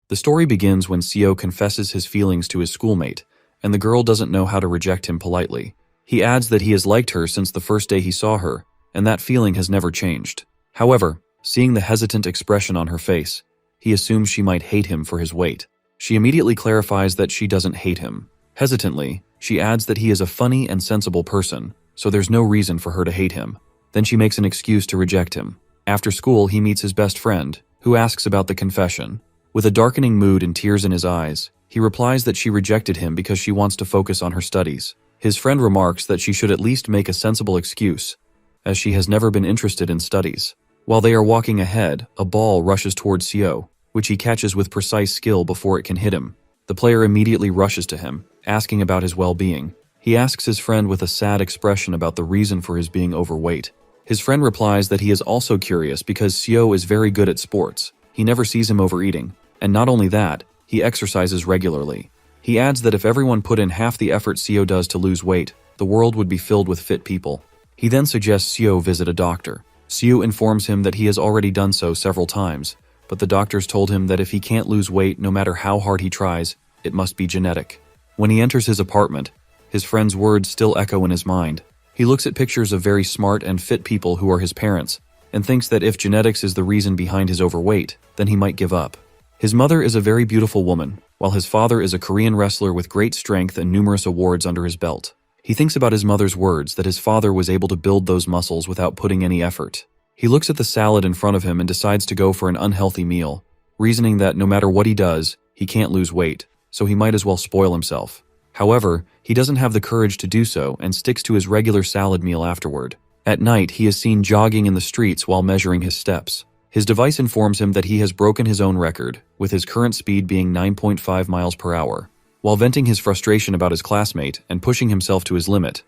The story begins when Seo confesses his feelings to his schoolmate, and the girl doesn't know how to reject him politely. He adds that he has liked her since the first day he saw her, and that feeling has never changed. However, seeing the hesitant expression on her face, he assumes she might hate him for his weight. She immediately clarifies that she doesn't hate him. Hesitantly, she adds that he is a funny and sensible person, so there's no reason for her to hate him. Then she makes an excuse to reject him. After school, he meets his best friend, who asks about the confession. With a darkening mood and tears in his eyes, he replies that she rejected him because she wants to focus on her studies. His friend remarks that she should at least make a sensible excuse, as she has never been interested in studies. While they are walking ahead, a ball rushes towards Seo, which he catches with precise skill before it can hit him. The player immediately rushes to him, asking about his well-being. He asks his friend with a sad expression about the reason for his being overweight. His friend replies that he is also curious because Seo is very good at sports. He never sees him overeating. And not only that, he exercises regularly. He adds that if everyone put in half the effort Seo does to lose weight, the world would be filled with fit people. He then suggests Seo visit a doctor. Seo informs him that he has already done so several times, but the doctors told him that if he can't lose weight no matter how hard he tries, it must be genetic. When he enters his apartment, his friend's words still echo in his mind. He looks at pictures of very smart and fit people who are his parents, and thinks that if genetics is the reason behind his overweight, then he might give up. His mother is a very beautiful woman, while his father is a Korean wrestler with great strength and numerous awards under his belt. He thinks about his mother's words that his father was able to build those muscles without putting any effort. He looks at the salad in front of him and decides to go for an unhealthy meal, reasoning that no matter what he does, he can't lose weight, so he might as well spoil himself. However, he doesn't have the courage to do so and sticks to his regular salad meal afterward. At night, he is seen jogging in the streets while measuring his steps. His device informs him that he has broken his own record, with his current speed being 9.5 miles per hour. While venting his frustration about his classmate and pushing himself to his limit,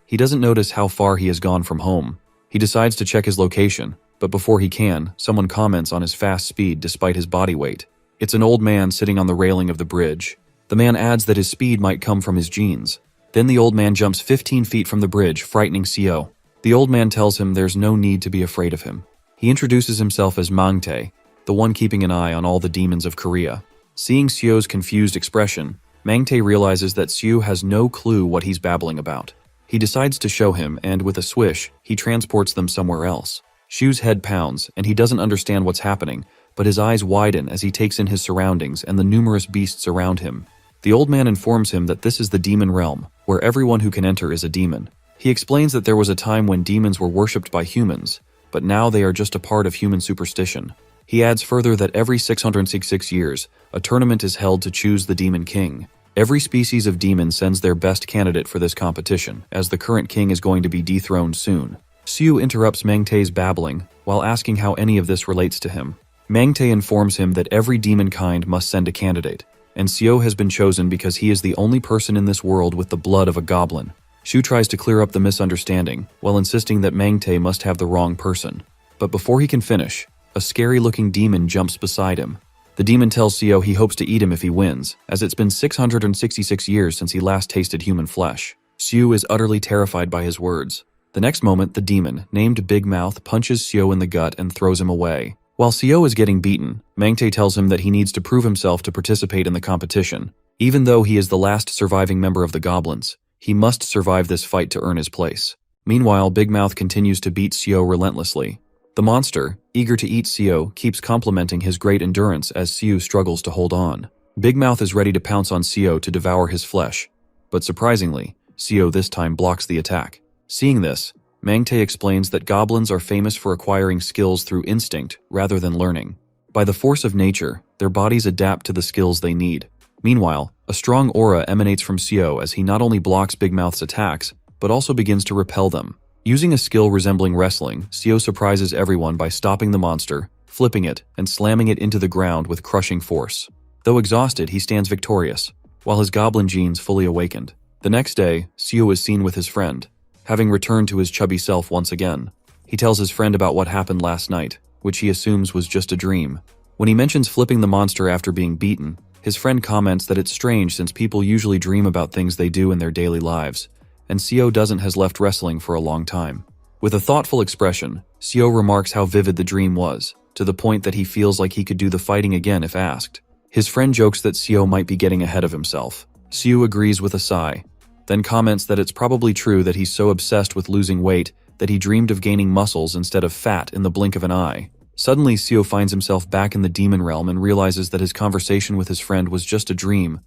he doesn't notice how far he has gone from home. He decides to check his location, but before he can, someone comments on his fast speed despite his body weight. It's an old man sitting on the railing of the bridge. The man adds that his speed might come from his genes. Then the old man jumps 15 feet from the bridge, frightening Seo. The old man tells him there's no need to be afraid of him. He introduces himself as Mangtae, the one keeping an eye on all the demons of Korea. Seeing Seo's confused expression, Mangtae realizes that Seo has no clue what he's babbling about. He decides to show him, and with a swish, he transports them somewhere else. Seo's head pounds, and he doesn't understand what's happening, but his eyes widen as he takes in his surroundings and the numerous beasts around him. The old man informs him that this is the demon realm, where everyone who can enter is a demon. He explains that there was a time when demons were worshipped by humans, but now they are just a part of human superstition. He adds further that every 666 years, a tournament is held to choose the demon king. Every species of demon sends their best candidate for this competition, as the current king is going to be dethroned soon. Seo interrupts Mangtae's babbling, while asking how any of this relates to him. Mangtae informs him that every demon kind must send a candidate, and Seo has been chosen because he is the only person in this world with the blood of a goblin. Seo tries to clear up the misunderstanding, while insisting that Mangtae must have the wrong person. But before he can finish, a scary-looking demon jumps beside him. The demon tells Seo he hopes to eat him if he wins, as it's been 666 years since he last tasted human flesh. Seo is utterly terrified by his words. The next moment, the demon, named Big Mouth, punches Seo in the gut and throws him away. While Seo is getting beaten, Mangtae tells him that he needs to prove himself to participate in the competition. Even though he is the last surviving member of the goblins, he must survive this fight to earn his place. Meanwhile, Big Mouth continues to beat Seo relentlessly. The monster, eager to eat Seo, keeps complimenting his great endurance as Seo struggles to hold on. Big Mouth is ready to pounce on Seo to devour his flesh, but surprisingly, Seo this time blocks the attack. Seeing this, Mangtae explains that goblins are famous for acquiring skills through instinct rather than learning. By the force of nature, their bodies adapt to the skills they need. Meanwhile, a strong aura emanates from Seo as he not only blocks Big Mouth's attacks, but also begins to repel them. Using a skill resembling wrestling, Seo surprises everyone by stopping the monster, flipping it, and slamming it into the ground with crushing force. Though exhausted, he stands victorious, while his goblin genes fully awakened. The next day, Seo is seen with his friend, having returned to his chubby self once again. He tells his friend about what happened last night, which he assumes was just a dream. When he mentions flipping the monster after being beaten, his friend comments that it's strange since people usually dream about things they do in their daily lives, and Seo doesn't has left wrestling for a long time. With a thoughtful expression, Seo remarks how vivid the dream was, to the point that he feels like he could do the fighting again if asked. His friend jokes that Seo might be getting ahead of himself. Seo agrees with a sigh, then comments that it's probably true that he's so obsessed with losing weight that he dreamed of gaining muscles instead of fat in the blink of an eye. Suddenly, Seo finds himself back in the demon realm and realizes that his conversation with his friend was just a dream,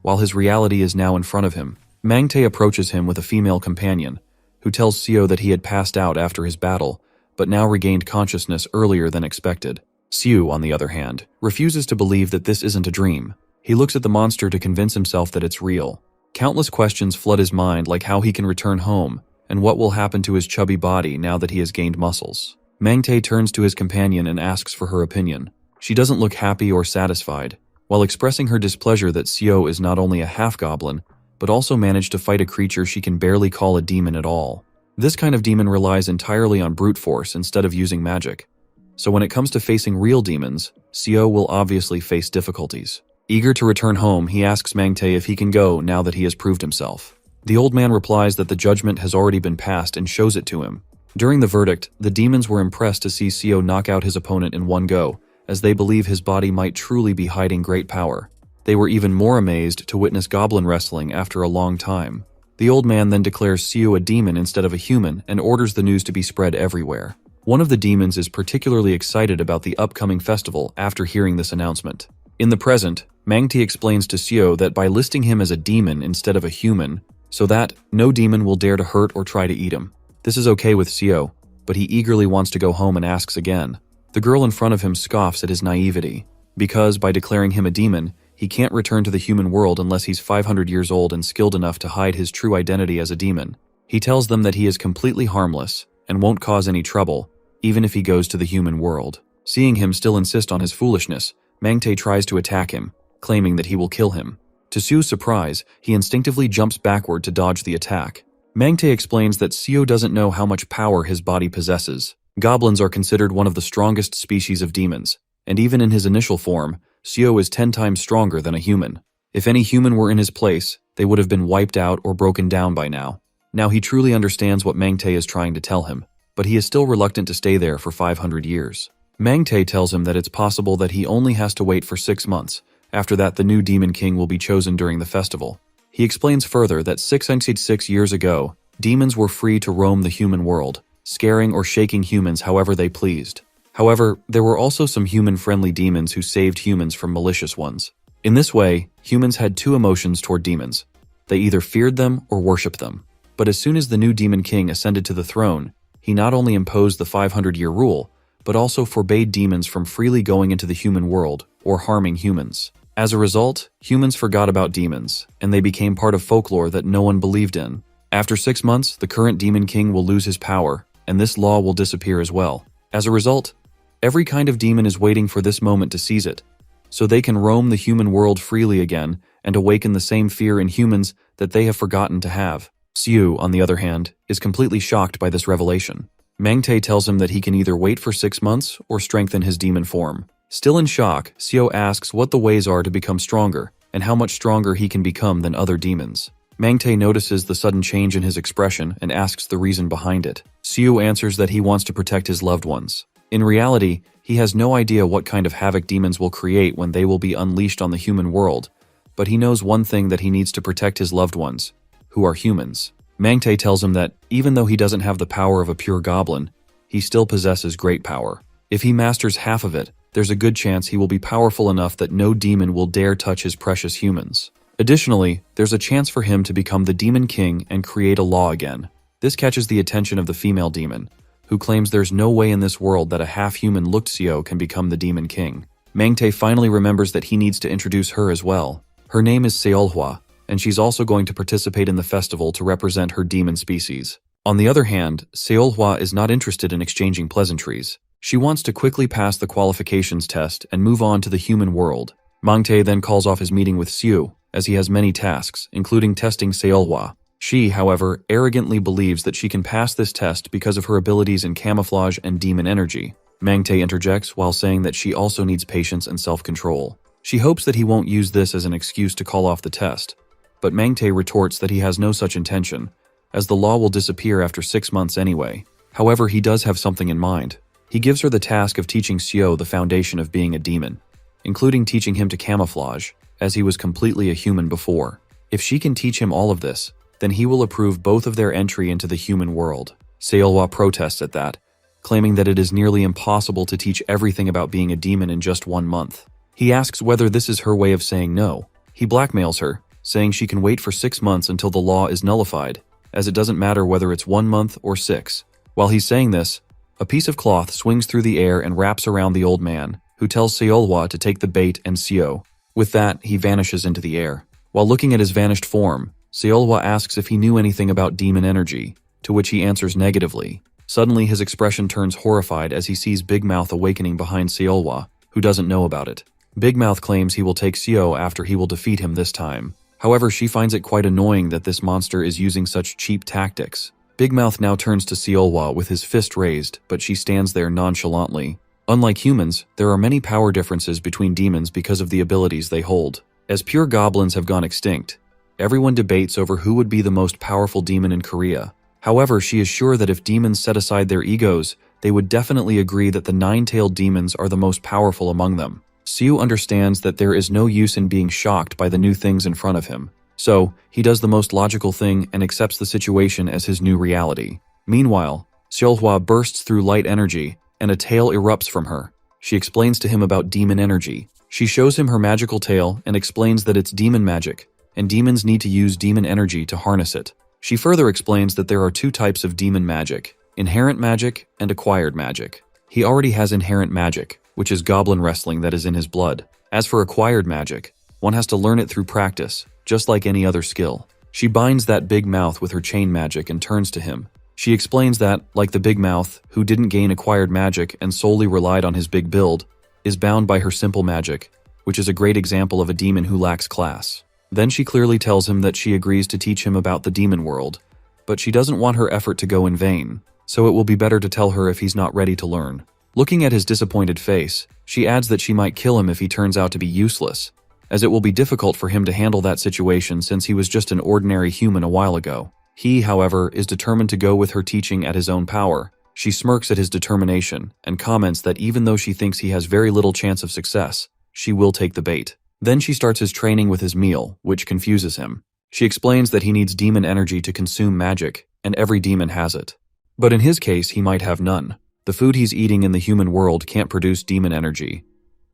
while his reality is now in front of him. Mangtae approaches him with a female companion, who tells Seo that he had passed out after his battle, but now regained consciousness earlier than expected. Seo, on the other hand, refuses to believe that this isn't a dream. He looks at the monster to convince himself that it's real. Countless questions flood his mind, like how he can return home, and what will happen to his chubby body now that he has gained muscles. Mangtae turns to his companion and asks for her opinion. She doesn't look happy or satisfied, while expressing her displeasure that Seo is not only a half-goblin, but also managed to fight a creature she can barely call a demon at all. This kind of demon relies entirely on brute force instead of using magic. So when it comes to facing real demons, Seo will obviously face difficulties. Eager to return home, he asks Mangtae if he can go now that he has proved himself. The old man replies that the judgment has already been passed and shows it to him. During the verdict, the demons were impressed to see Seo knock out his opponent in one go, as they believe his body might truly be hiding great power. They were even more amazed to witness goblin wrestling after a long time. The old man then declares Seo a demon instead of a human and orders the news to be spread everywhere. One of the demons is particularly excited about the upcoming festival after hearing this announcement. In the present, Mangtae explains to Seo that by listing him as a demon instead of a human, so that no demon will dare to hurt or try to eat him. This is okay with Seo, but he eagerly wants to go home and asks again. The girl in front of him scoffs at his naivety, because by declaring him a demon, he can't return to the human world unless he's 500 years old and skilled enough to hide his true identity as a demon. He tells them that he is completely harmless and won't cause any trouble, even if he goes to the human world. Seeing him still insist on his foolishness, Mangtae tries to attack him, claiming that he will kill him. To Seo's surprise, he instinctively jumps backward to dodge the attack. Mangtae explains that Seo doesn't know how much power his body possesses. Goblins are considered one of the strongest species of demons, and even in his initial form, Seo is 10 times stronger than a human. If any human were in his place, they would have been wiped out or broken down by now. Now he truly understands what Mangtae is trying to tell him, but he is still reluctant to stay there for 500 years. Mangtae tells him that it's possible that he only has to wait for 6 months. After that, the new demon king will be chosen during the festival. He explains further that 606 years ago, demons were free to roam the human world, scaring or shaking humans however they pleased. However, there were also some human-friendly demons who saved humans from malicious ones. In this way, humans had two emotions toward demons. They either feared them or worshipped them. But as soon as the new demon king ascended to the throne, he not only imposed the 500-year rule, but also forbade demons from freely going into the human world or harming humans. As a result, humans forgot about demons, and they became part of folklore that no one believed in. After 6 months, the current demon king will lose his power, and this law will disappear as well. As a result, every kind of demon is waiting for this moment to seize it, so they can roam the human world freely again and awaken the same fear in humans that they have forgotten to have. Seo, on the other hand, is completely shocked by this revelation. Mangtae tells him that he can either wait for 6 months or strengthen his demon form. Still in shock, Seo asks what the ways are to become stronger and how much stronger he can become than other demons. Mangtae notices the sudden change in his expression and asks the reason behind it. Seo answers that he wants to protect his loved ones. In reality, he has no idea what kind of havoc demons will create when they will be unleashed on the human world, but he knows one thing, that he needs to protect his loved ones, who are humans. Mangtae tells him that even though he doesn't have the power of a pure goblin, he still possesses great power. If he masters half of it, there's a good chance he will be powerful enough that no demon will dare touch his precious humans. Additionally, there's a chance for him to become the demon king and create a law again. This catches the attention of the female demon, who claims there's no way in this world that a half-human looked Seo can become the demon king. Mangtae finally remembers that he needs to introduce her as well. Her name is Seolhwa, and she's also going to participate in the festival to represent her demon species. On the other hand, Seolhwa is not interested in exchanging pleasantries. She wants to quickly pass the qualifications test and move on to the human world. Mangtae then calls off his meeting with Seo, as he has many tasks, including testing Seolhwa. She, however, arrogantly believes that she can pass this test because of her abilities in camouflage and demon energy. Mangtae interjects while saying that she also needs patience and self-control. She hopes that he won't use this as an excuse to call off the test, but Mangtae retorts that he has no such intention, as the law will disappear after 6 months anyway. However, he does have something in mind. He gives her the task of teaching Seo the foundation of being a demon. including teaching him to camouflage, as he was completely a human before. If she can teach him all of this, then he will approve both of their entry into the human world. Seolwa protests at that, claiming that it is nearly impossible to teach everything about being a demon in just 1 month. He asks whether this is her way of saying no. He blackmails her, saying she can wait for 6 months until the law is nullified, as it doesn't matter whether it's 1 month or 6. While he's saying this, a piece of cloth swings through the air and wraps around the old man, who tells Seolwa to take the bait and Seo. With that, he vanishes into the air. While looking at his vanished form, Seolwa asks if he knew anything about demon energy, to which he answers negatively. Suddenly, his expression turns horrified as he sees Big Mouth awakening behind Seolwa, who doesn't know about it. Big Mouth claims he will take Seo after he will defeat him this time. However, she finds it quite annoying that this monster is using such cheap tactics. Big Mouth now turns to Seolwa with his fist raised, but she stands there nonchalantly. Unlike humans, there are many power differences between demons because of the abilities they hold. As pure goblins have gone extinct, everyone debates over who would be the most powerful demon in Korea. However, she is sure that if demons set aside their egos, they would definitely agree that the nine-tailed demons are the most powerful among them. Seo understands that there is no use in being shocked by the new things in front of him. So, he does the most logical thing and accepts the situation as his new reality. Meanwhile, Seolhwa bursts through light energy, and a tail erupts from her. She explains to him about demon energy. She shows him her magical tail and explains that it's demon magic, and demons need to use demon energy to harness it. She further explains that there are 2 types of demon magic: inherent magic and acquired magic. He already has inherent magic, which is goblin wrestling that is in his blood. As for acquired magic, one has to learn it through practice, just like any other skill. She binds that Big Mouth with her chain magic and turns to him. She explains that, like the Big Mouth, who didn't gain acquired magic and solely relied on his big build, is bound by her simple magic, which is a great example of a demon who lacks class. Then she clearly tells him that she agrees to teach him about the demon world, but she doesn't want her effort to go in vain, so it will be better to tell her if he's not ready to learn. Looking at his disappointed face, she adds that she might kill him if he turns out to be useless, as it will be difficult for him to handle that situation since he was just an ordinary human a while ago. He, however, is determined to go with her teaching at his own power. She smirks at his determination and comments that even though she thinks he has very little chance of success, she will take the bait. Then she starts his training with his meal, which confuses him. She explains that he needs demon energy to consume magic, and every demon has it. But in his case, he might have none. The food he's eating in the human world can't produce demon energy,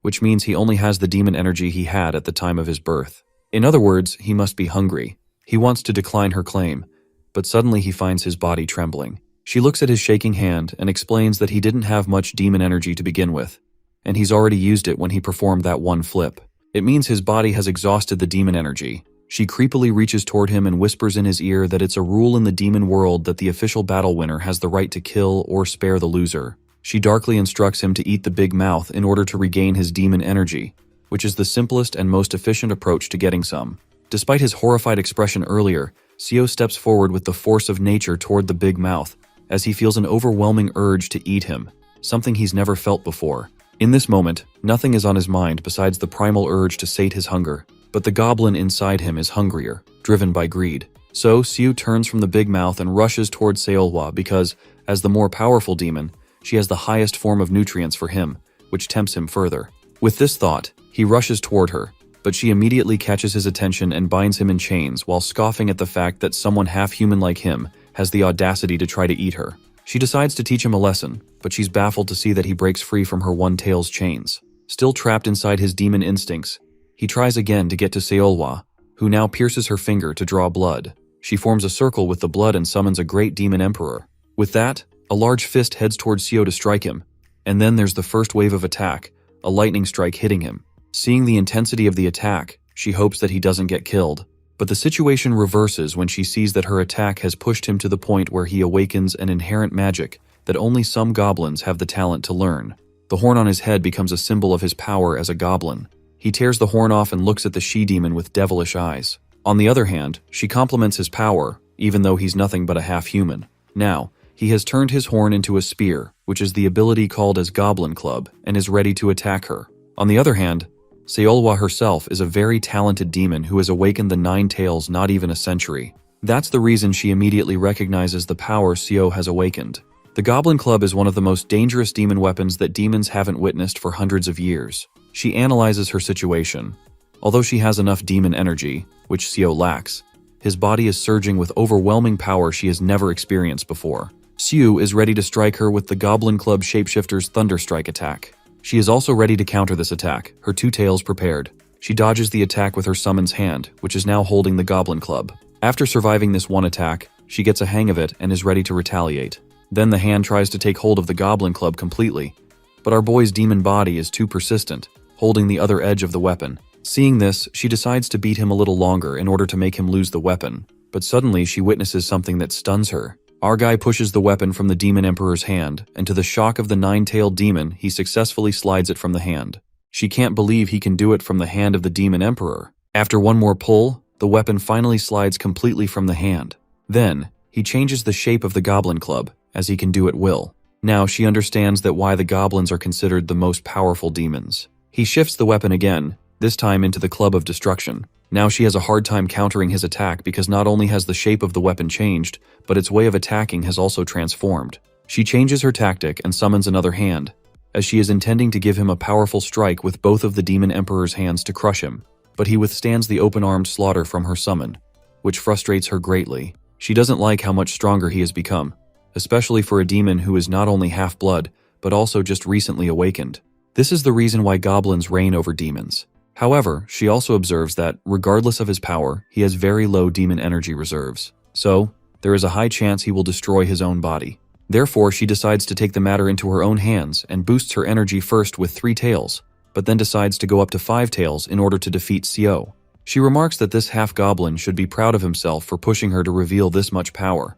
which means he only has the demon energy he had at the time of his birth. In other words, he must be hungry. He wants to decline her claim, but suddenly he finds his body trembling. She looks at his shaking hand and explains that he didn't have much demon energy to begin with, and he's already used it when he performed that one flip. It means his body has exhausted the demon energy. She creepily reaches toward him and whispers in his ear that it's a rule in the demon world that the official battle winner has the right to kill or spare the loser. She darkly instructs him to eat the Big Mouth in order to regain his demon energy, which is the simplest and most efficient approach to getting some. Despite his horrified expression earlier, Seo steps forward with the force of nature toward the Big Mouth, as he feels an overwhelming urge to eat him, something he's never felt before. In this moment, nothing is on his mind besides the primal urge to sate his hunger, but the goblin inside him is hungrier, driven by greed. So, Seo turns from the Big Mouth and rushes toward Seolhwa because, as the more powerful demon, she has the highest form of nutrients for him, which tempts him further. With this thought, he rushes toward her, but she immediately catches his attention and binds him in chains while scoffing at the fact that someone half-human like him has the audacity to try to eat her. She decides to teach him a lesson, but she's baffled to see that he breaks free from her one-tail's chains. Still trapped inside his demon instincts, he tries again to get to Seolhwa, who now pierces her finger to draw blood. She forms a circle with the blood and summons a great demon emperor. With that, a large fist heads towards Seo to strike him, and then there's the first wave of attack, a lightning strike hitting him. Seeing the intensity of the attack, she hopes that he doesn't get killed. But the situation reverses when she sees that her attack has pushed him to the point where he awakens an inherent magic that only some goblins have the talent to learn. The horn on his head becomes a symbol of his power as a goblin. He tears the horn off and looks at the she-demon with devilish eyes. On the other hand, she compliments his power, even though he's nothing but a half-human. Now, he has turned his horn into a spear, which is the ability called as Goblin Club, and is ready to attack her. On the other hand, Seolhwa herself is a very talented demon who has awakened the 9 tails not even a century. That's the reason she immediately recognizes the power Seo has awakened. The Goblin Club is one of the most dangerous demon weapons that demons haven't witnessed for hundreds of years. She analyzes her situation. Although she has enough demon energy, which Seo lacks, his body is surging with overwhelming power she has never experienced before. Seo is ready to strike her with the Goblin Club Shapeshifter's Thunder Strike attack. She is also ready to counter this attack, her two tails prepared. She dodges the attack with her summon's hand, which is now holding the Goblin Club. After surviving this one attack, she gets a hang of it and is ready to retaliate. Then the hand tries to take hold of the Goblin Club completely, but our boy's demon body is too persistent, holding the other edge of the weapon. Seeing this, she decides to beat him a little longer in order to make him lose the weapon, but suddenly she witnesses something that stuns her. Our guy pushes the weapon from the Demon Emperor's hand, and to the shock of the nine-tailed demon, he successfully slides it from the hand. She can't believe he can do it from the hand of the Demon Emperor. After one more pull, the weapon finally slides completely from the hand. Then, he changes the shape of the Goblin Club, as he can do at will. Now she understands that why the goblins are considered the most powerful demons. He shifts the weapon again, this time into the Club of Destruction. Now she has a hard time countering his attack because not only has the shape of the weapon changed, but its way of attacking has also transformed. She changes her tactic and summons another hand, as she is intending to give him a powerful strike with both of the Demon Emperor's hands to crush him, but he withstands the open-armed slaughter from her summon, which frustrates her greatly. She doesn't like how much stronger he has become, especially for a demon who is not only half-blood, but also just recently awakened. This is the reason why goblins reign over demons. However, she also observes that, regardless of his power, he has very low demon energy reserves. So, there is a high chance he will destroy his own body. Therefore, she decides to take the matter into her own hands and boosts her energy first with 3 tails, but then decides to go up to 5 tails in order to defeat Seo. She remarks that this half-goblin should be proud of himself for pushing her to reveal this much power,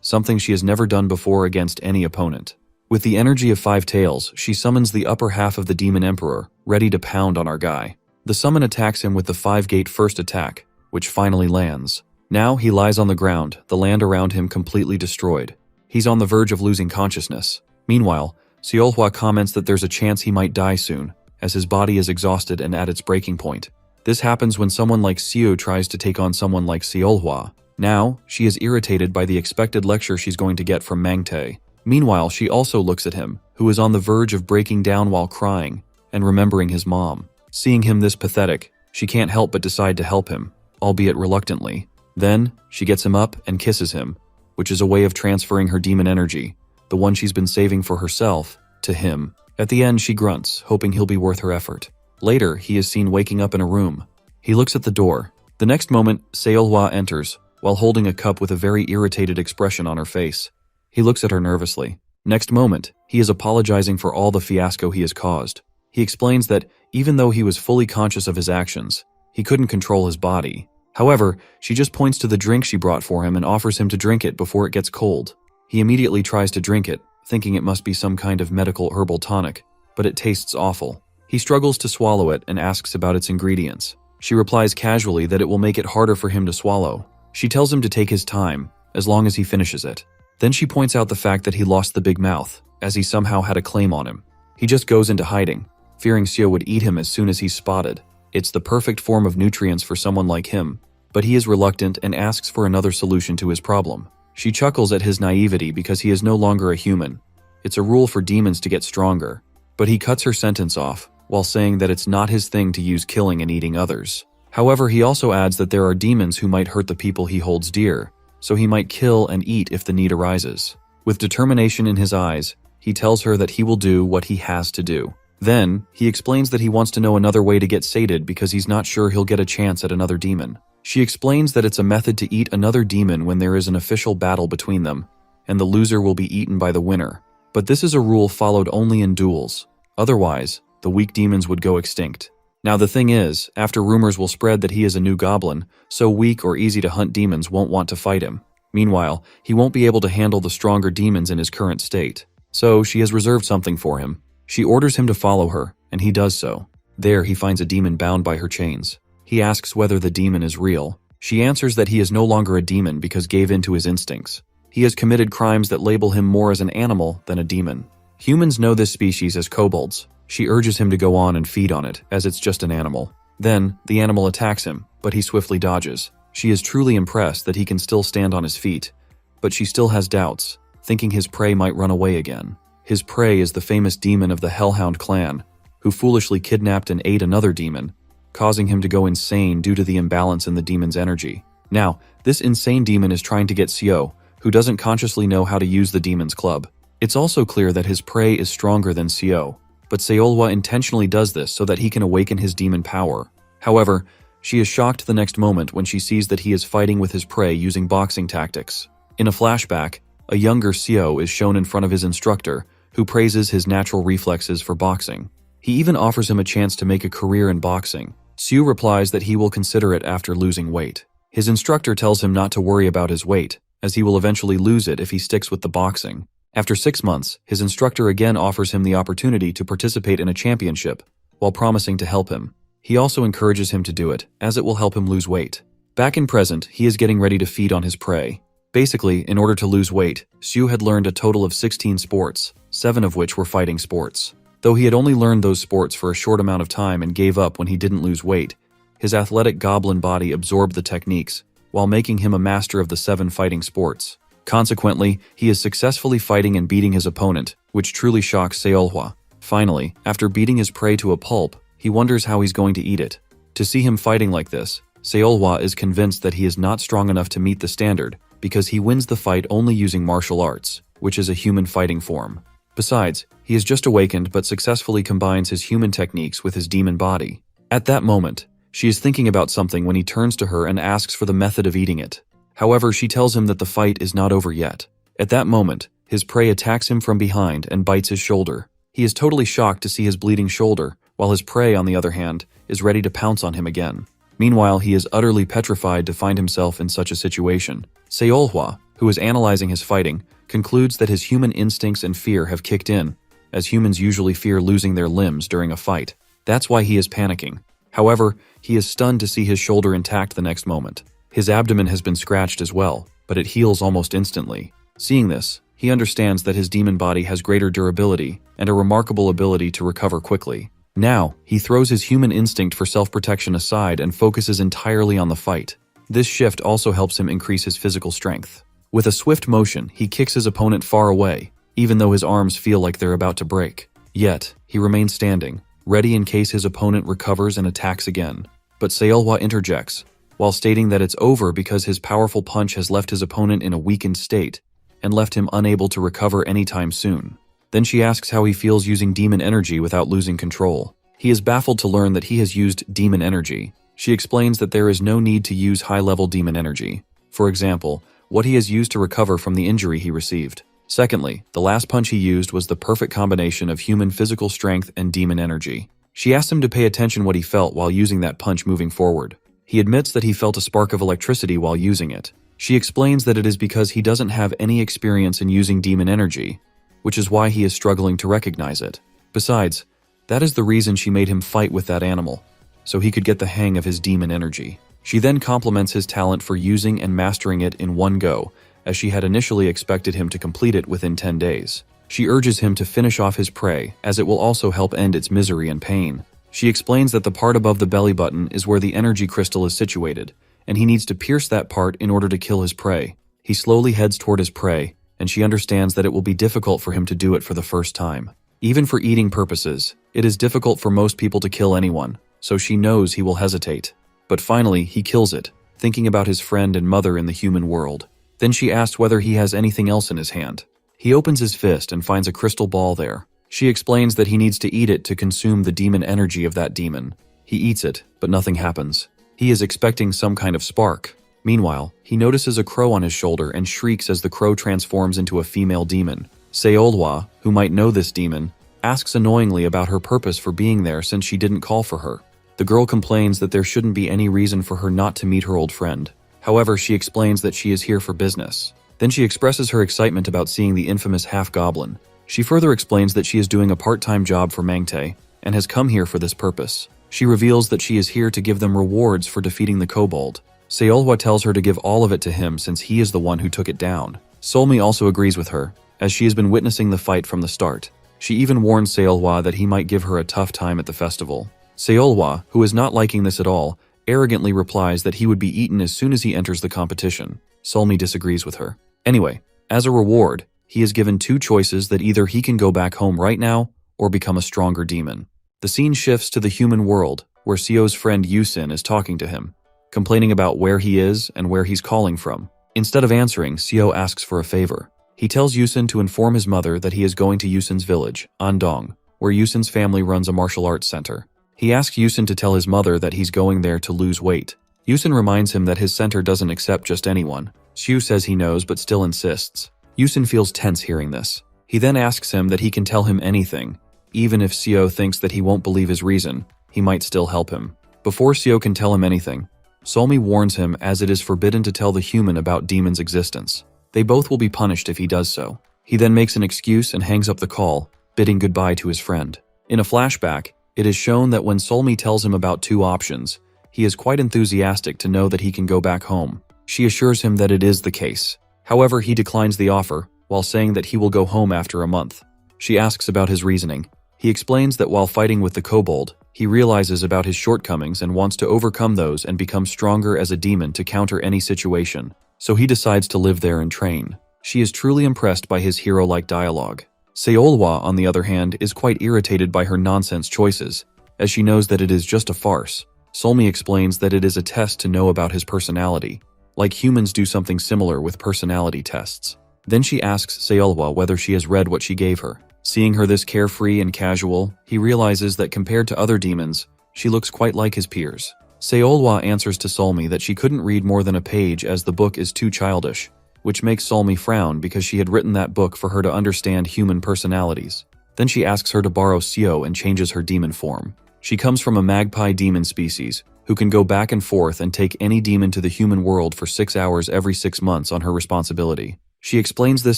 something she has never done before against any opponent. With the energy of 5 tails, she summons the upper half of the Demon Emperor, ready to pound on our guy. The summon attacks him with the 5-gate first attack, which finally lands. Now he lies on the ground, the land around him completely destroyed. He's on the verge of losing consciousness. Meanwhile, Seolhwa comments that there's a chance he might die soon, as his body is exhausted and at its breaking point. This happens when someone like Seo tries to take on someone like Seolhwa. Now, she is irritated by the expected lecture she's going to get from Mangtae. Meanwhile, she also looks at him, who is on the verge of breaking down while crying, and remembering his mom. Seeing him this pathetic, she can't help but decide to help him, albeit reluctantly. Then, she gets him up and kisses him, which is a way of transferring her demon energy, the one she's been saving for herself, to him. At the end, she grunts, hoping he'll be worth her effort. Later, he is seen waking up in a room. He looks at the door. The next moment, Seolhwa enters, while holding a cup with a very irritated expression on her face. He looks at her nervously. Next moment, he is apologizing for all the fiasco he has caused. He explains that, even though he was fully conscious of his actions, he couldn't control his body. However, she just points to the drink she brought for him and offers him to drink it before it gets cold. He immediately tries to drink it, thinking it must be some kind of medical herbal tonic, but it tastes awful. He struggles to swallow it and asks about its ingredients. She replies casually that it will make it harder for him to swallow. She tells him to take his time, as long as he finishes it. Then she points out the fact that he lost the big mouth, as he somehow had a claim on him. He just goes into hiding, fearing Seo would eat him as soon as he's spotted. It's the perfect form of nutrients for someone like him, but he is reluctant and asks for another solution to his problem. She chuckles at his naivety because he is no longer a human. It's a rule for demons to get stronger, but he cuts her sentence off, while saying that it's not his thing to use killing and eating others. However, he also adds that there are demons who might hurt the people he holds dear, so he might kill and eat if the need arises. With determination in his eyes, he tells her that he will do what he has to do. Then, he explains that he wants to know another way to get sated because he's not sure he'll get a chance at another demon. She explains that it's a method to eat another demon when there is an official battle between them, and the loser will be eaten by the winner. But this is a rule followed only in duels. Otherwise, the weak demons would go extinct. Now the thing is, after rumors will spread that he is a new goblin, so weak or easy to hunt demons won't want to fight him. Meanwhile, he won't be able to handle the stronger demons in his current state. So she has reserved something for him. She orders him to follow her, and he does so. There he finds a demon bound by her chains. He asks whether the demon is real. She answers that he is no longer a demon because gave in to his instincts. He has committed crimes that label him more as an animal than a demon. Humans know this species as kobolds. She urges him to go on and feed on it, as it's just an animal. Then, the animal attacks him, but he swiftly dodges. She is truly impressed that he can still stand on his feet, but she still has doubts, thinking his prey might run away again. His prey is the famous demon of the Hellhound clan, who foolishly kidnapped and ate another demon, causing him to go insane due to the imbalance in the demon's energy. Now, this insane demon is trying to get Seo, who doesn't consciously know how to use the demon's club. It's also clear that his prey is stronger than Seo, but Seolhwa intentionally does this so that he can awaken his demon power. However, she is shocked the next moment when she sees that he is fighting with his prey using boxing tactics. In a flashback, a younger Seo is shown in front of his instructor, who praises his natural reflexes for boxing. He even offers him a chance to make a career in boxing. Seo replies that he will consider it after losing weight. His instructor tells him not to worry about his weight, as he will eventually lose it if he sticks with the boxing. After 6 months, his instructor again offers him the opportunity to participate in a championship, while promising to help him. He also encourages him to do it, as it will help him lose weight. Back in present, he is getting ready to feed on his prey. Basically, in order to lose weight, Seo had learned a total of 16 sports, 7 of which were fighting sports. Though he had only learned those sports for a short amount of time and gave up when he didn't lose weight, his athletic goblin body absorbed the techniques, while making him a master of the 7 fighting sports. Consequently, he is successfully fighting and beating his opponent, which truly shocks Seolhwa. Finally, after beating his prey to a pulp, he wonders how he's going to eat it. To see him fighting like this, Seolhwa is convinced that he is not strong enough to meet the standard, because he wins the fight only using martial arts, which is a human fighting form. Besides, he has just awakened but successfully combines his human techniques with his demon body. At that moment, she is thinking about something when he turns to her and asks for the method of eating it. However, she tells him that the fight is not over yet. At that moment, his prey attacks him from behind and bites his shoulder. He is totally shocked to see his bleeding shoulder, while his prey, on the other hand, is ready to pounce on him again. Meanwhile, he is utterly petrified to find himself in such a situation. Seolhwa, who is analyzing his fighting, concludes that his human instincts and fear have kicked in, as humans usually fear losing their limbs during a fight. That's why he is panicking. However, he is stunned to see his shoulder intact the next moment. His abdomen has been scratched as well, but it heals almost instantly. Seeing this, he understands that his demon body has greater durability and a remarkable ability to recover quickly. Now, he throws his human instinct for self-protection aside and focuses entirely on the fight. This shift also helps him increase his physical strength. With a swift motion, he kicks his opponent far away, even though his arms feel like they're about to break. Yet, he remains standing, ready in case his opponent recovers and attacks again. But Seolhwa interjects, while stating that it's over because his powerful punch has left his opponent in a weakened state and left him unable to recover anytime soon. Then she asks how he feels using demon energy without losing control. He is baffled to learn that he has used demon energy. She explains that there is no need to use high-level demon energy. For example, what he has used to recover from the injury he received. Secondly, the last punch he used was the perfect combination of human physical strength and demon energy. She asks him to pay attention what he felt while using that punch moving forward. He admits that he felt a spark of electricity while using it. She explains that it is because he doesn't have any experience in using demon energy, which is why he is struggling to recognize it. Besides, that is the reason she made him fight with that animal, so he could get the hang of his demon energy. She then compliments his talent for using and mastering it in one go, as she had initially expected him to complete it within 10 days. She urges him to finish off his prey, as it will also help end its misery and pain. She explains that the part above the belly button is where the energy crystal is situated, and he needs to pierce that part in order to kill his prey. He slowly heads toward his prey, and she understands that it will be difficult for him to do it for the first time. Even for eating purposes, it is difficult for most people to kill anyone, so she knows he will hesitate. But finally, he kills it, thinking about his friend and mother in the human world. Then she asks whether he has anything else in his hand. He opens his fist and finds a crystal ball there. She explains that he needs to eat it to consume the demon energy of that demon. He eats it, but nothing happens. He is expecting some kind of spark. Meanwhile, he notices a crow on his shoulder and shrieks as the crow transforms into a female demon. Seolhwa, who might know this demon, asks annoyingly about her purpose for being there since she didn't call for her. The girl complains that there shouldn't be any reason for her not to meet her old friend. However, she explains that she is here for business. Then she expresses her excitement about seeing the infamous half-goblin. She further explains that she is doing a part-time job for Mangte and has come here for this purpose. She reveals that she is here to give them rewards for defeating the kobold. Seolhwa tells her to give all of it to him since he is the one who took it down. Solmi also agrees with her, as she has been witnessing the fight from the start. She even warns Seolhwa that he might give her a tough time at the festival. Seolhwa, who is not liking this at all, arrogantly replies that he would be eaten as soon as he enters the competition. Solmi disagrees with her. Anyway, as a reward, he is given 2 choices that either he can go back home right now or become a stronger demon. The scene shifts to the human world, where Seo's friend Yusin is talking to him, complaining about where he is and where he's calling from. Instead of answering, Seo asks for a favor. He tells Yusin to inform his mother that he is going to Yusin's village, Andong, where Yusin's family runs a martial arts center. He asks Yusin to tell his mother that he's going there to lose weight. Yusin reminds him that his center doesn't accept just anyone. Seo says he knows but still insists. Yusin feels tense hearing this. He then asks him that he can tell him anything. Even if Seo thinks that he won't believe his reason, he might still help him. Before Seo can tell him anything, Solmi warns him as it is forbidden to tell the human about Demon's existence. They both will be punished if he does so. He then makes an excuse and hangs up the call, bidding goodbye to his friend. In a flashback, it is shown that when Solmi tells him about two options, he is quite enthusiastic to know that he can go back home. She assures him that it is the case. However, he declines the offer, while saying that he will go home after a month. She asks about his reasoning. He explains that while fighting with the kobold, he realizes about his shortcomings and wants to overcome those and become stronger as a demon to counter any situation. So he decides to live there and train. She is truly impressed by his hero-like dialogue. Seolhwa, on the other hand, is quite irritated by her nonsense choices, as she knows that it is just a farce. Solmi explains that it is a test to know about his personality, like humans do something similar with personality tests. Then she asks Seolhwa whether she has read what she gave her. Seeing her this carefree and casual, he realizes that compared to other demons, she looks quite like his peers. Seolhwa answers to Solmi that she couldn't read more than a page as the book is too childish, which makes Solmi frown because she had written that book for her to understand human personalities. Then she asks her to borrow Seo and changes her demon form. She comes from a magpie demon species, who can go back and forth and take any demon to the human world for 6 hours every 6 months on her responsibility. She explains this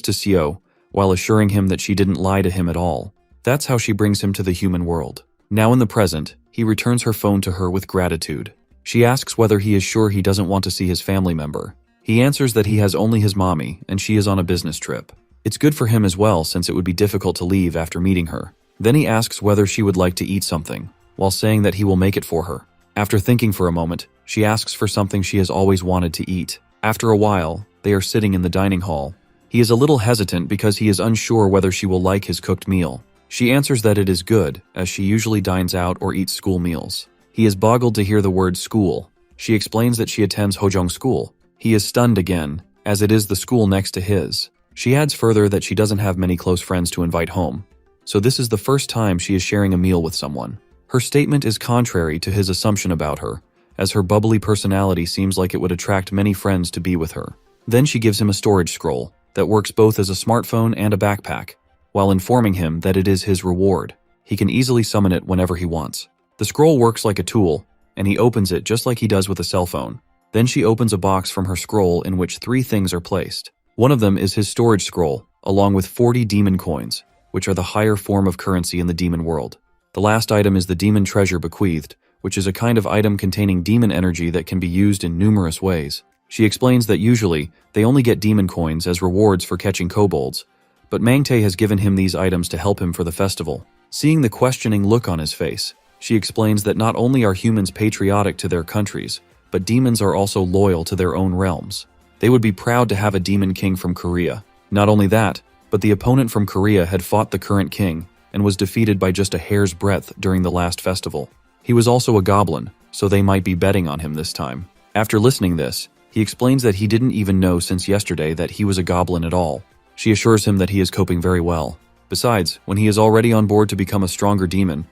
to Seo, while assuring him that she didn't lie to him at all. That's how she brings him to the human world. Now in the present, he returns her phone to her with gratitude. She asks whether he is sure he doesn't want to see his family member. He answers that he has only his mommy, and she is on a business trip. It's good for him as well, since it would be difficult to leave after meeting her. Then he asks whether she would like to eat something, while saying that he will make it for her. After thinking for a moment, she asks for something she has always wanted to eat. After a while, they are sitting in the dining hall. He is a little hesitant because he is unsure whether she will like his cooked meal. She answers that it is good, as she usually dines out or eats school meals. He is boggled to hear the word school. She explains that she attends Hojong School. He is stunned again, as it is the school next to his. She adds further that she doesn't have many close friends to invite home, so this is the first time she is sharing a meal with someone. Her statement is contrary to his assumption about her, as her bubbly personality seems like it would attract many friends to be with her. Then she gives him a storage scroll that works both as a smartphone and a backpack, while informing him that it is his reward. He can easily summon it whenever he wants. The scroll works like a tool, and he opens it just like he does with a cell phone. Then she opens a box from her scroll in which 3 things are placed. One of them is his storage scroll, along with 40 demon coins, which are the higher form of currency in the demon world. The last item is the demon treasure bequeathed, which is a kind of item containing demon energy that can be used in numerous ways. She explains that usually, they only get demon coins as rewards for catching kobolds, but Mangtae has given him these items to help him for the festival. Seeing the questioning look on his face, she explains that not only are humans patriotic to their countries, but demons are also loyal to their own realms. They would be proud to have a demon king from Korea. Not only that, but the opponent from Korea had fought the current king and was defeated by just a hair's breadth during the last festival. He was also a goblin, so they might be betting on him this time. After listening this, he explains that he didn't even know since yesterday that he was a goblin at all. She assures him that he is coping very well. Besides, when he is already on board to become a stronger demon,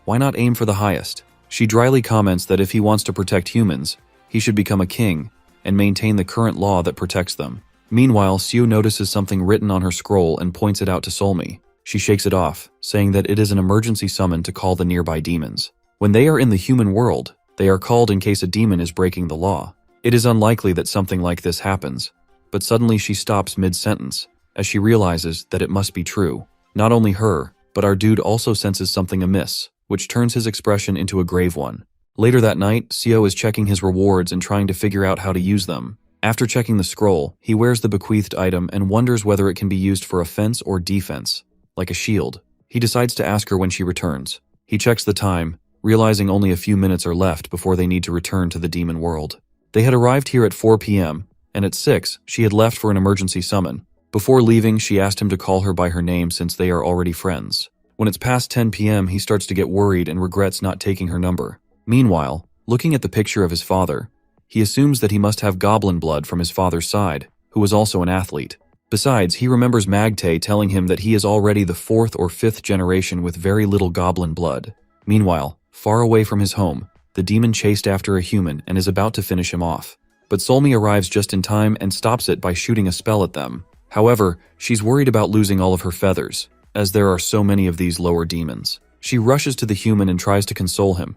why not aim for the highest? She dryly comments that if he wants to protect humans, he should become a king and maintain the current law that protects them. Meanwhile, Seo notices something written on her scroll and points it out to Solmi. She shakes it off, saying that it is an emergency summon to call the nearby demons. When they are in the human world, they are called in case a demon is breaking the law. It is unlikely that something like this happens, but suddenly she stops mid-sentence, as she realizes that it must be true. Not only her, but our dude also senses something amiss, which turns his expression into a grave one. Later that night, Seo is checking his rewards and trying to figure out how to use them. After checking the scroll, he wears the bequeathed item and wonders whether it can be used for offense or defense, like a shield. He decides to ask her when she returns. He checks the time, realizing only a few minutes are left before they need to return to the demon world. They had arrived here at 4 p.m., and at 6, she had left for an emergency summon. Before leaving, she asked him to call her by her name since they are already friends. When it's past 10 p.m., he starts to get worried and regrets not taking her number. Meanwhile, looking at the picture of his father, he assumes that he must have goblin blood from his father's side, who was also an athlete. Besides, he remembers Magte telling him that he is already the 4th or 5th generation with very little goblin blood. Meanwhile, far away from his home, the demon chased after a human and is about to finish him off. But Solmi arrives just in time and stops it by shooting a spell at them. However, she's worried about losing all of her feathers, as there are so many of these lower demons. She rushes to the human and tries to console him,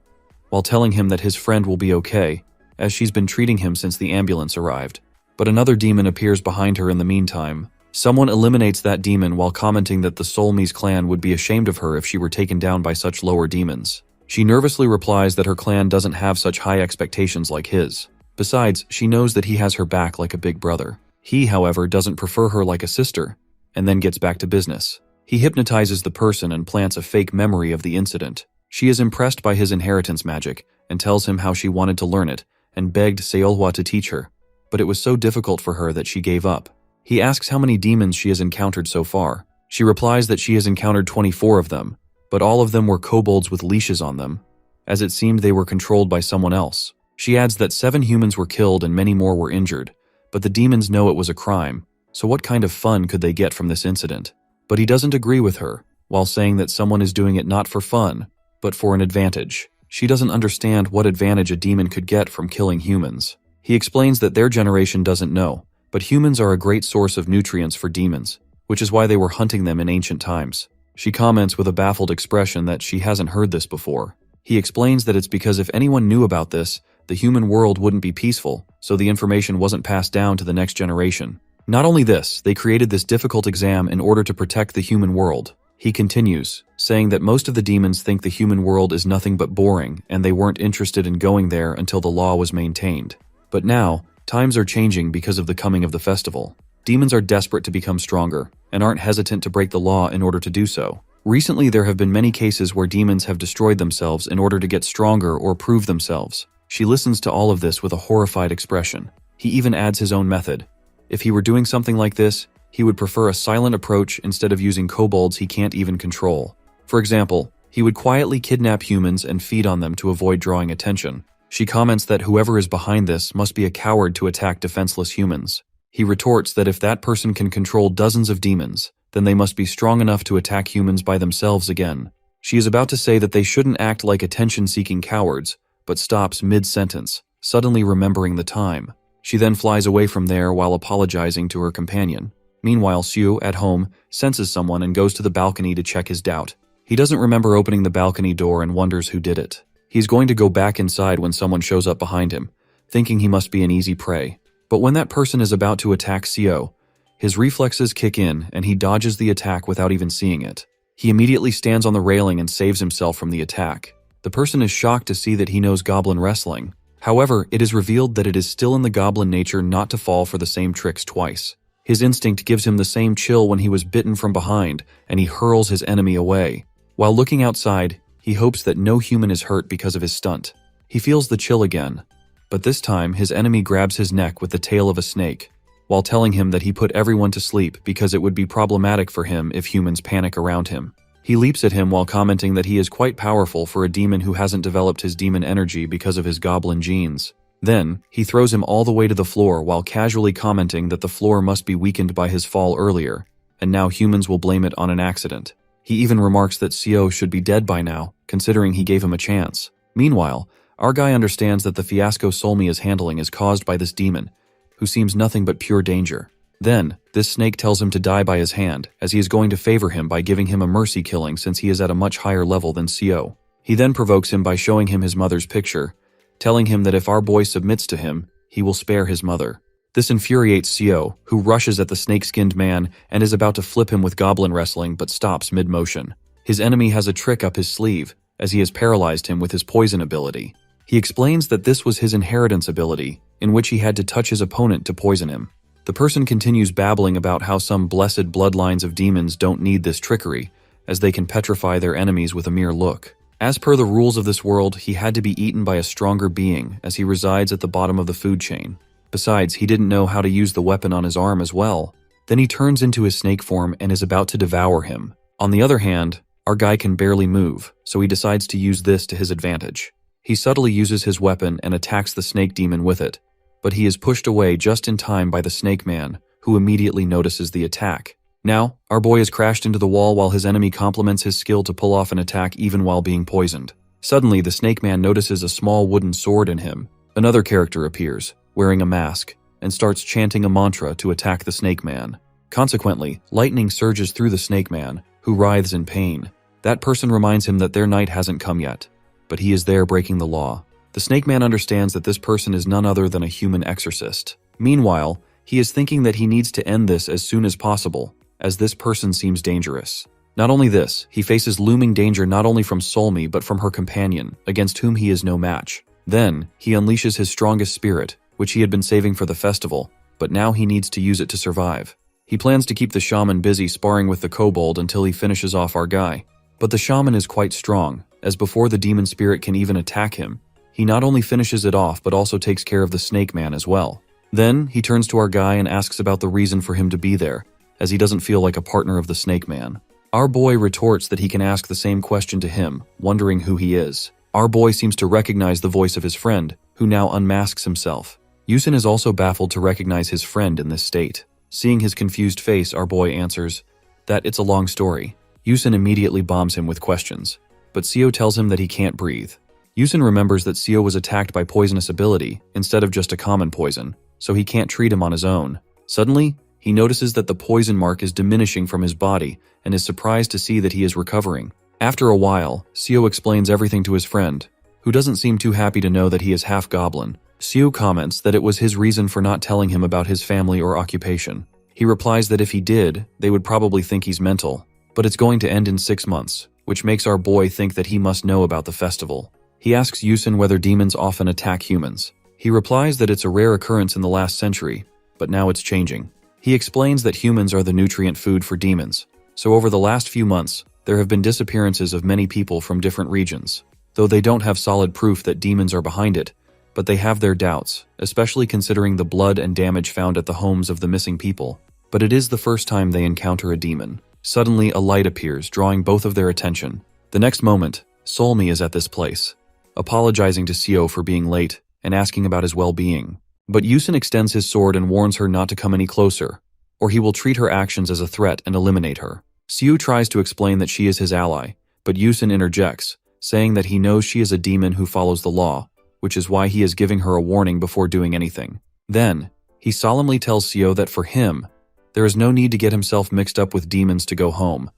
while telling him that his friend will be okay, as she's been treating him since the ambulance arrived. But another demon appears behind her in the meantime. Someone eliminates that demon while commenting that the Solmi's clan would be ashamed of her if she were taken down by such lower demons. She nervously replies that her clan doesn't have such high expectations like his. Besides, she knows that he has her back like a big brother. He, however, doesn't prefer her like a sister, and then gets back to business. He hypnotizes the person and plants a fake memory of the incident. She is impressed by his inheritance magic and tells him how she wanted to learn it and begged Seolhwa to teach her, but it was so difficult for her that she gave up. He asks how many demons she has encountered so far. She replies that she has encountered 24 of them, but all of them were kobolds with leashes on them, as it seemed they were controlled by someone else. She adds that 7 humans were killed and many more were injured, but the demons know it was a crime, so what kind of fun could they get from this incident? But he doesn't agree with her, while saying that someone is doing it not for fun, but for an advantage. She doesn't understand what advantage a demon could get from killing humans. He explains that their generation doesn't know, but humans are a great source of nutrients for demons, which is why they were hunting them in ancient times. She comments with a baffled expression that she hasn't heard this before. He explains that it's because if anyone knew about this, the human world wouldn't be peaceful, so the information wasn't passed down to the next generation. Not only this, they created this difficult exam in order to protect the human world. He continues, saying that most of the demons think the human world is nothing but boring, and they weren't interested in going there until the law was maintained. But now, times are changing because of the coming of the festival. Demons are desperate to become stronger, and aren't hesitant to break the law in order to do so. Recently, there have been many cases where demons have destroyed themselves in order to get stronger or prove themselves. She listens to all of this with a horrified expression. He even adds his own method. If he were doing something like this, he would prefer a silent approach instead of using kobolds he can't even control. For example, he would quietly kidnap humans and feed on them to avoid drawing attention. She comments that whoever is behind this must be a coward to attack defenseless humans. He retorts that if that person can control dozens of demons, then they must be strong enough to attack humans by themselves again. She is about to say that they shouldn't act like attention-seeking cowards, but stops mid-sentence, suddenly remembering the time. She then flies away from there while apologizing to her companion. Meanwhile, Sue, at home, senses someone and goes to the balcony to check his doubt. He doesn't remember opening the balcony door and wonders who did it. He's going to go back inside when someone shows up behind him, thinking he must be an easy prey. But when that person is about to attack Seo, his reflexes kick in and he dodges the attack without even seeing it. He immediately stands on the railing and saves himself from the attack. The person is shocked to see that he knows goblin wrestling. However, it is revealed that it is still in the goblin nature not to fall for the same tricks twice. His instinct gives him the same chill when he was bitten from behind, and he hurls his enemy away. While looking outside, he hopes that no human is hurt because of his stunt. He feels the chill again, but this time his enemy grabs his neck with the tail of a snake, while telling him that he put everyone to sleep because it would be problematic for him if humans panic around him. He leaps at him while commenting that he is quite powerful for a demon who hasn't developed his demon energy because of his goblin genes. Then, he throws him all the way to the floor while casually commenting that the floor must be weakened by his fall earlier, and now humans will blame it on an accident. He even remarks that Seo should be dead by now, considering he gave him a chance. Meanwhile, our guy understands that the fiasco Solmi is handling is caused by this demon, who seems nothing but pure danger. Then, this snake tells him to die by his hand, as he is going to favor him by giving him a mercy killing since he is at a much higher level than Seo. He then provokes him by showing him his mother's picture, telling him that if our boy submits to him, he will spare his mother. This infuriates Seo, who rushes at the snake-skinned man and is about to flip him with goblin wrestling but stops mid-motion. His enemy has a trick up his sleeve, as he has paralyzed him with his poison ability. He explains that this was his inheritance ability, in which he had to touch his opponent to poison him. The person continues babbling about how some blessed bloodlines of demons don't need this trickery, as they can petrify their enemies with a mere look. As per the rules of this world, he had to be eaten by a stronger being, as he resides at the bottom of the food chain. Besides, he didn't know how to use the weapon on his arm as well. Then he turns into his snake form and is about to devour him. On the other hand, Our guy can barely move, so he decides to use this to his advantage. He subtly uses his weapon and attacks the snake demon with it, but he is pushed away just in time by the snake man, who immediately notices the attack. Now, our boy has crashed into the wall while his enemy complements his skill to pull off an attack even while being poisoned. Suddenly, the snake man notices a small wooden sword in him. Another character appears, wearing a mask, and starts chanting a mantra to attack the snake man. Consequently, lightning surges through the snake man, who writhes in pain. That person reminds him that their night hasn't come yet, but he is there breaking the law. The snake man understands that this person is none other than a human exorcist. Meanwhile, he is thinking that he needs to end this as soon as possible, as this person seems dangerous. Not only this, he faces looming danger not only from Solmi but from her companion, against whom he is no match. Then, he unleashes his strongest spirit, which he had been saving for the festival, but now he needs to use it to survive. He plans to keep the shaman busy sparring with the kobold until he finishes off our guy. But the shaman is quite strong, as before the demon spirit can even attack him, he not only finishes it off but also takes care of the snake man as well. Then, he turns to our guy and asks about the reason for him to be there, as he doesn't feel like a partner of the snake man. Our boy retorts that he can ask the same question to him, wondering who he is. Our boy seems to recognize the voice of his friend, who now unmasks himself. Yusin is also baffled to recognize his friend in this state. Seeing his confused face, our boy answers that it's a long story. Yusin immediately bombs him with questions, but Seo tells him that he can't breathe. Yusin remembers that Seo was attacked by poisonous ability instead of just a common poison, so he can't treat him on his own. Suddenly, he notices that the poison mark is diminishing from his body and is surprised to see that he is recovering. After a while, Seo explains everything to his friend, who doesn't seem too happy to know that he is half goblin. Seo comments that it was his reason for not telling him about his family or occupation. He replies that if he did, they would probably think he's mental, but it's going to end in 6 months, which makes our boy think that he must know about the festival. He asks Yusin whether demons often attack humans. He replies that it's a rare occurrence in the last century, but now it's changing. He explains that humans are the nutrient food for demons, so over the last few months, there have been disappearances of many people from different regions. Though they don't have solid proof that demons are behind it, but they have their doubts, especially considering the blood and damage found at the homes of the missing people. But it is the first time they encounter a demon. Suddenly, a light appears, drawing both of their attention. The next moment, Solmi is at this place, apologizing to Seo for being late and asking about his well-being. But Yusin extends his sword and warns her not to come any closer, or he will treat her actions as a threat and eliminate her. Seo tries to explain that she is his ally, but Yusin interjects, saying that he knows she is a demon who follows the law, which is why he is giving her a warning before doing anything. Then, he solemnly tells Seo that for him, there is no need to get himself mixed up with demons to go home,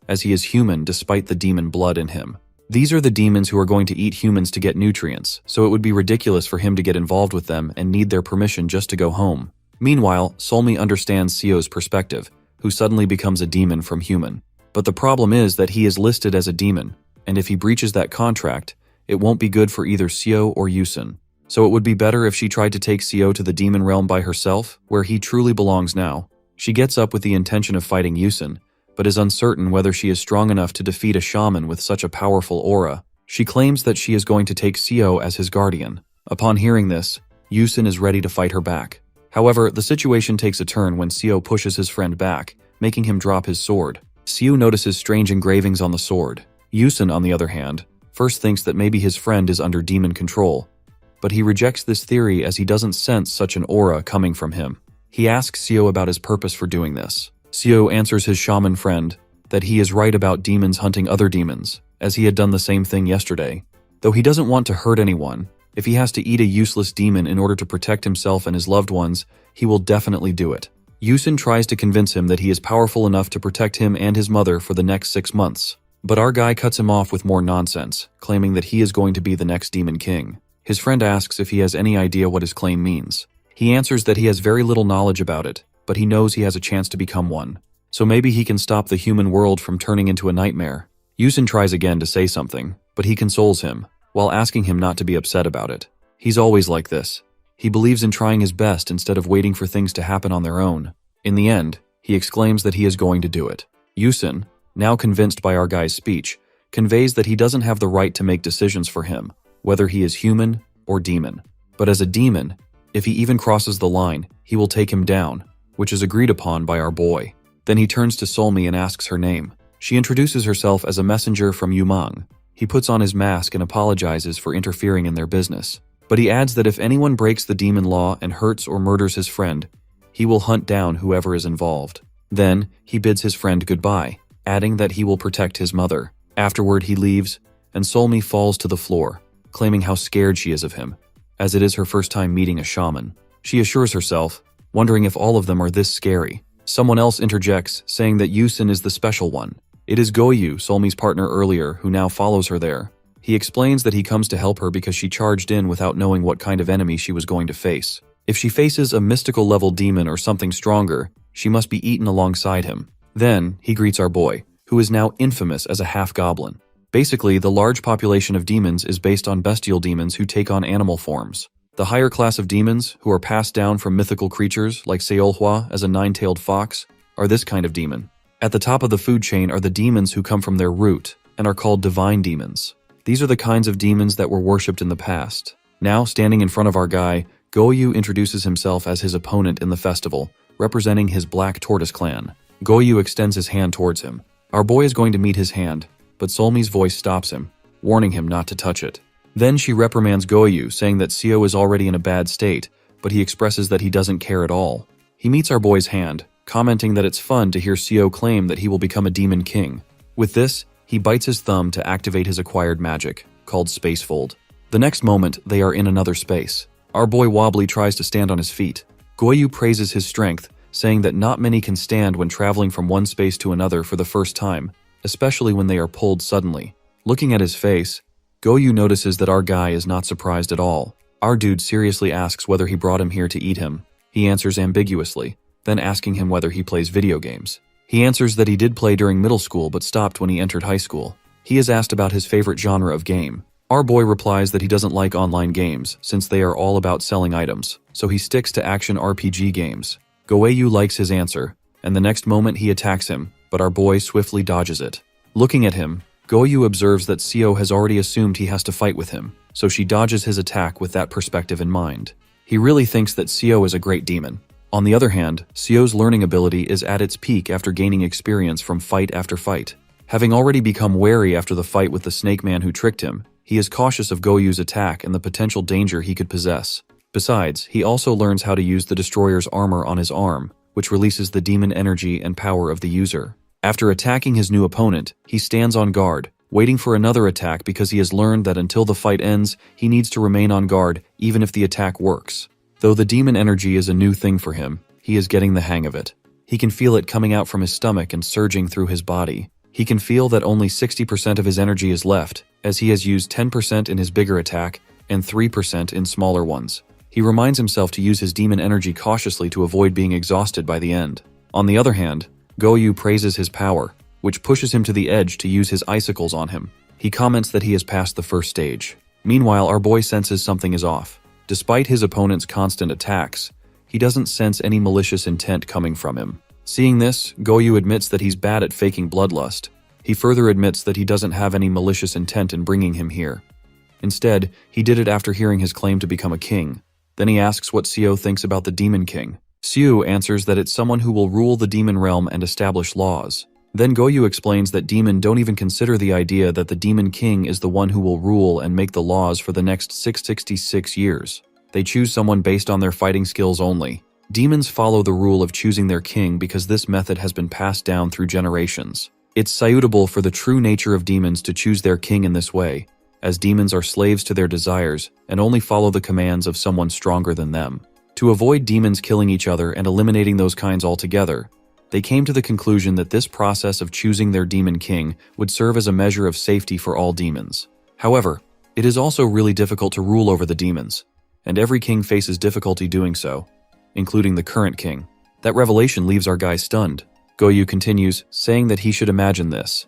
as he is human despite the demon blood in him. These are the demons who are going to eat humans to get nutrients, so it would be ridiculous for him to get involved with them and need their permission just to go home. Meanwhile, Solmi understands Seo's perspective, who suddenly becomes a demon from human. But the problem is that he is listed as a demon, and if he breaches that contract, it won't be good for either Seo or Yusin. So it would be better if she tried to take Seo to the demon realm by herself, where he truly belongs now. She gets up with the intention of fighting Yusin, but is uncertain whether she is strong enough to defeat a shaman with such a powerful aura. She claims that she is going to take Seo as his guardian. Upon hearing this, Yusin is ready to fight her back. However, the situation takes a turn when Seo pushes his friend back, making him drop his sword. Seo notices strange engravings on the sword. Yusin, on the other hand, first thinks that maybe his friend is under demon control, but he rejects this theory as he doesn't sense such an aura coming from him. He asks Seo about his purpose for doing this. Seo answers his shaman friend that he is right about demons hunting other demons, as he had done the same thing yesterday. Though he doesn't want to hurt anyone, if he has to eat a useless demon in order to protect himself and his loved ones, he will definitely do it. Yusin tries to convince him that he is powerful enough to protect him and his mother for the next 6 months. But our guy cuts him off with more nonsense, claiming that he is going to be the next demon king. His friend asks if he has any idea what his claim means. He answers that he has very little knowledge about it, but he knows he has a chance to become one. So maybe he can stop the human world from turning into a nightmare. Yusin tries again to say something, but he consoles him, while asking him not to be upset about it. He's always like this. He believes in trying his best instead of waiting for things to happen on their own. In the end, he exclaims that he is going to do it. Yusin, now convinced by our guy's speech, conveys that he doesn't have the right to make decisions for him, whether he is human or demon. But as a demon, if he even crosses the line, he will take him down, which is agreed upon by our boy. Then he turns to Solmi and asks her name. She introduces herself as a messenger from Yumang. He puts on his mask and apologizes for interfering in their business. But he adds that if anyone breaks the demon law and hurts or murders his friend, he will hunt down whoever is involved. Then, he bids his friend goodbye, adding that he will protect his mother. Afterward, he leaves, and Solmi falls to the floor, claiming how scared she is of him, as it is her first time meeting a shaman. She assures herself, wondering if all of them are this scary. Someone else interjects, saying that Yusin is the special one. It is Goyu, Solmi's partner earlier, who now follows her there. He explains that he comes to help her because she charged in without knowing what kind of enemy she was going to face. If she faces a mystical level demon or something stronger, she must be eaten alongside him. Then, he greets our boy, who is now infamous as a half-goblin. Basically, the large population of demons is based on bestial demons who take on animal forms. The higher class of demons, who are passed down from mythical creatures like Seolhwa as a nine-tailed fox, are this kind of demon. At the top of the food chain are the demons who come from their root, and are called divine demons. These are the kinds of demons that were worshipped in the past. Now, standing in front of our guy, Goyu introduces himself as his opponent in the festival, representing his Black Tortoise clan. Goyu extends his hand towards him. Our boy is going to meet his hand, but Solmi's voice stops him, warning him not to touch it. Then she reprimands Goyu, saying that Seo is already in a bad state, but he expresses that he doesn't care at all. He meets our boy's hand, commenting that it's fun to hear Seo claim that he will become a demon king. With this, he bites his thumb to activate his acquired magic, called Spacefold. The next moment, they are in another space. Our boy Wobbly tries to stand on his feet. Goyu praises his strength, saying that not many can stand when traveling from one space to another for the first time, especially when they are pulled suddenly. Looking at his face, Goyu notices that our guy is not surprised at all. Our dude seriously asks whether he brought him here to eat him. He answers ambiguously, then asking him whether he plays video games. He answers that he did play during middle school but stopped when he entered high school. He is asked about his favorite genre of game. Our boy replies that he doesn't like online games since they are all about selling items, so he sticks to action RPG games. Goeyu likes his answer, and the next moment he attacks him, but our boy swiftly dodges it. Looking at him, Goyu observes that Seo has already assumed he has to fight with him, so she dodges his attack with that perspective in mind. He really thinks that Seo is a great demon. On the other hand, Seo's learning ability is at its peak after gaining experience from fight after fight. Having already become wary after the fight with the snake man who tricked him, he is cautious of Goyu's attack and the potential danger he could possess. Besides, he also learns how to use the destroyer's armor on his arm, which releases the demon energy and power of the user. After attacking his new opponent, he stands on guard, waiting for another attack because he has learned that until the fight ends, he needs to remain on guard even if the attack works. Though the demon energy is a new thing for him, he is getting the hang of it. He can feel it coming out from his stomach and surging through his body. He can feel that only 60% of his energy is left, as he has used 10% in his bigger attack and 3% in smaller ones. He reminds himself to use his demon energy cautiously to avoid being exhausted by the end. On the other hand, Goyu praises his power, which pushes him to the edge to use his icicles on him. He comments that he has passed the first stage. Meanwhile, our boy senses something is off. Despite his opponent's constant attacks, he doesn't sense any malicious intent coming from him. Seeing this, Goyu admits that he's bad at faking bloodlust. He further admits that he doesn't have any malicious intent in bringing him here. Instead, he did it after hearing his claim to become a king. Then he asks what Seo thinks about the Demon King. Seo answers that it's someone who will rule the demon realm and establish laws. Then Goyu explains that demon don't even consider the idea that the Demon King is the one who will rule and make the laws for the next 666 years. They choose someone based on their fighting skills only. Demons follow the rule of choosing their king because this method has been passed down through generations. It's suitable for the true nature of demons to choose their king in this way, as demons are slaves to their desires and only follow the commands of someone stronger than them. To avoid demons killing each other and eliminating those kinds altogether, they came to the conclusion that this process of choosing their demon king would serve as a measure of safety for all demons. However, it is also really difficult to rule over the demons, and every king faces difficulty doing so, including the current king. That revelation leaves our guy stunned. Goyu continues, saying that he should imagine this.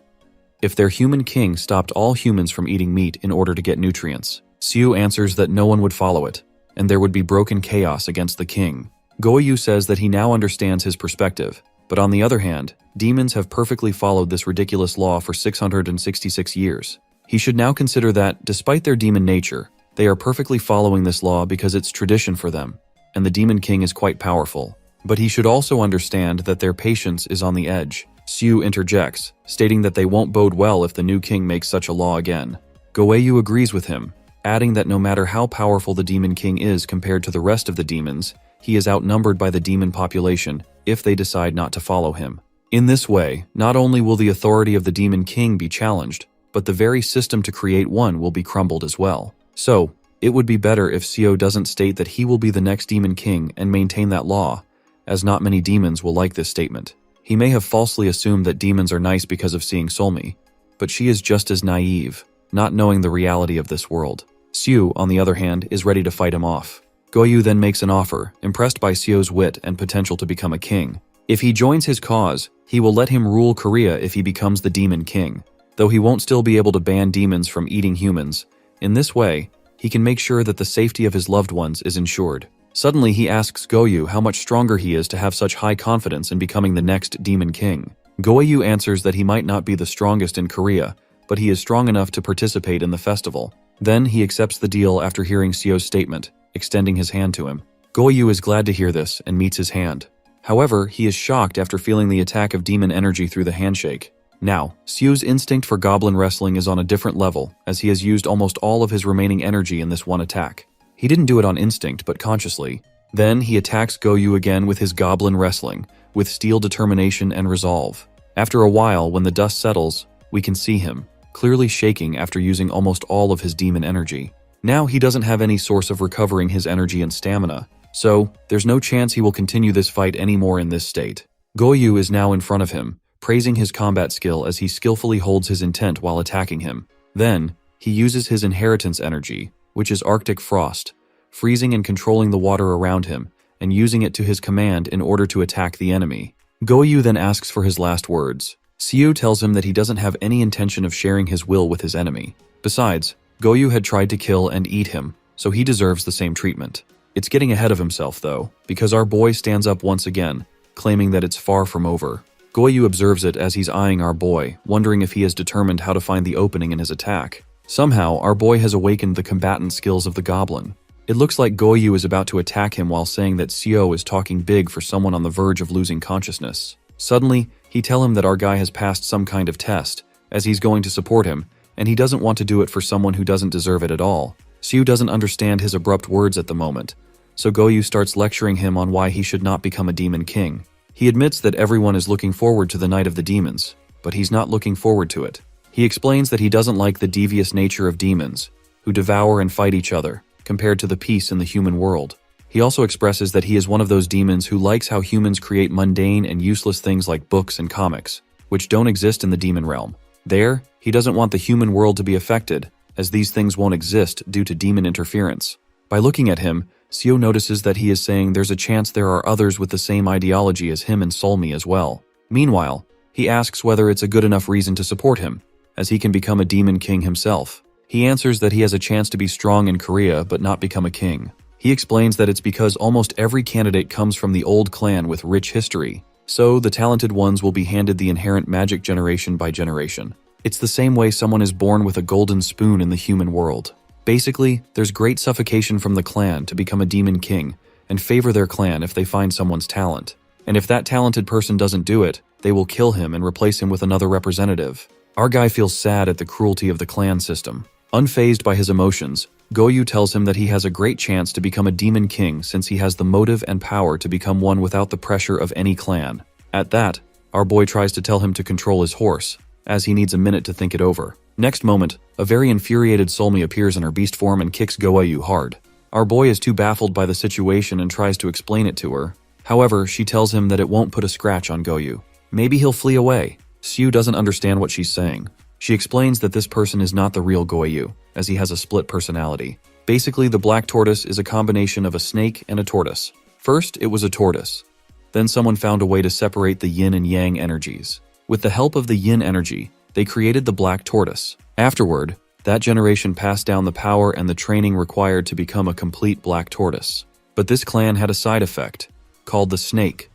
If their human king stopped all humans from eating meat in order to get nutrients, Seo answers that no one would follow it, and there would be broken chaos against the king. Goyu says that he now understands his perspective, but on the other hand, demons have perfectly followed this ridiculous law for 666 years. He should now consider that, despite their demon nature, they are perfectly following this law because it's tradition for them, and the Demon King is quite powerful. But he should also understand that their patience is on the edge. Siu interjects, stating that they won't bode well if the new king makes such a law again. Goyu agrees with him, adding that no matter how powerful the demon king is compared to the rest of the demons, he is outnumbered by the demon population if they decide not to follow him. In this way, not only will the authority of the demon king be challenged, but the very system to create one will be crumbled as well. So, it would be better if Siu doesn't state that he will be the next demon king and maintain that law, as not many demons will like this statement. He may have falsely assumed that demons are nice because of seeing Solmi, but she is just as naive, not knowing the reality of this world. Siu, on the other hand, is ready to fight him off. Goyu then makes an offer, impressed by Siu's wit and potential to become a king. If he joins his cause, he will let him rule Korea if he becomes the demon king, though he won't still be able to ban demons from eating humans. In this way, he can make sure that the safety of his loved ones is ensured. Suddenly, he asks Goyu how much stronger he is to have such high confidence in becoming the next demon king. Goyu answers that he might not be the strongest in Korea, but he is strong enough to participate in the festival. Then he accepts the deal after hearing Siu's statement, extending his hand to him. Goyu is glad to hear this and meets his hand. However, he is shocked after feeling the attack of demon energy through the handshake. Now, Siu's instinct for goblin wrestling is on a different level, as he has used almost all of his remaining energy in this one attack. He didn't do it on instinct, but consciously. Then he attacks Goyu again with his goblin wrestling, with steel determination and resolve. After a while, when the dust settles, we can see him, clearly shaking after using almost all of his demon energy. Now he doesn't have any source of recovering his energy and stamina, so there's no chance he will continue this fight anymore in this state. Goyu is now in front of him, praising his combat skill as he skillfully holds his intent while attacking him. Then, he uses his inheritance energy, which is Arctic frost, freezing and controlling the water around him, and using it to his command in order to attack the enemy. Goyu then asks for his last words. Siu tells him that he doesn't have any intention of sharing his will with his enemy. Besides, Goyu had tried to kill and eat him, so he deserves the same treatment. It's getting ahead of himself though, because our boy stands up once again, claiming that it's far from over. Goyu observes it as he's eyeing our boy, wondering if he has determined how to find the opening in his attack. Somehow, our boy has awakened the combatant skills of the goblin. It looks like Goyu is about to attack him while saying that Siu is talking big for someone on the verge of losing consciousness. Suddenly, he tells him that our guy has passed some kind of test, as he's going to support him, and he doesn't want to do it for someone who doesn't deserve it at all. Siu doesn't understand his abrupt words at the moment, so Goyu starts lecturing him on why he should not become a demon king. He admits that everyone is looking forward to the Night of the Demons, but he's not looking forward to it. He explains that he doesn't like the devious nature of demons, who devour and fight each other, compared to the peace in the human world. He also expresses that he is one of those demons who likes how humans create mundane and useless things like books and comics, which don't exist in the demon realm. There, he doesn't want the human world to be affected, as these things won't exist due to demon interference. By looking at him, Siu notices that he is saying there's a chance there are others with the same ideology as him and Solmi as well. Meanwhile, he asks whether it's a good enough reason to support him, as he can become a demon king himself. He answers that he has a chance to be strong in Korea but not become a king. He explains that it's because almost every candidate comes from the old clan with rich history, so the talented ones will be handed the inherent magic generation by generation. It's the same way someone is born with a golden spoon in the human world. Basically, there's great suffocation from the clan to become a demon king and favor their clan if they find someone's talent. And if that talented person doesn't do it, they will kill him and replace him with another representative. Our guy feels sad at the cruelty of the clan system. Unfazed by his emotions, Goyu tells him that he has a great chance to become a demon king since he has the motive and power to become one without the pressure of any clan. At that, our boy tries to tell him to control his horse, as he needs a minute to think it over. Next moment, a very infuriated Solmi appears in her beast form and kicks Goyu hard. Our boy is too baffled by the situation and tries to explain it to her. However, she tells him that it won't put a scratch on Goyu. Maybe he'll flee away. Siu doesn't understand what she's saying. She explains that this person is not the real Goyu, as he has a split personality. Basically, the black tortoise is a combination of a snake and a tortoise. First, it was a tortoise. Then someone found a way to separate the yin and yang energies. With the help of the yin energy, they created the black tortoise. Afterward, that generation passed down the power and the training required to become a complete black tortoise. But this clan had a side effect, called the snake,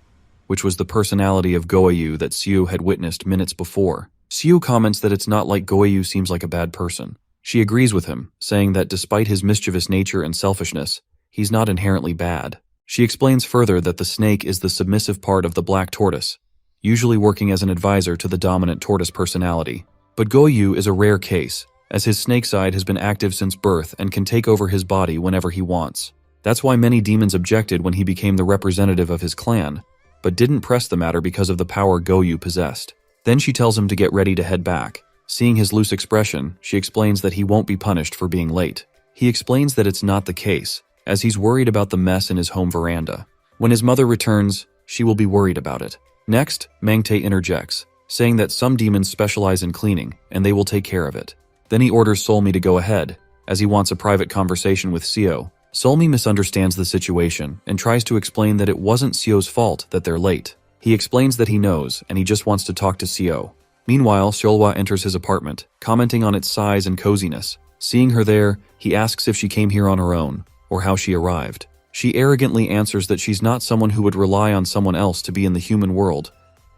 which was the personality of Goyu that Siu had witnessed minutes before. Siu comments that it's not like Goyu seems like a bad person. She agrees with him, saying that despite his mischievous nature and selfishness, he's not inherently bad. She explains further that the snake is the submissive part of the black tortoise, usually working as an advisor to the dominant tortoise personality. But Goyu is a rare case, as his snake side has been active since birth and can take over his body whenever he wants. That's why many demons objected when he became the representative of his clan, but didn't press the matter because of the power Goyu possessed. Then she tells him to get ready to head back. Seeing his loose expression, she explains that he won't be punished for being late. He explains that it's not the case, as he's worried about the mess in his home veranda. When his mother returns, she will be worried about it. Next, Mangte interjects, saying that some demons specialize in cleaning, and they will take care of it. Then he orders Solmi to go ahead, as he wants a private conversation with Seo. Solmi misunderstands the situation and tries to explain that it wasn't Seo's fault that they're late. He explains that he knows, and he just wants to talk to Seo. Meanwhile, Seolhwa enters his apartment, commenting on its size and coziness. Seeing her there, he asks if she came here on her own, or how she arrived. She arrogantly answers that she's not someone who would rely on someone else to be in the human world.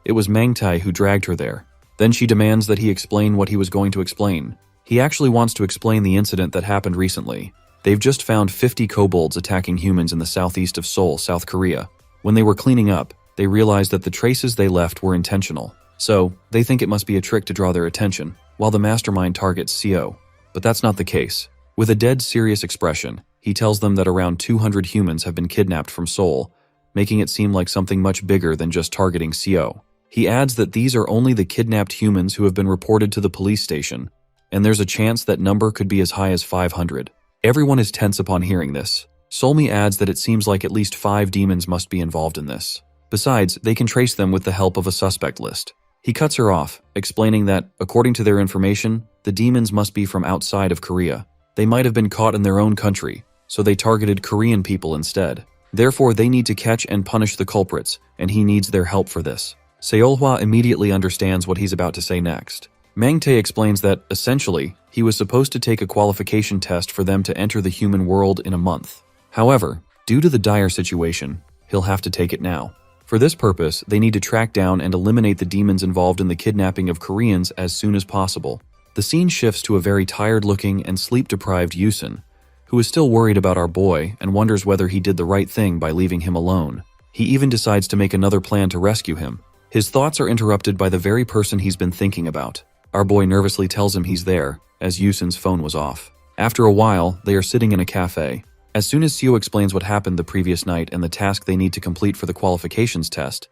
It was Mangtai who dragged her there. Then she demands that he explain what he was going to explain. He actually wants to explain the incident that happened recently. They've just found 50 kobolds attacking humans in the southeast of Seoul, South Korea. When they were cleaning up, they realized that the traces they left were intentional. So, they think it must be a trick to draw their attention, while the mastermind targets Seo. But that's not the case. With a dead serious expression, he tells them that around 200 humans have been kidnapped from Seoul, making it seem like something much bigger than just targeting Seo. He adds that these are only the kidnapped humans who have been reported to the police station, and there's a chance that number could be as high as 500. Everyone is tense upon hearing this. Solmi adds that it seems like at least 5 demons must be involved in this. Besides, they can trace them with the help of a suspect list. He cuts her off, explaining that, according to their information, the demons must be from outside of Korea. They might have been caught in their own country, so they targeted Korean people instead. Therefore, they need to catch and punish the culprits, and he needs their help for this. Seolhwa immediately understands what he's about to say next. Mangtae explains that, essentially, he was supposed to take a qualification test for them to enter the human world in a month. However, due to the dire situation, he'll have to take it now. For this purpose, they need to track down and eliminate the demons involved in the kidnapping of Koreans as soon as possible. The scene shifts to a very tired-looking and sleep-deprived Yusun, who is still worried about our boy and wonders whether he did the right thing by leaving him alone. He even decides to make another plan to rescue him. His thoughts are interrupted by the very person he's been thinking about. Our boy nervously tells him he's there, as Yusun's phone was off. After a while, they are sitting in a cafe. As soon as Seo explains what happened the previous night and the task they need to complete for the qualifications test,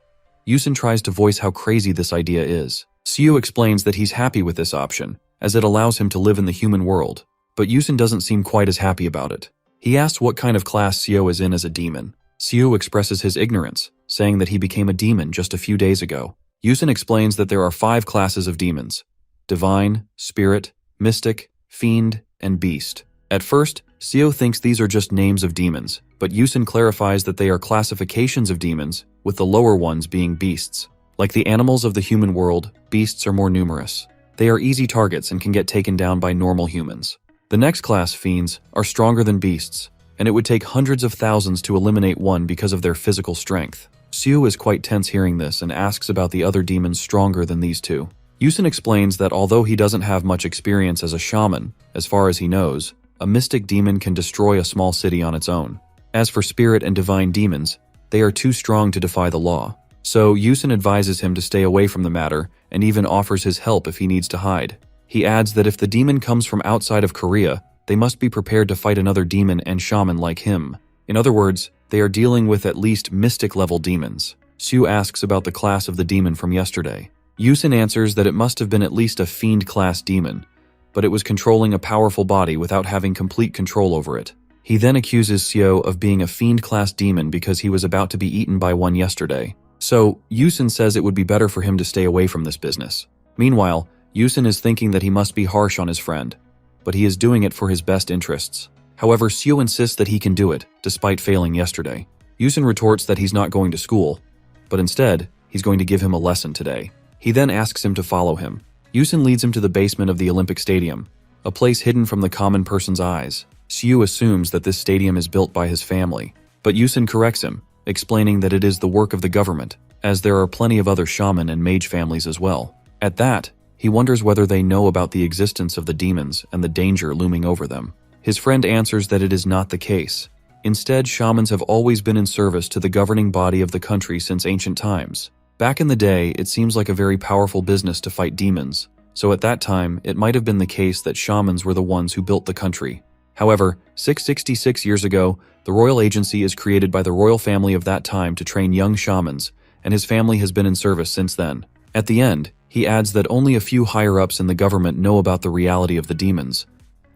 Yusun tries to voice how crazy this idea is. Seo explains that he's happy with this option, as it allows him to live in the human world, but Yusun doesn't seem quite as happy about it. He asks what kind of class Seo is in as a demon. Seo expresses his ignorance, saying that he became a demon just a few days ago. Yusun explains that there are 5 classes of demons: divine, spirit, mystic, fiend, and beast. At first, Seo thinks these are just names of demons, but Yusun clarifies that they are classifications of demons, with the lower ones being beasts. Like the animals of the human world, beasts are more numerous. They are easy targets and can get taken down by normal humans. The next class, fiends, are stronger than beasts, and it would take hundreds of thousands to eliminate one because of their physical strength. Seo is quite tense hearing this and asks about the other demons stronger than these two. Yusun explains that although he doesn't have much experience as a shaman, as far as he knows, a mystic demon can destroy a small city on its own. As for spirit and divine demons, they are too strong to defy the law. So Yusun advises him to stay away from the matter and even offers his help if he needs to hide. He adds that if the demon comes from outside of Korea, they must be prepared to fight another demon and shaman like him. In other words, they are dealing with at least mystic-level demons. Sue asks about the class of the demon from yesterday. Yusun answers that it must have been at least a fiend-class demon, but it was controlling a powerful body without having complete control over it. He then accuses Seo of being a fiend-class demon because he was about to be eaten by one yesterday. So, Yusun says it would be better for him to stay away from this business. Meanwhile, Yusun is thinking that he must be harsh on his friend, but he is doing it for his best interests. However, Seo insists that he can do it, despite failing yesterday. Yusun retorts that he's not going to school, but instead, he's going to give him a lesson today. He then asks him to follow him. Yusun leads him to the basement of the Olympic Stadium, a place hidden from the common person's eyes. Seo assumes that this stadium is built by his family, but Yusun corrects him, explaining that it is the work of the government, as there are plenty of other shaman and mage families as well. At that, he wonders whether they know about the existence of the demons and the danger looming over them. His friend answers that it is not the case. Instead, shamans have always been in service to the governing body of the country since ancient times. Back in the day, it seems like a very powerful business to fight demons, so at that time, it might have been the case that shamans were the ones who built the country. However, 666 years ago, the royal agency is created by the royal family of that time to train young shamans, and his family has been in service since then. At the end, he adds that only a few higher-ups in the government know about the reality of the demons,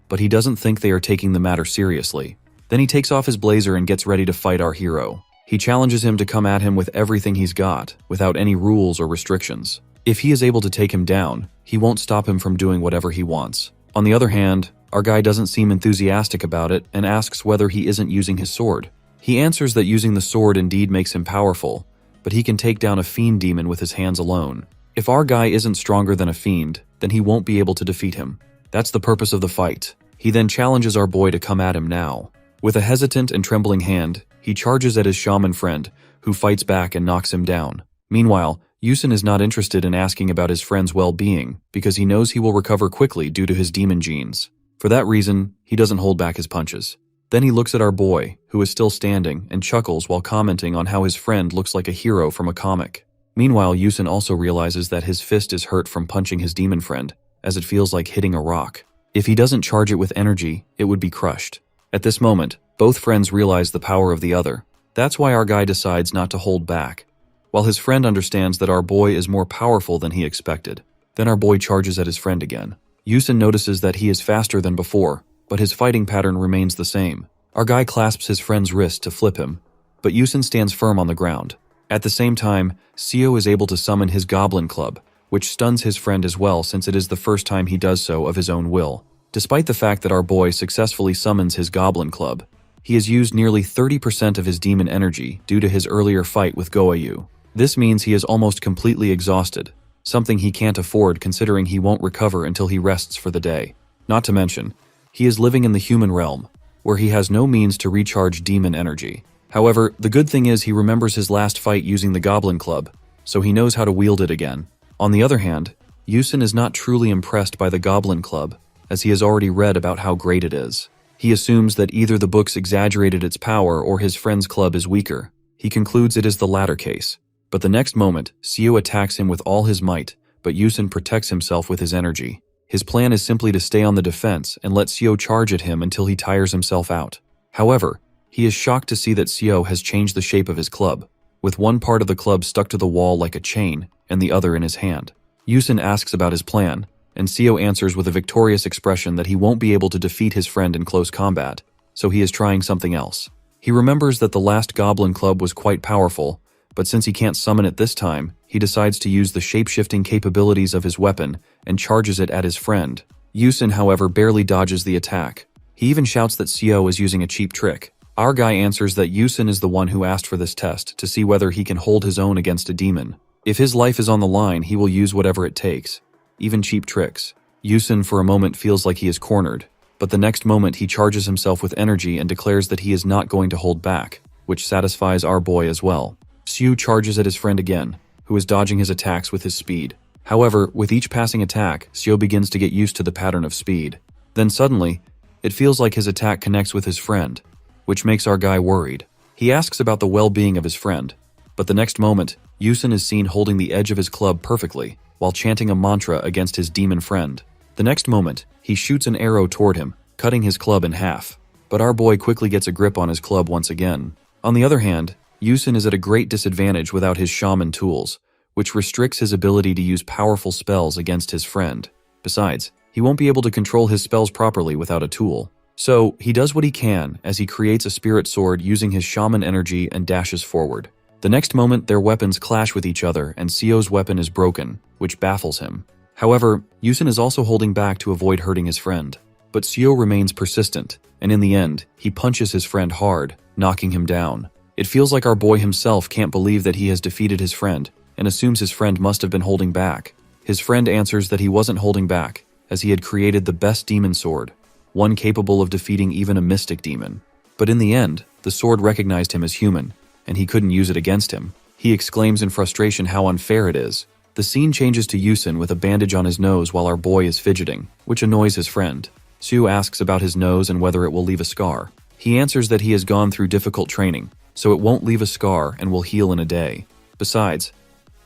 but he doesn't think they are taking the matter seriously. Then he takes off his blazer and gets ready to fight our hero. He challenges him to come at him with everything he's got, without any rules or restrictions. If he is able to take him down, he won't stop him from doing whatever he wants. On the other hand, our guy doesn't seem enthusiastic about it and asks whether he isn't using his sword. He answers that using the sword indeed makes him powerful, but he can take down a fiend demon with his hands alone. If our guy isn't stronger than a fiend, then he won't be able to defeat him. That's the purpose of the fight. He then challenges our boy to come at him now. With a hesitant and trembling hand, he charges at his shaman friend, who fights back and knocks him down. Meanwhile, Yusin is not interested in asking about his friend's well-being because he knows he will recover quickly due to his demon genes. For that reason, he doesn't hold back his punches. Then he looks at our boy, who is still standing, and chuckles while commenting on how his friend looks like a hero from a comic. Meanwhile, Yusin also realizes that his fist is hurt from punching his demon friend, as it feels like hitting a rock. If he doesn't charge it with energy, it would be crushed. At this moment, both friends realize the power of the other. That's why our guy decides not to hold back, while his friend understands that our boy is more powerful than he expected. Then our boy charges at his friend again. Yusin notices that he is faster than before, but his fighting pattern remains the same. Our guy clasps his friend's wrist to flip him, but Yusin stands firm on the ground. At the same time, Seo is able to summon his Goblin Club, which stuns his friend as well since it is the first time he does so of his own will. Despite the fact that our boy successfully summons his Goblin Club, he has used nearly 30% of his demon energy due to his earlier fight with Goayu. This means he is almost completely exhausted, something he can't afford considering he won't recover until he rests for the day. Not to mention, he is living in the human realm, where he has no means to recharge demon energy. However, the good thing is he remembers his last fight using the Goblin Club, so he knows how to wield it again. On the other hand, Yusin is not truly impressed by the Goblin Club, as he has already read about how great it is. He assumes that either the books exaggerated its power or his friend's club is weaker. He concludes it is the latter case. But the next moment, Seo attacks him with all his might, but Yusin protects himself with his energy. His plan is simply to stay on the defense and let Seo charge at him until he tires himself out. However, he is shocked to see that Seo has changed the shape of his club, with one part of the club stuck to the wall like a chain and the other in his hand. Yusin asks about his plan, and Seo answers with a victorious expression that he won't be able to defeat his friend in close combat, so he is trying something else. He remembers that the last Goblin Club was quite powerful, but since he can't summon it this time, he decides to use the shape-shifting capabilities of his weapon and charges it at his friend. Yusin, however, barely dodges the attack. He even shouts that Seo is using a cheap trick. Our guy answers that Yusin is the one who asked for this test to see whether he can hold his own against a demon. If his life is on the line, he will use whatever it takes, even cheap tricks. Yusin for a moment feels like he is cornered, but the next moment he charges himself with energy and declares that he is not going to hold back, which satisfies our boy as well. Seo charges at his friend again, who is dodging his attacks with his speed. However, with each passing attack, Seo begins to get used to the pattern of speed. Then suddenly, it feels like his attack connects with his friend, which makes our guy worried. He asks about the well-being of his friend, but the next moment, Yusin is seen holding the edge of his club perfectly, while chanting a mantra against his demon friend. The next moment, he shoots an arrow toward him, cutting his club in half. But our boy quickly gets a grip on his club once again. On the other hand, Yusin is at a great disadvantage without his shaman tools, which restricts his ability to use powerful spells against his friend. Besides, he won't be able to control his spells properly without a tool. So, he does what he can as he creates a spirit sword using his shaman energy and dashes forward. The next moment, their weapons clash with each other and Seo's weapon is broken, which baffles him. However, Yusin is also holding back to avoid hurting his friend. But Seo remains persistent, and in the end, he punches his friend hard, knocking him down. It feels like our boy himself can't believe that he has defeated his friend, and assumes his friend must have been holding back. His friend answers that he wasn't holding back, as he had created the best demon sword, one capable of defeating even a mystic demon. But in the end, the sword recognized him as human, and he couldn't use it against him. He exclaims in frustration how unfair it is. The scene changes to Yusin with a bandage on his nose while our boy is fidgeting, which annoys his friend. Seo asks about his nose and whether it will leave a scar. He answers that he has gone through difficult training, so it won't leave a scar and will heal in a day. Besides,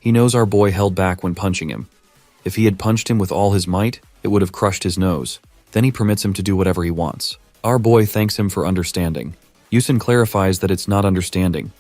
He knows our boy held back when punching him. If he had punched him with all his might, it would have crushed his nose. Then he permits him to do whatever he wants. Our boy thanks him for understanding. Yusin clarifies that it's not understanding.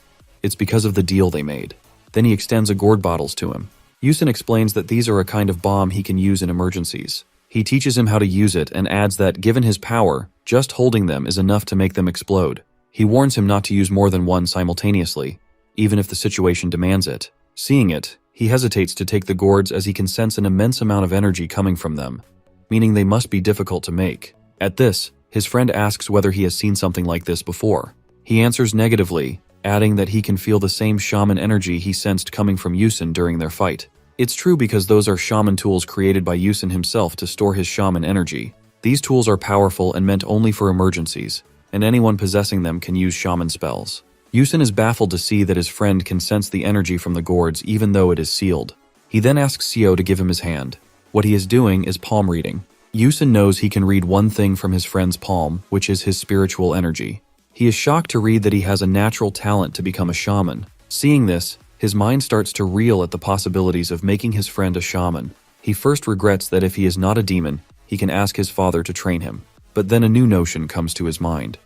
It's because of the deal they made. Then he extends a gourd bottles to him. Yusin explains that these are a kind of bomb he can use in emergencies. He teaches him how to use it and adds that, given his power, just holding them is enough to make them explode. He warns him not to use more than one simultaneously, even if the situation demands it. Seeing it, he hesitates to take the gourds as he can sense an immense amount of energy coming from them, meaning they must be difficult to make. At this, his friend asks whether he has seen something like this before. He answers negatively, adding that he can feel the same shaman energy he sensed coming from Yusin during their fight. It's true because those are shaman tools created by Yusin himself to store his shaman energy. These tools are powerful and meant only for emergencies, and anyone possessing them can use shaman spells. Yusin is baffled to see that his friend can sense the energy from the gourds even though it is sealed. He then asks Seo to give him his hand. What he is doing is palm reading. Yusin knows he can read one thing from his friend's palm, which is his spiritual energy. He is shocked to read that he has a natural talent to become a shaman. Seeing this, his mind starts to reel at the possibilities of making his friend a shaman. He first regrets that if he is not a demon, he can ask his father to train him. But then a new notion comes to his mind.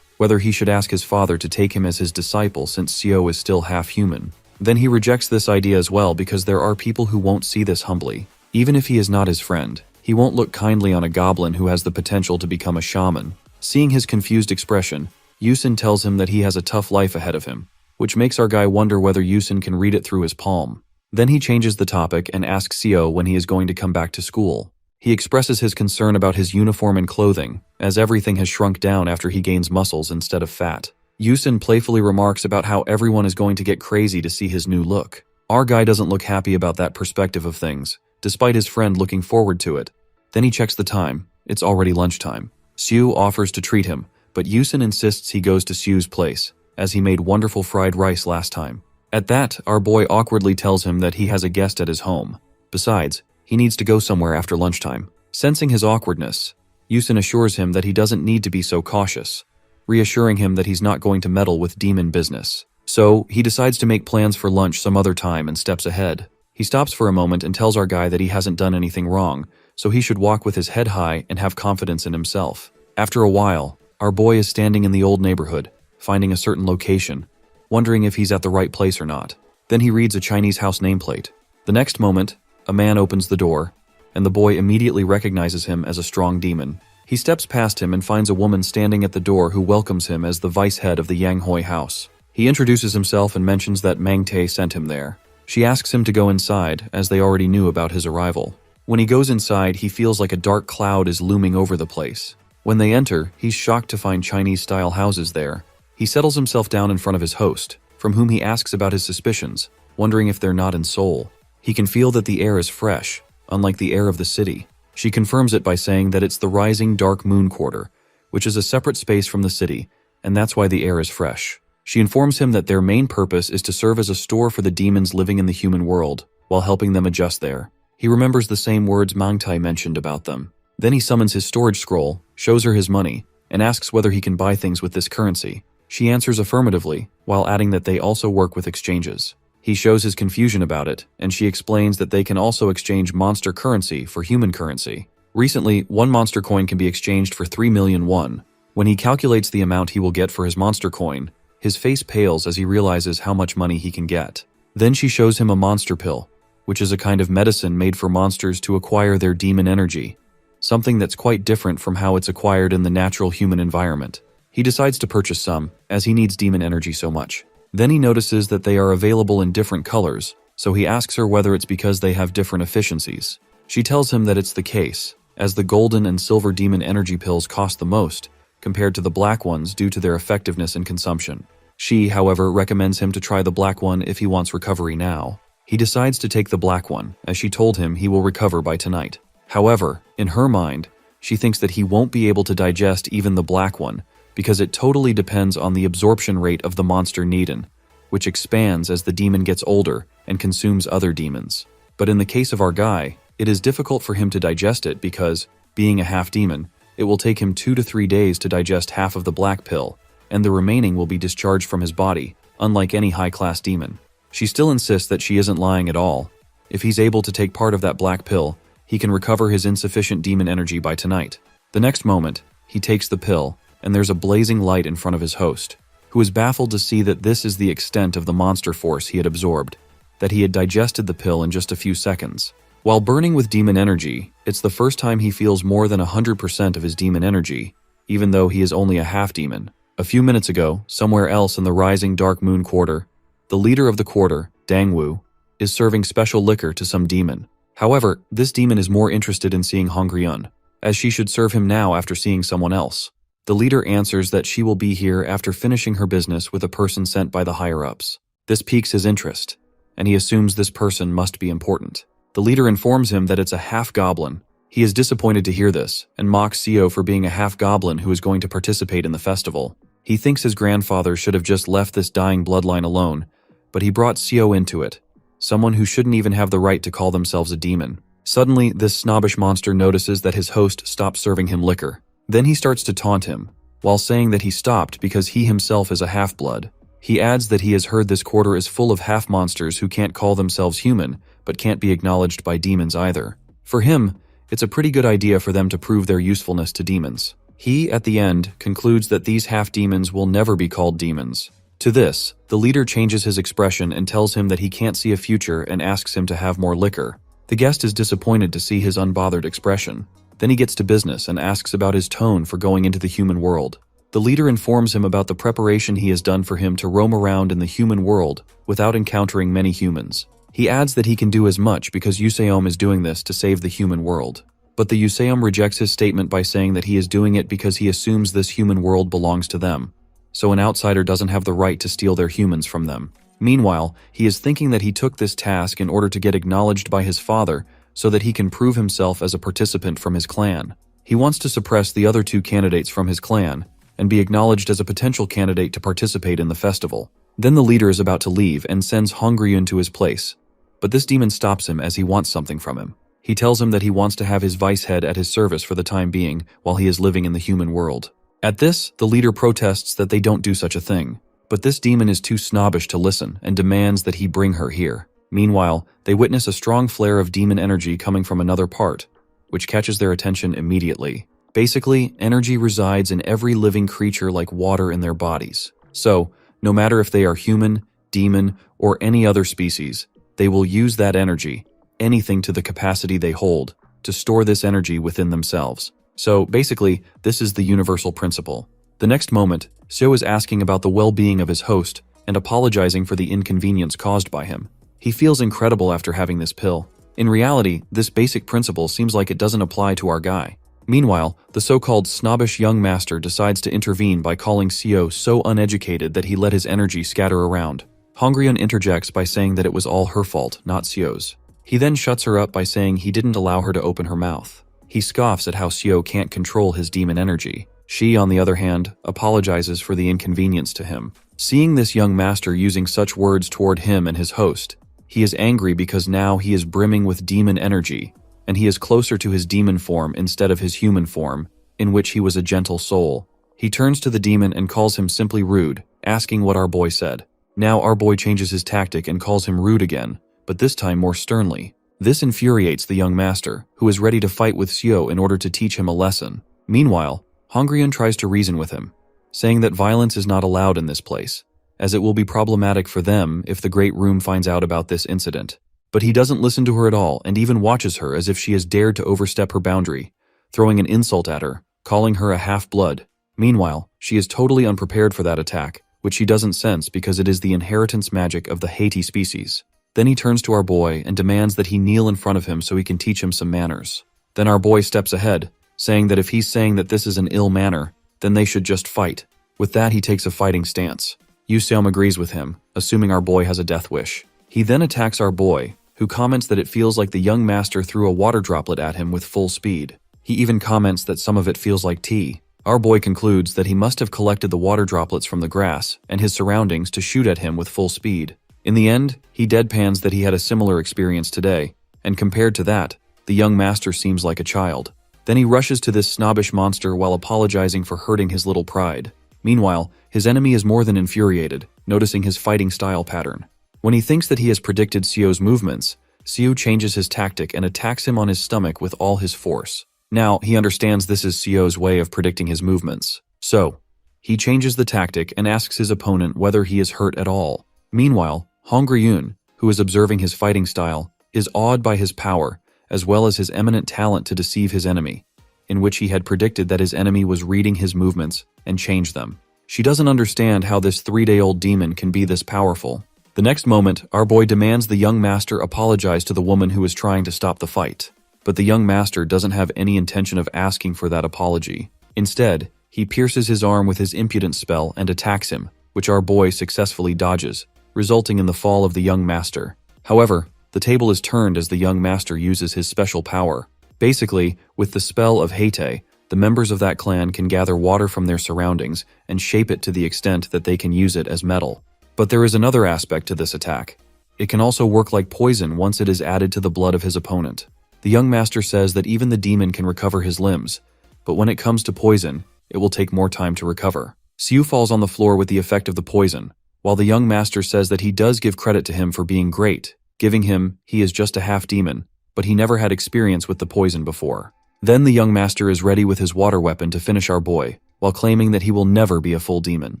Whether he should ask his father to take him as his disciple since Seo is still half human. Then he rejects this idea as well because there are people who won't see this humbly. Even if he is not his friend, he won't look kindly on a goblin who has the potential to become a shaman. Seeing his confused expression, Yusin tells him that he has a tough life ahead of him, which makes our guy wonder whether Yusin can read it through his palm. Then he changes the topic and asks Seo when he is going to come back to school. He expresses his concern about his uniform and clothing, as everything has shrunk down after he gains muscles instead of fat. Yusin playfully remarks about how everyone is going to get crazy to see his new look. Our guy doesn't look happy about that perspective of things, despite his friend looking forward to it. Then he checks the time. It's already lunchtime. Seo offers to treat him, but Yusin insists he goes to Seo's place, as he made wonderful fried rice last time. At that, our boy awkwardly tells him that he has a guest at his home. Besides, he needs to go somewhere after lunchtime. Sensing his awkwardness, Yusin assures him that he doesn't need to be so cautious, reassuring him that he's not going to meddle with demon business. So, he decides to make plans for lunch some other time and steps ahead. He stops for a moment and tells our guy that he hasn't done anything wrong, so he should walk with his head high and have confidence in himself. After a while, our boy is standing in the old neighborhood, finding a certain location, wondering if he's at the right place or not. Then he reads a Chinese house nameplate. The next moment, a man opens the door, and the boy immediately recognizes him as a strong demon. He steps past him and finds a woman standing at the door who welcomes him as the vice head of the Yanghoi house. He introduces himself and mentions that Mang Tae sent him there. She asks him to go inside, as they already knew about his arrival. When he goes inside, he feels like a dark cloud is looming over the place. When they enter, he's shocked to find Chinese-style houses there. He settles himself down in front of his host, from whom he asks about his suspicions, wondering if they're not in Seoul. He can feel that the air is fresh, unlike the air of the city. She confirms it by saying that it's the rising dark moon quarter, which is a separate space from the city, and that's why the air is fresh. She informs him that their main purpose is to serve as a store for the demons living in the human world, while helping them adjust there. He remembers the same words Mangtai mentioned about them. Then he summons his storage scroll, shows her his money, and asks whether he can buy things with this currency. She answers affirmatively, while adding that they also work with exchanges. He shows his confusion about it, and she explains that they can also exchange monster currency for human currency. Recently, one monster coin can be exchanged for 3 million won. When he calculates the amount he will get for his monster coin, his face pales as he realizes how much money he can get. Then she shows him a monster pill, which is a kind of medicine made for monsters to acquire their demon energy, something that's quite different from how it's acquired in the natural human environment. He decides to purchase some, as he needs demon energy so much. Then he notices that they are available in different colors, so he asks her whether it's because they have different efficiencies. She tells him that it's the case, as the golden and silver demon energy pills cost the most, compared to the black ones due to their effectiveness and consumption. She, however, recommends him to try the black one if he wants recovery now. He decides to take the black one, as she told him he will recover by tonight. However, in her mind, she thinks that he won't be able to digest even the black one, because it totally depends on the absorption rate of the monster Niden, which expands as the demon gets older and consumes other demons. But in the case of our guy, it is difficult for him to digest it because, being a half-demon, it will take him 2 to 3 days to digest half of the black pill, and the remaining will be discharged from his body, unlike any high-class demon. She still insists that she isn't lying at all. If he's able to take part of that black pill, he can recover his insufficient demon energy by tonight. The next moment, he takes the pill, and there's a blazing light in front of his host, who is baffled to see that this is the extent of the monster force he had absorbed, that he had digested the pill in just a few seconds. While burning with demon energy, it's the first time he feels more than 100% of his demon energy, even though he is only a half-demon. A few minutes ago, somewhere else in the rising dark moon quarter, the leader of the quarter, Dangwu, is serving special liquor to some demon. However, this demon is more interested in seeing Hongryeon, as she should serve him now after seeing someone else. The leader answers that she will be here after finishing her business with a person sent by the higher-ups. This piques his interest, and he assumes this person must be important. The leader informs him that it's a half-goblin. He is disappointed to hear this, and mocks Seo for being a half-goblin who is going to participate in the festival. He thinks his grandfather should have just left this dying bloodline alone, but he brought Seo into it, someone who shouldn't even have the right to call themselves a demon. Suddenly, this snobbish monster notices that his host stopped serving him liquor. Then he starts to taunt him, while saying that he stopped because he himself is a half-blood. He adds that he has heard this quarter is full of half-monsters who can't call themselves human, but can't be acknowledged by demons either. For him, it's a pretty good idea for them to prove their usefulness to demons. He, at the end, concludes that these half-demons will never be called demons. To this, the leader changes his expression and tells him that he can't see a future and asks him to have more liquor. The guest is disappointed to see his unbothered expression. Then he gets to business and asks about his tone for going into the human world. The leader informs him about the preparation he has done for him to roam around in the human world without encountering many humans. He adds that he can do as much because Useom is doing this to save the human world. But the Useom rejects his statement by saying that he is doing it because he assumes this human world belongs to them, so an outsider doesn't have the right to steal their humans from them. Meanwhile, he is thinking that he took this task in order to get acknowledged by his father so that he can prove himself as a participant from his clan. He wants to suppress the other two candidates from his clan and be acknowledged as a potential candidate to participate in the festival. Then the leader is about to leave and sends Hongryeon to his place, but this demon stops him as he wants something from him. He tells him that he wants to have his vice head at his service for the time being while he is living in the human world. At this, the leader protests that they don't do such a thing, but this demon is too snobbish to listen and demands that he bring her here. Meanwhile, they witness a strong flare of demon energy coming from another part, which catches their attention immediately. Basically, energy resides in every living creature like water in their bodies. So, no matter if they are human, demon, or any other species, they will use that energy, anything to the capacity they hold, to store this energy within themselves. So, basically, this is the universal principle. The next moment, Seo is asking about the well-being of his host and apologizing for the inconvenience caused by him. He feels incredible after having this pill. In reality, this basic principle seems like it doesn't apply to our guy. Meanwhile, the so-called snobbish young master decides to intervene by calling Seo so uneducated that he let his energy scatter around. Hongryeon interjects by saying that it was all her fault, not Seo's. He then shuts her up by saying he didn't allow her to open her mouth. He scoffs at how Seo can't control his demon energy. She, on the other hand, apologizes for the inconvenience to him. Seeing this young master using such words toward him and his host, he is angry because now he is brimming with demon energy, and he is closer to his demon form instead of his human form, in which he was a gentle soul. He turns to the demon and calls him simply rude, asking what our boy said. Now our boy changes his tactic and calls him rude again, but this time more sternly. This infuriates the young master, who is ready to fight with Seo in order to teach him a lesson. Meanwhile, Hongryeon tries to reason with him, saying that violence is not allowed in this place, as it will be problematic for them if the Great Room finds out about this incident. But he doesn't listen to her at all and even watches her as if she has dared to overstep her boundary, throwing an insult at her, calling her a half-blood. Meanwhile, she is totally unprepared for that attack, which she doesn't sense because it is the inheritance magic of the Haiti species. Then he turns to our boy and demands that he kneel in front of him so he can teach him some manners. Then our boy steps ahead, saying that if he's saying that this is an ill manner, then they should just fight. With that, he takes a fighting stance. Useom agrees with him, assuming our boy has a death wish. He then attacks our boy, who comments that it feels like the young master threw a water droplet at him with full speed. He even comments that some of it feels like tea. Our boy concludes that he must have collected the water droplets from the grass and his surroundings to shoot at him with full speed. In the end, he deadpans that he had a similar experience today, and compared to that, the young master seems like a child. Then he rushes to this snobbish monster while apologizing for hurting his little pride. Meanwhile, his enemy is more than infuriated, noticing his fighting style pattern. When he thinks that he has predicted Sio's movements, Sio changes his tactic and attacks him on his stomach with all his force. Now, he understands this is Sio's way of predicting his movements. So, he changes the tactic and asks his opponent whether he is hurt at all. Meanwhile, Hong Ryun, who is observing his fighting style, is awed by his power, as well as his eminent talent to deceive his enemy, in which he had predicted that his enemy was reading his movements and changed them. She doesn't understand how this 3-day-old demon can be this powerful. The next moment, our boy demands the young master apologize to the woman who is trying to stop the fight. But the young master doesn't have any intention of asking for that apology. Instead, he pierces his arm with his impudence spell and attacks him, which our boy successfully dodges, resulting in the fall of the young master. However, the table is turned as the young master uses his special power. Basically, with the spell of Heite, the members of that clan can gather water from their surroundings and shape it to the extent that they can use it as metal. But there is another aspect to this attack. It can also work like poison once it is added to the blood of his opponent. The young master says that even the demon can recover his limbs, but when it comes to poison, it will take more time to recover. Siu falls on the floor with the effect of the poison, while the young master says that he does give credit to him for being great, giving him he is just a half-demon, but he never had experience with the poison before. Then the young master is ready with his water weapon to finish our boy, while claiming that he will never be a full demon.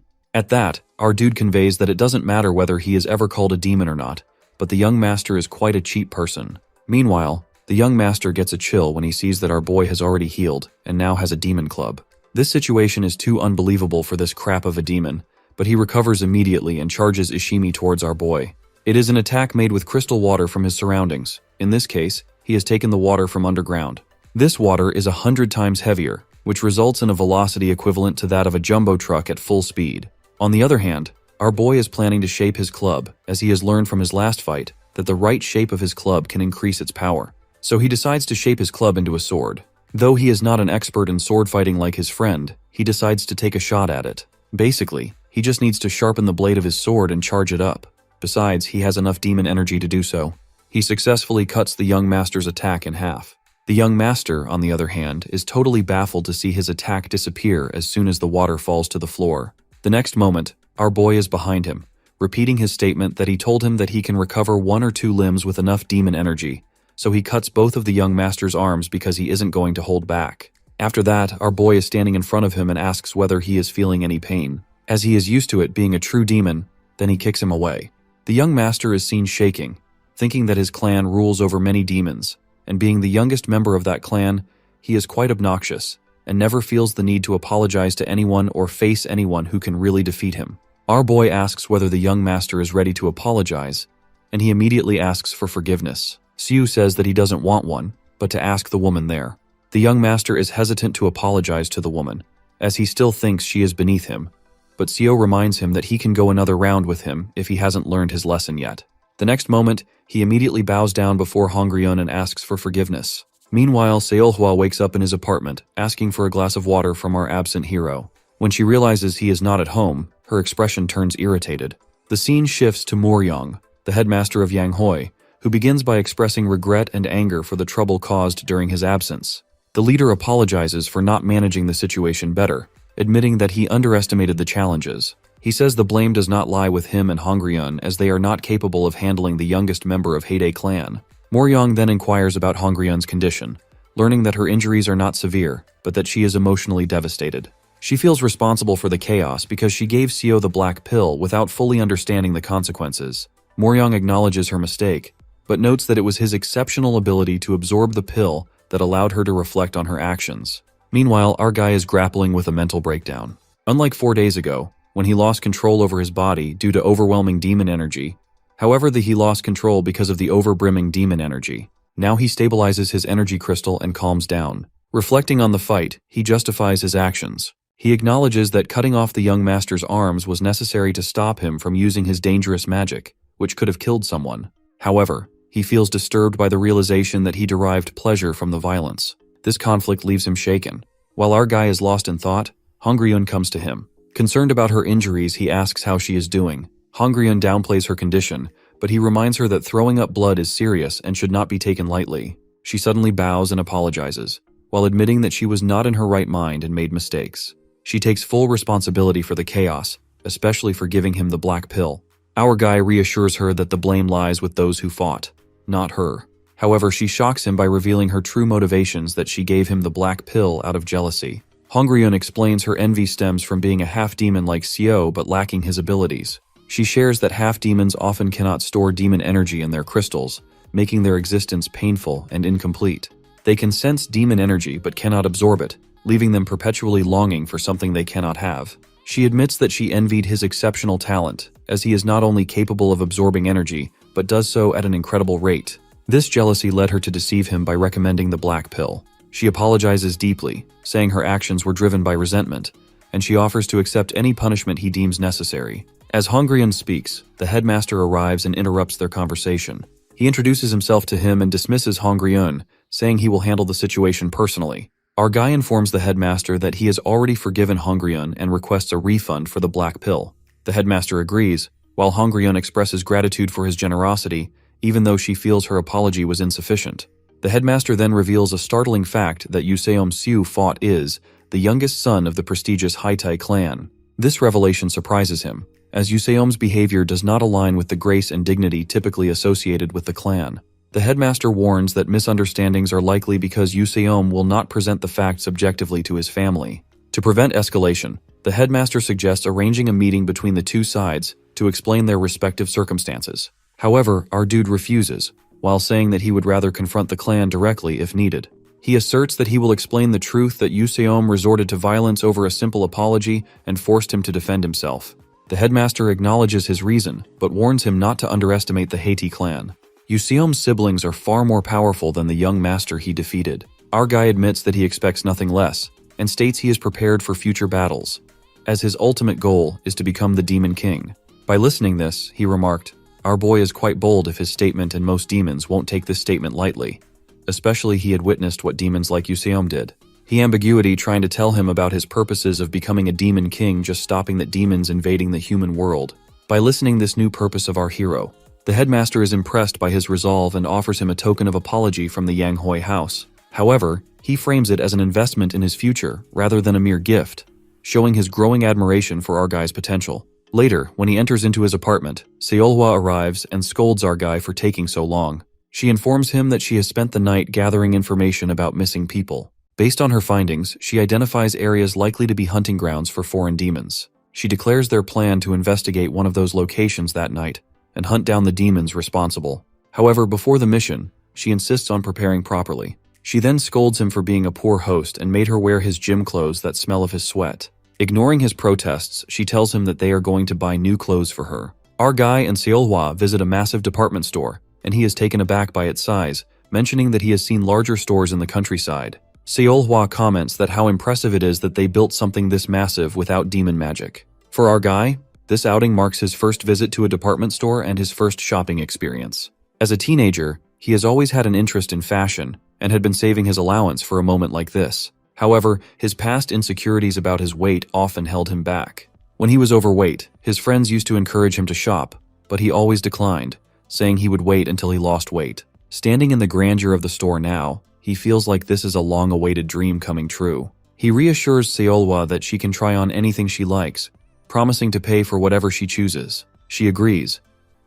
At that, our dude conveys that it doesn't matter whether he is ever called a demon or not, but the young master is quite a cheap person. Meanwhile, the young master gets a chill when he sees that our boy has already healed and now has a demon club. This situation is too unbelievable for this crap of a demon, but he recovers immediately and charges Ishimi towards our boy. It is an attack made with crystal water from his surroundings. In this case, he has taken the water from underground. This water is 100 times heavier, which results in a velocity equivalent to that of a jumbo truck at full speed. On the other hand, our boy is planning to shape his club, as he has learned from his last fight that the right shape of his club can increase its power. So he decides to shape his club into a sword. Though he is not an expert in sword fighting like his friend, he decides to take a shot at it. Basically, he just needs to sharpen the blade of his sword and charge it up. Besides, he has enough demon energy to do so. He successfully cuts the young master's attack in half. The young master, on the other hand, is totally baffled to see his attack disappear as soon as the water falls to the floor. The next moment, our boy is behind him, repeating his statement that he told him that he can recover 1 or 2 limbs with enough demon energy, so he cuts both of the young master's arms because he isn't going to hold back. After that, our boy is standing in front of him and asks whether he is feeling any pain. As he is used to it being a true demon, then he kicks him away. The young master is seen shaking, thinking that his clan rules over many demons, and being the youngest member of that clan, he is quite obnoxious, and never feels the need to apologize to anyone or face anyone who can really defeat him. Our boy asks whether the young master is ready to apologize, and he immediately asks for forgiveness. Siu says that he doesn't want one, but to ask the woman there. The young master is hesitant to apologize to the woman, as he still thinks she is beneath him, but Sio reminds him that he can go another round with him if he hasn't learned his lesson yet. The next moment, he immediately bows down before Hongryun and asks for forgiveness. Meanwhile, Seolhwa wakes up in his apartment, asking for a glass of water from our absent hero. When she realizes he is not at home, her expression turns irritated. The scene shifts to Moryong, the headmaster of Yanghoi, who begins by expressing regret and anger for the trouble caused during his absence. The leader apologizes for not managing the situation better, admitting that he underestimated the challenges. He says the blame does not lie with him and Hongryun, as they are not capable of handling the youngest member of Heide clan. Moryong then inquires about Hongryun's condition, learning that her injuries are not severe, but that she is emotionally devastated. She feels responsible for the chaos because she gave Sio the black pill without fully understanding the consequences. Moryong acknowledges her mistake, but notes that it was his exceptional ability to absorb the pill that allowed her to reflect on her actions. Meanwhile, our guy is grappling with a mental breakdown. Unlike 4 days ago, when he lost control over his body due to overwhelming demon energy, he lost control because of the overbrimming demon energy. Now he stabilizes his energy crystal and calms down. Reflecting on the fight, he justifies his actions. He acknowledges that cutting off the young master's arms was necessary to stop him from using his dangerous magic, which could have killed someone. However, he feels disturbed by the realization that he derived pleasure from the violence. This conflict leaves him shaken. While our guy is lost in thought, Hongryun comes to him. Concerned about her injuries, he asks how she is doing. Hongryun downplays her condition, but he reminds her that throwing up blood is serious and should not be taken lightly. She suddenly bows and apologizes, while admitting that she was not in her right mind and made mistakes. She takes full responsibility for the chaos, especially for giving him the black pill. Our guy reassures her that the blame lies with those who fought, not her. However, she shocks him by revealing her true motivations, that she gave him the black pill out of jealousy. Hongryun explains her envy stems from being a half-demon like Seo but lacking his abilities. She shares that half-demons often cannot store demon energy in their crystals, making their existence painful and incomplete. They can sense demon energy but cannot absorb it, leaving them perpetually longing for something they cannot have. She admits that she envied his exceptional talent, as he is not only capable of absorbing energy, but does so at an incredible rate. This jealousy led her to deceive him by recommending the black pill. She apologizes deeply, saying her actions were driven by resentment, and she offers to accept any punishment he deems necessary. As Hongryun speaks, the headmaster arrives and interrupts their conversation. He introduces himself to him and dismisses Hongryun, saying he will handle the situation personally. Our guy informs the headmaster that he has already forgiven Hongryun and requests a refund for the black pill. The headmaster agrees, while Hongryun expresses gratitude for his generosity, even though she feels her apology was insufficient. The headmaster then reveals a startling fact that Yuseom Siu fought is the youngest son of the prestigious Haitai clan. This revelation surprises him, as Yuseom's behavior does not align with the grace and dignity typically associated with the clan. The headmaster warns that misunderstandings are likely because Yuseom will not present the facts objectively to his family. To prevent escalation, the headmaster suggests arranging a meeting between the two sides to explain their respective circumstances. However, our dude refuses, while saying that he would rather confront the clan directly if needed. He asserts that he will explain the truth that Yuseom resorted to violence over a simple apology and forced him to defend himself. The headmaster acknowledges his reason, but warns him not to underestimate the Haiti clan. Yuseom's siblings are far more powerful than the young master he defeated. Our guy admits that he expects nothing less, and states he is prepared for future battles, as his ultimate goal is to become the Demon King. By listening this, he remarked, "Our boy is quite bold if his statement, and most demons won't take this statement lightly." Especially he had witnessed what demons like Yuseom did. He ambiguity trying to tell him about his purposes of becoming a demon king, just stopping the demons invading the human world. By listening this new purpose of our hero, the headmaster is impressed by his resolve and offers him a token of apology from the Yanghoi house. However, he frames it as an investment in his future rather than a mere gift, showing his growing admiration for our guy's potential. Later, when he enters into his apartment, Seolhwa arrives and scolds our guy for taking so long. She informs him that she has spent the night gathering information about missing people. Based on her findings, she identifies areas likely to be hunting grounds for foreign demons. She declares their plan to investigate one of those locations that night and hunt down the demons responsible. However, before the mission, she insists on preparing properly. She then scolds him for being a poor host and made her wear his gym clothes that smell of his sweat. Ignoring his protests, she tells him that they are going to buy new clothes for her. Our guy and Seolhwa visit a massive department store, and he is taken aback by its size, mentioning that he has seen larger stores in the countryside. Seolhwa comments that how impressive it is that they built something this massive without demon magic. For our guy, this outing marks his first visit to a department store and his first shopping experience. As a teenager, he has always had an interest in fashion and had been saving his allowance for a moment like this. However, his past insecurities about his weight often held him back. When he was overweight, his friends used to encourage him to shop, but he always declined, saying he would wait until he lost weight. Standing in the grandeur of the store now, he feels like this is a long-awaited dream coming true. He reassures Seolhwa that she can try on anything she likes, promising to pay for whatever she chooses. She agrees,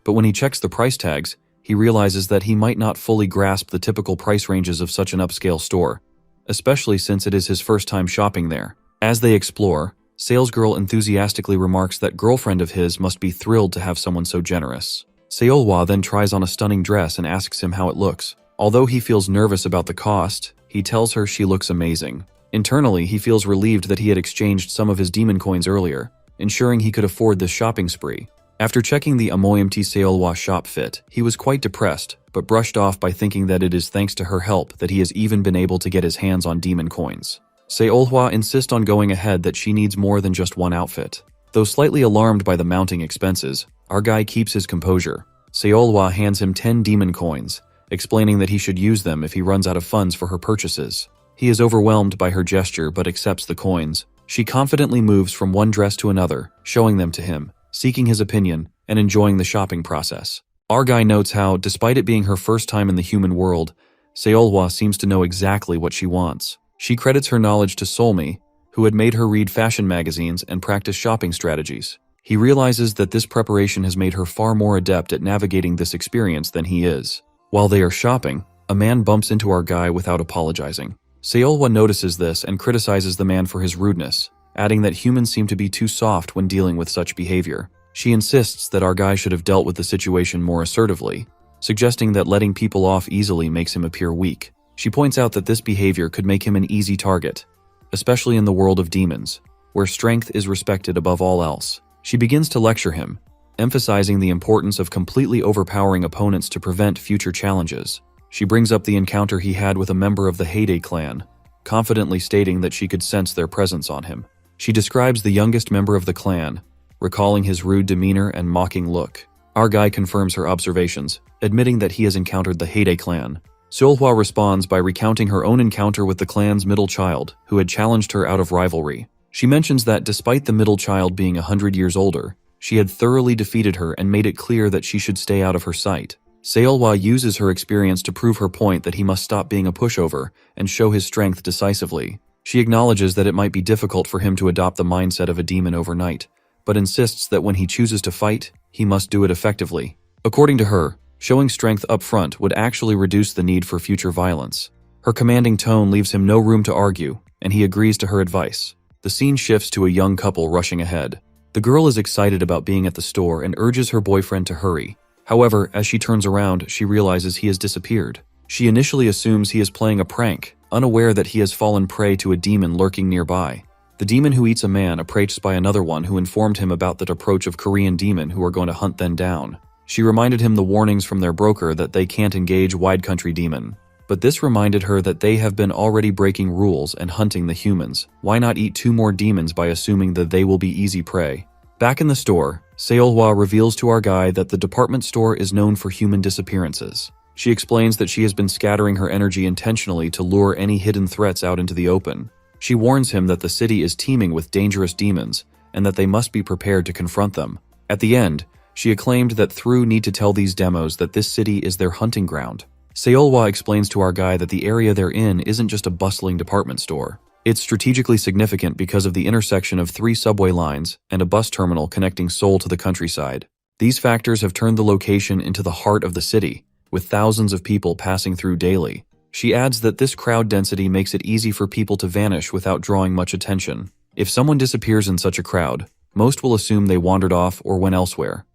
but when he checks the price tags, he realizes that he might not fully grasp the typical price ranges of such an upscale store, especially since it is his first time shopping there. As they explore, salesgirl enthusiastically remarks that girlfriend of his must be thrilled to have someone so generous. Seolhwa then tries on a stunning dress and asks him how it looks. Although he feels nervous about the cost, he tells her she looks amazing. Internally, he feels relieved that he had exchanged some of his demon coins earlier, ensuring he could afford this shopping spree. After checking the Amoymt Seolhwa shop fit, he was quite depressed, but brushed off by thinking that it is thanks to her help that he has even been able to get his hands on demon coins. Seolhwa insists on going ahead that she needs more than just one outfit. Though slightly alarmed by the mounting expenses, our guy keeps his composure. Seolhwa hands him 10 demon coins, explaining that he should use them if he runs out of funds for her purchases. He is overwhelmed by her gesture but accepts the coins. She confidently moves from one dress to another, showing them to him, seeking his opinion, and enjoying the shopping process. Our guy notes how, despite it being her first time in the human world, Seolhwa seems to know exactly what she wants. She credits her knowledge to Solmi, who had made her read fashion magazines and practice shopping strategies. He realizes that this preparation has made her far more adept at navigating this experience than he is. While they are shopping, a man bumps into our guy without apologizing. Seolhwa notices this and criticizes the man for his rudeness, adding that humans seem to be too soft when dealing with such behavior. She insists that our guy should have dealt with the situation more assertively, suggesting that letting people off easily makes him appear weak. She points out that this behavior could make him an easy target, especially in the world of demons, where strength is respected above all else. She begins to lecture him, emphasizing the importance of completely overpowering opponents to prevent future challenges. She brings up the encounter he had with a member of the Heyday clan, confidently stating that she could sense their presence on him. She describes the youngest member of the clan, recalling his rude demeanor and mocking look. Our guy confirms her observations, admitting that he has encountered the Heyday clan. Seolhwa responds by recounting her own encounter with the clan's middle child, who had challenged her out of rivalry. She mentions that despite the middle child being 100 years older, she had thoroughly defeated her and made it clear that she should stay out of her sight. Seolhwa uses her experience to prove her point that he must stop being a pushover and show his strength decisively. She acknowledges that it might be difficult for him to adopt the mindset of a demon overnight, but insists that when he chooses to fight, he must do it effectively. According to her, showing strength up front would actually reduce the need for future violence. Her commanding tone leaves him no room to argue, and he agrees to her advice. The scene shifts to a young couple rushing ahead. The girl is excited about being at the store and urges her boyfriend to hurry. However, as she turns around, she realizes he has disappeared. She initially assumes he is playing a prank, unaware that he has fallen prey to a demon lurking nearby. The demon who eats a man approached by another one who informed him about the approach of Korean demon who are going to hunt them down. She reminded him the warnings from their broker that they can't engage wide country demon. But this reminded her that they have been already breaking rules and hunting the humans. Why not eat 2 more demons by assuming that they will be easy prey? Back in the store, Seolhwa reveals to our guy that the department store is known for human disappearances. She explains that she has been scattering her energy intentionally to lure any hidden threats out into the open. She warns him that the city is teeming with dangerous demons and that they must be prepared to confront them. At the end, she acclaimed that through need to tell these demos that this city is their hunting ground. Seolhwa explains to our guy that the area they're in isn't just a bustling department store. It's strategically significant because of the intersection of 3 subway lines and a bus terminal connecting Seoul to the countryside. These factors have turned the location into the heart of the city, with thousands of people passing through daily. She adds that this crowd density makes it easy for people to vanish without drawing much attention. If someone disappears in such a crowd, most will assume they wandered off or went elsewhere,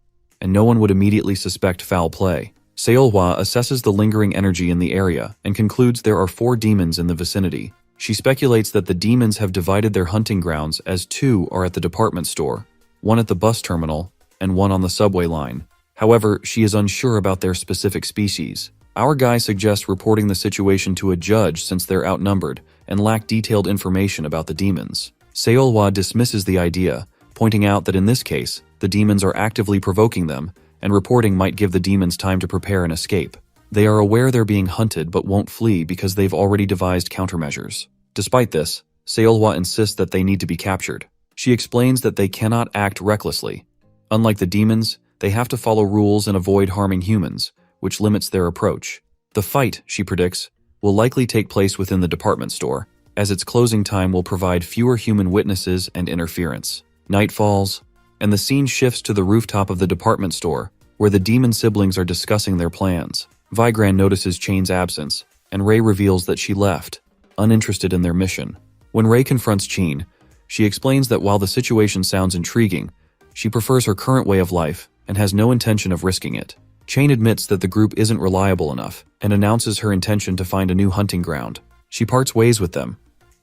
and no one would immediately suspect foul play. Seolhwa assesses the lingering energy in the area and concludes there are 4 demons in the vicinity. She speculates that the demons have divided their hunting grounds as 2 are at the department store, 1 at the bus terminal, and 1 on the subway line. However, she is unsure about their specific species. Our guy suggests reporting the situation to a judge since they're outnumbered and lack detailed information about the demons. Seolhwa dismisses the idea, pointing out that in this case, the demons are actively provoking them, and reporting might give the demons time to prepare and escape. They are aware they're being hunted but won't flee because they've already devised countermeasures. Despite this, Seolhwa insists that they need to be captured. She explains that they cannot act recklessly. Unlike the demons, they have to follow rules and avoid harming humans, which limits their approach. The fight, she predicts, will likely take place within the department store, as its closing time will provide fewer human witnesses and interference. Night falls, and the scene shifts to the rooftop of the department store, where the demon siblings are discussing their plans. Vigran notices Chain's absence, and Ray reveals that she left, uninterested in their mission. When Ray confronts Chain, she explains that while the situation sounds intriguing, she prefers her current way of life and has no intention of risking it. Chain admits that the group isn't reliable enough and announces her intention to find a new hunting ground. She parts ways with them,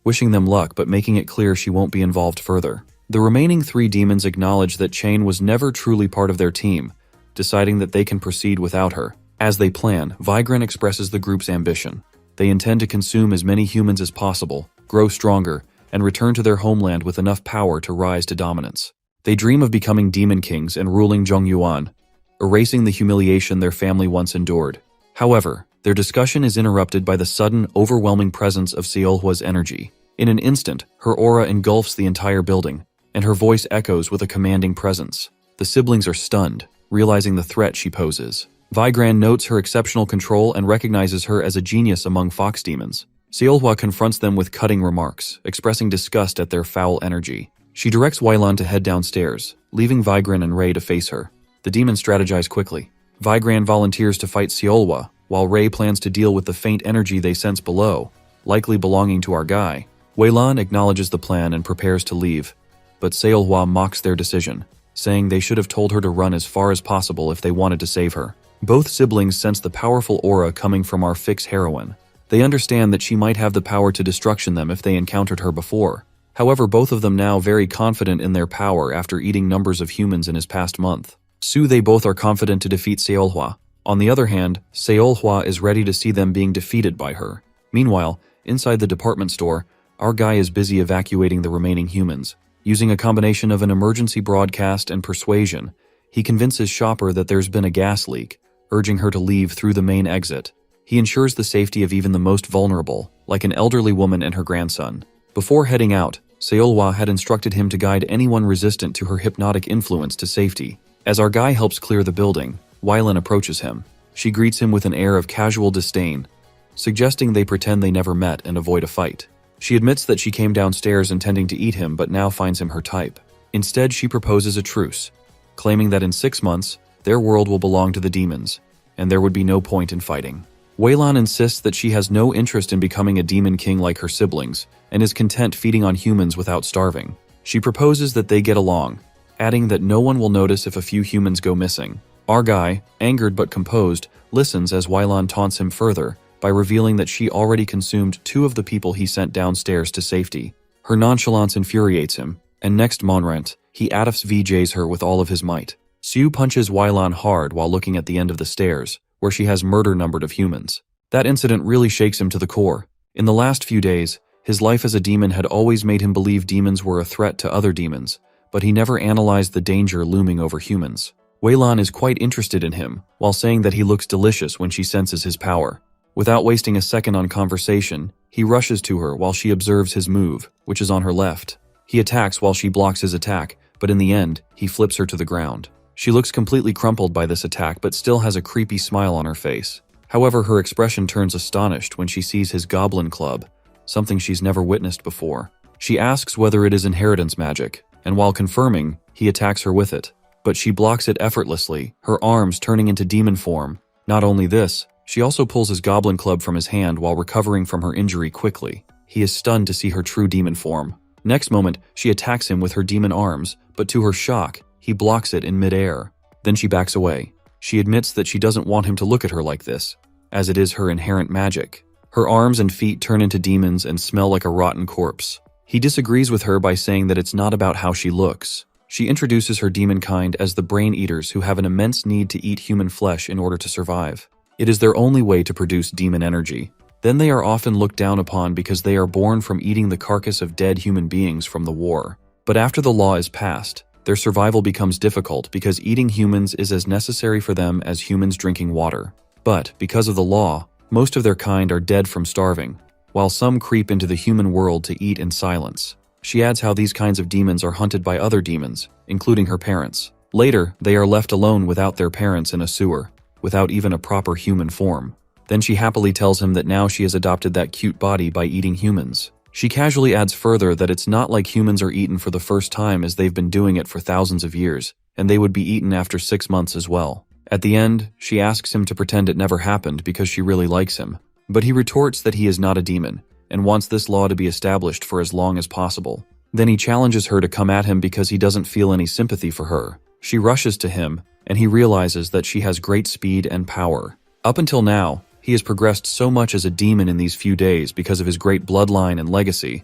wishing them luck but making it clear she won't be involved further. The remaining 3 demons acknowledge that Chain was never truly part of their team, deciding that they can proceed without her. As they plan, Vigran expresses the group's ambition. They intend to consume as many humans as possible, grow stronger, and return to their homeland with enough power to rise to dominance. They dream of becoming demon kings and ruling Zhongyuan, erasing the humiliation their family once endured. However, their discussion is interrupted by the sudden, overwhelming presence of Seolhwa's energy. In an instant, her aura engulfs the entire building, and her voice echoes with a commanding presence. The siblings are stunned, realizing the threat she poses. Vigran notes her exceptional control and recognizes her as a genius among fox demons. Seolhwa confronts them with cutting remarks, expressing disgust at their foul energy. She directs Weilan to head downstairs, leaving Vigran and Ray to face her. The demons strategize quickly. Vigran volunteers to fight Seolhwa, while Ray plans to deal with the faint energy they sense below, likely belonging to our guy. Weilan acknowledges the plan and prepares to leave, but Seolhwa mocks their decision, saying they should have told her to run as far as possible if they wanted to save her. Both siblings sense the powerful aura coming from our fix heroine. They understand that she might have the power to destruction them if they encountered her before. However, both of them now very confident in their power after eating numbers of humans in his past month. They both are confident to defeat Seolhwa. On the other hand, Seolhwa is ready to see them being defeated by her. Meanwhile, inside the department store, our guy is busy evacuating the remaining humans. Using a combination of an emergency broadcast and persuasion, he convinces Shopper that there's been a gas leak, urging her to leave through the main exit. He ensures the safety of even the most vulnerable, like an elderly woman and her grandson. Before heading out, Seolhwa had instructed him to guide anyone resistant to her hypnotic influence to safety. As our guy helps clear the building, Weilan approaches him. She greets him with an air of casual disdain, suggesting they pretend they never met and avoid a fight. She admits that she came downstairs intending to eat him but now finds him her type. Instead, she proposes a truce, claiming that in 6 months, their world will belong to the demons, and there would be no point in fighting. Weilan insists that she has no interest in becoming a demon king like her siblings, and is content feeding on humans without starving. She proposes that they get along, adding that no one will notice if a few humans go missing. Our guy, angered but composed, listens as Weilan taunts him further by revealing that she already consumed 2 of the people he sent downstairs to safety. Her nonchalance infuriates him, and next moment, he Adifs VJs her with all of his might. Siu punches Weilan hard while looking at the end of the stairs, where she has murder-numbered of humans. That incident really shakes him to the core. In the last few days, his life as a demon had always made him believe demons were a threat to other demons, but he never analyzed the danger looming over humans. Weilan is quite interested in him, while saying that he looks delicious when she senses his power. Without wasting a second on conversation, he rushes to her while she observes his move, which is on her left. He attacks while she blocks his attack, but in the end, he flips her to the ground. She looks completely crumpled by this attack but still has a creepy smile on her face. However, her expression turns astonished when she sees his Goblin club, something she's never witnessed before. She asks whether it is inheritance magic, and while confirming, he attacks her with it. But she blocks it effortlessly, her arms turning into demon form. Not only this, she also pulls his Goblin club from his hand while recovering from her injury quickly. He is stunned to see her true demon form. Next moment, she attacks him with her demon arms, but to her shock, he blocks it in midair. Then she backs away. She admits that she doesn't want him to look at her like this, as it is her inherent magic. Her arms and feet turn into demons and smell like a rotten corpse. He disagrees with her by saying that it's not about how she looks. She introduces her demon kind as the brain eaters who have an immense need to eat human flesh in order to survive. It is their only way to produce demon energy. Then they are often looked down upon because they are born from eating the carcass of dead human beings from the war. But after the law is passed, their survival becomes difficult because eating humans is as necessary for them as humans drinking water. But, because of the law, most of their kind are dead from starving, while some creep into the human world to eat in silence. She adds how these kinds of demons are hunted by other demons, including her parents. Later, they are left alone without their parents in a sewer, without even a proper human form. Then she happily tells him that now she has adopted that cute body by eating humans. She casually adds further that it's not like humans are eaten for the first time as they've been doing it for thousands of years, and they would be eaten after 6 months as well. At the end, she asks him to pretend it never happened because she really likes him. But he retorts that he is not a demon, and wants this law to be established for as long as possible. Then he challenges her to come at him because he doesn't feel any sympathy for her. She rushes to him, and he realizes that she has great speed and power. Up until now, he has progressed so much as a demon in these few days because of his great bloodline and legacy,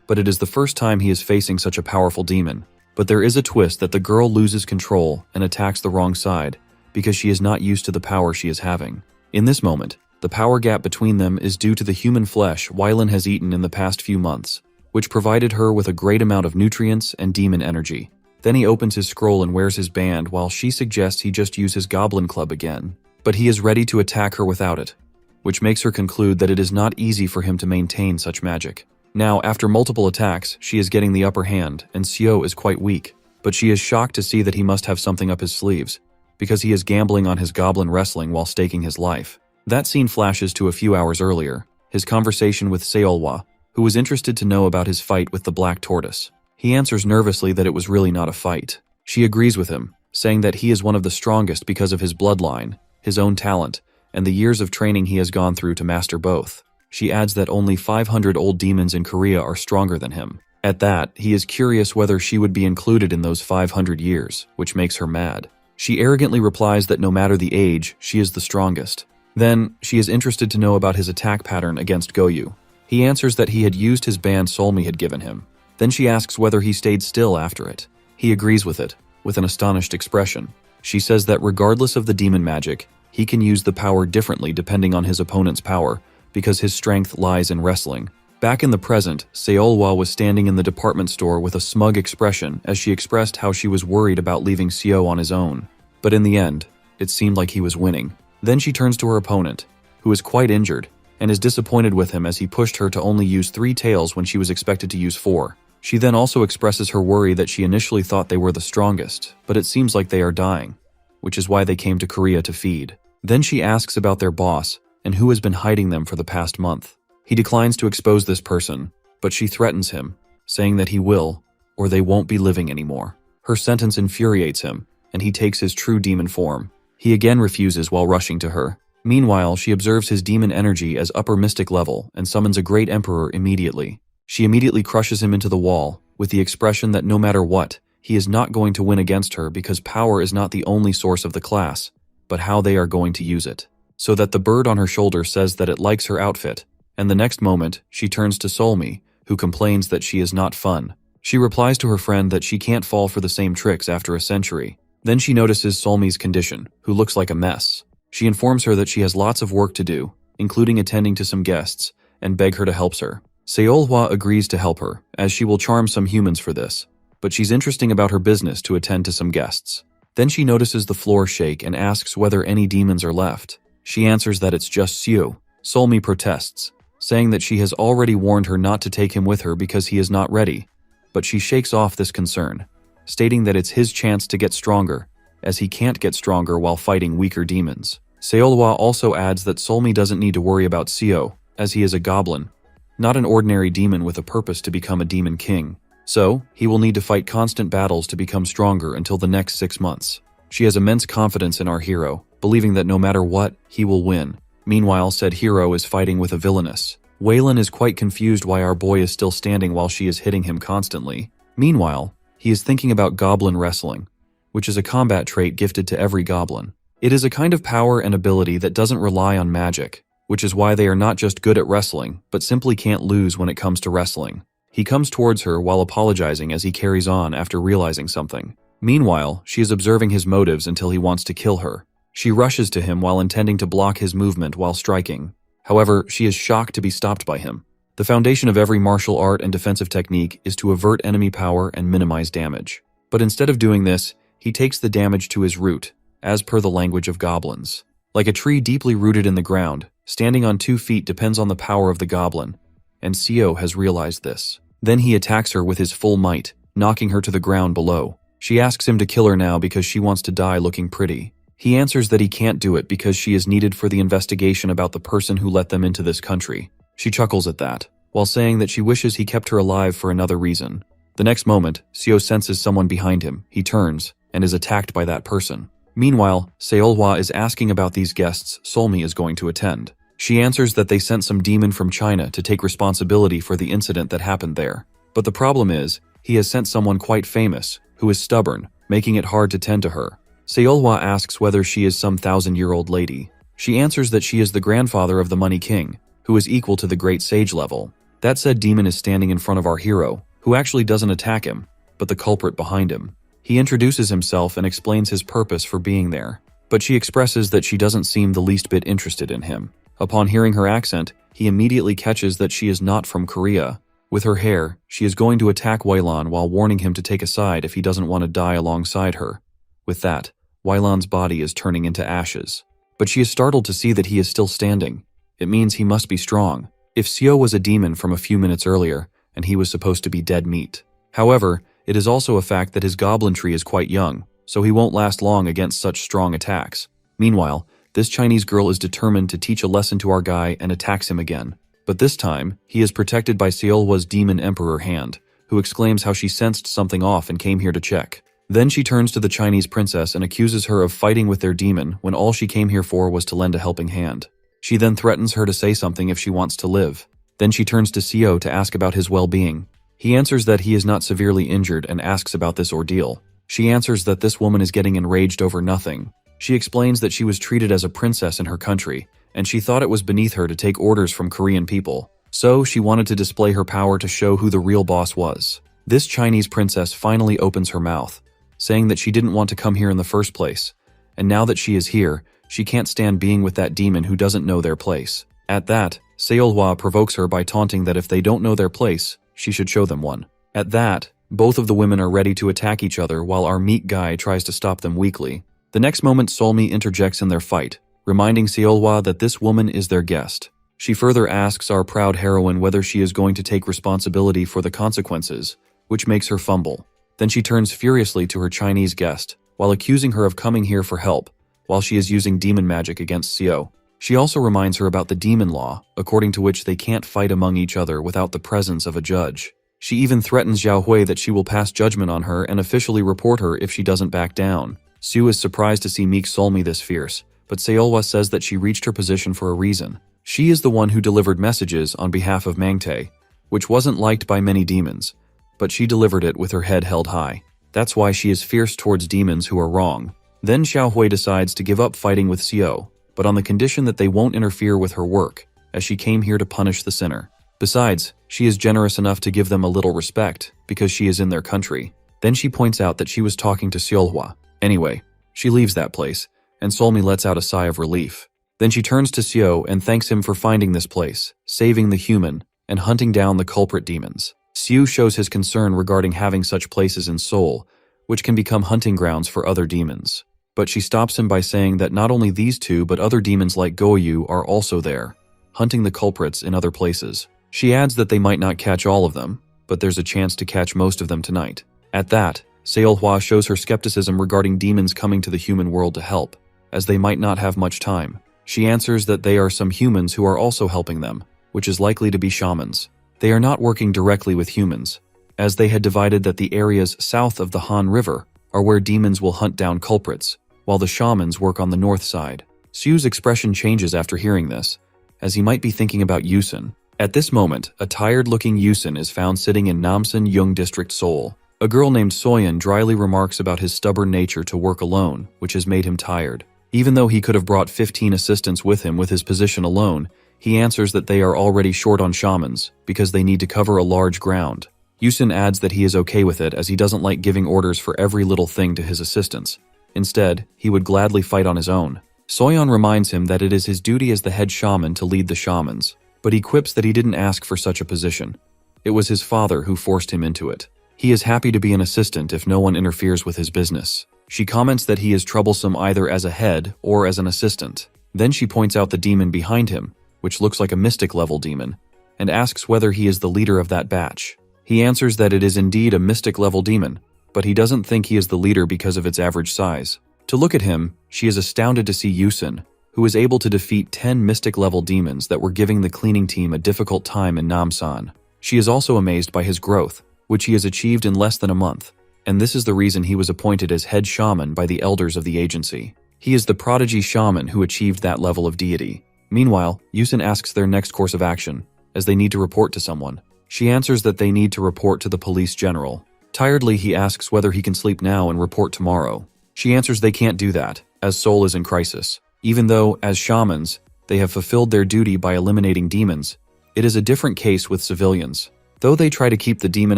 but it is the first time he is facing such a powerful demon. But there is a twist that the girl loses control and attacks the wrong side because she is not used to the power she is having. In this moment, the power gap between them is due to the human flesh Weilan has eaten in the past few months, which provided her with a great amount of nutrients and demon energy. Then he opens his scroll and wears his band while she suggests he just use his Goblin club again. But he is ready to attack her without it, which makes her conclude that it is not easy for him to maintain such magic. Now, after multiple attacks, she is getting the upper hand, and Seo is quite weak, but she is shocked to see that he must have something up his sleeves, because he is gambling on his goblin wrestling while staking his life. That scene flashes to a few hours earlier, his conversation with Seolhwa, who was interested to know about his fight with the Black Tortoise. He answers nervously that it was really not a fight. She agrees with him, saying that he is one of the strongest because of his bloodline, his own talent, and the years of training he has gone through to master both. She adds that only 500 old demons in Korea are stronger than him. At that, he is curious whether she would be included in those 500 years, which makes her mad. She arrogantly replies that no matter the age, she is the strongest. Then, she is interested to know about his attack pattern against Goyu. He answers that he had used his band Solmi had given him. Then she asks whether he stayed still after it. He agrees with it, with an astonished expression. She says that regardless of the demon magic, he can use the power differently depending on his opponent's power, because his strength lies in wrestling. Back in the present, Seolhwa was standing in the department store with a smug expression as she expressed how she was worried about leaving Seo on his own. But in the end, it seemed like he was winning. Then she turns to her opponent, who is quite injured, and is disappointed with him as he pushed her to only use 3 tails when she was expected to use 4. She then also expresses her worry that she initially thought they were the strongest, but it seems like they are dying, which is why they came to Korea to feed. Then she asks about their boss and who has been hiding them for the past month. He declines to expose this person, but she threatens him, saying that he will, or they won't be living anymore. Her sentence infuriates him, and he takes his true demon form. He again refuses while rushing to her. Meanwhile, she observes his demon energy as upper mystic level and summons a great emperor immediately. She immediately crushes him into the wall, with the expression that no matter what, he is not going to win against her because power is not the only source of the class, but how they are going to use it. So that the bird on her shoulder says that it likes her outfit, and the next moment, she turns to Solmi, who complains that she is not fun. She replies to her friend that she can't fall for the same tricks after a century. Then she notices Solmi's condition, who looks like a mess. She informs her that she has lots of work to do, including attending to some guests, and beg her to help her. Seolhwa agrees to help her, as she will charm some humans for this, but she's interesting about her business to attend to some guests. Then she notices the floor shake and asks whether any demons are left. She answers that it's just Seo. Solmi protests, saying that she has already warned her not to take him with her because he is not ready, but she shakes off this concern, stating that it's his chance to get stronger, as he can't get stronger while fighting weaker demons. Seolhwa also adds that Solmi doesn't need to worry about Seo, as he is a goblin, not an ordinary demon with a purpose to become a demon king. So, he will need to fight constant battles to become stronger until the next 6 months. She has immense confidence in our hero, believing that no matter what, he will win. Meanwhile, said hero is fighting with a villainess. Waylon is quite confused why our boy is still standing while she is hitting him constantly. Meanwhile, he is thinking about goblin wrestling, which is a combat trait gifted to every goblin. It is a kind of power and ability that doesn't rely on magic, which is why they are not just good at wrestling, but simply can't lose when it comes to wrestling. He comes towards her while apologizing as he carries on after realizing something. Meanwhile, she is observing his motives until he wants to kill her. She rushes to him while intending to block his movement while striking. However, she is shocked to be stopped by him. The foundation of every martial art and defensive technique is to avert enemy power and minimize damage. But instead of doing this, he takes the damage to his root, as per the language of goblins. Like a tree deeply rooted in the ground, standing on 2 feet depends on the power of the goblin, and Seo has realized this. Then he attacks her with his full might, knocking her to the ground below. She asks him to kill her now because she wants to die looking pretty. He answers that he can't do it because she is needed for the investigation about the person who let them into this country. She chuckles at that, while saying that she wishes he kept her alive for another reason. The next moment, Seo senses someone behind him. He turns, and is attacked by that person. Meanwhile, Seolhwa is asking about these guests Solmi is going to attend. She answers that they sent some demon from China to take responsibility for the incident that happened there. But the problem is, he has sent someone quite famous, who is stubborn, making it hard to tend to her. Seolhwa asks whether she is some 1,000-year-old lady. She answers that she is the grandfather of the Money King, who is equal to the Great Sage level. That said demon is standing in front of our hero, who actually doesn't attack him, but the culprit behind him. He introduces himself and explains his purpose for being there, but she expresses that she doesn't seem the least bit interested in him. Upon hearing her accent, he immediately catches that she is not from Korea. With her hair, she is going to attack Waylon while warning him to take a side if he doesn't want to die alongside her. With that, Waylon's body is turning into ashes. But she is startled to see that he is still standing. It means he must be strong. If Seo was a demon from a few minutes earlier, and he was supposed to be dead meat. However, it is also a fact that his goblin tree is quite young, so he won't last long against such strong attacks. Meanwhile, this Chinese girl is determined to teach a lesson to our guy and attacks him again. But this time, he is protected by Seolhwa's demon emperor hand, who exclaims how she sensed something off and came here to check. Then she turns to the Chinese princess and accuses her of fighting with their demon when all she came here for was to lend a helping hand. She then threatens her to say something if she wants to live. Then she turns to Seo to ask about his well-being. He answers that he is not severely injured and asks about this ordeal. She answers that this woman is getting enraged over nothing. She explains that she was treated as a princess in her country, and she thought it was beneath her to take orders from Korean people. So she wanted to display her power to show who the real boss was. This Chinese princess finally opens her mouth, saying that she didn't want to come here in the first place, and now that she is here, she can't stand being with that demon who doesn't know their place. At that, Seolhwa provokes her by taunting that if they don't know their place, she should show them one. At that, both of the women are ready to attack each other while our meek guy tries to stop them weakly. The next moment Solmi interjects in their fight, reminding Seolhwa that this woman is their guest. She further asks our proud heroine whether she is going to take responsibility for the consequences, which makes her fumble. Then she turns furiously to her Chinese guest, while accusing her of coming here for help, while she is using demon magic against Seo. She also reminds her about the demon law, according to which they can't fight among each other without the presence of a judge. She even threatens Zhao Hui that she will pass judgment on her and officially report her if she doesn't back down. Sue is surprised to see meek Solmi this fierce, but Seolhwa says that she reached her position for a reason. She is the one who delivered messages on behalf of Mangtae, which wasn't liked by many demons, but she delivered it with her head held high. That's why she is fierce towards demons who are wrong. Then Xiao Hui decides to give up fighting with Seo, but on the condition that they won't interfere with her work, as she came here to punish the sinner. Besides, she is generous enough to give them a little respect, because she is in their country. Then she points out that she was talking to Seolhwa. Anyway, she leaves that place, and Solmi lets out a sigh of relief. Then she turns to Seo and thanks him for finding this place, saving the human, and hunting down the culprit demons. Seo shows his concern regarding having such places in Seoul, which can become hunting grounds for other demons. But she stops him by saying that not only these two but other demons like Goyu are also there, hunting the culprits in other places. She adds that they might not catch all of them, but there's a chance to catch most of them tonight. At that, Seolhwa shows her skepticism regarding demons coming to the human world to help, as they might not have much time. She answers that they are some humans who are also helping them, which is likely to be shamans. They are not working directly with humans, as they had divided that the areas south of the Han River are where demons will hunt down culprits, while the shamans work on the north side. Sue's expression changes after hearing this, as he might be thinking about Yusun. At this moment, a tired-looking Yusun is found sitting in Namsan Yung District, Seoul. A girl named Soyeon dryly remarks about his stubborn nature to work alone, which has made him tired. Even though he could have brought 15 assistants with him with his position alone, he answers that they are already short on shamans, because they need to cover a large ground. Yusun adds that he is okay with it as he doesn't like giving orders for every little thing to his assistants. Instead, he would gladly fight on his own. Soyeon reminds him that it is his duty as the head shaman to lead the shamans, but he quips that he didn't ask for such a position. It was his father who forced him into it. He is happy to be an assistant if no one interferes with his business. She comments that he is troublesome either as a head or as an assistant. Then she points out the demon behind him, which looks like a mystic-level demon, and asks whether he is the leader of that batch. He answers that it is indeed a mystic-level demon, but he doesn't think he is the leader because of its average size. To look at him, she is astounded to see Yusun, who is able to defeat 10 mystic-level demons that were giving the cleaning team a difficult time in Namsan. She is also amazed by his growth, which he has achieved in less than a month, and this is the reason he was appointed as head shaman by the elders of the agency. He is the prodigy shaman who achieved that level of deity. Meanwhile, Yusun asks their next course of action, as they need to report to someone. She answers that they need to report to the police general. Tiredly, he asks whether he can sleep now and report tomorrow. She answers they can't do that, as Seoul is in crisis. Even though, as shamans, they have fulfilled their duty by eliminating demons, it is a different case with civilians. Though they try to keep the demon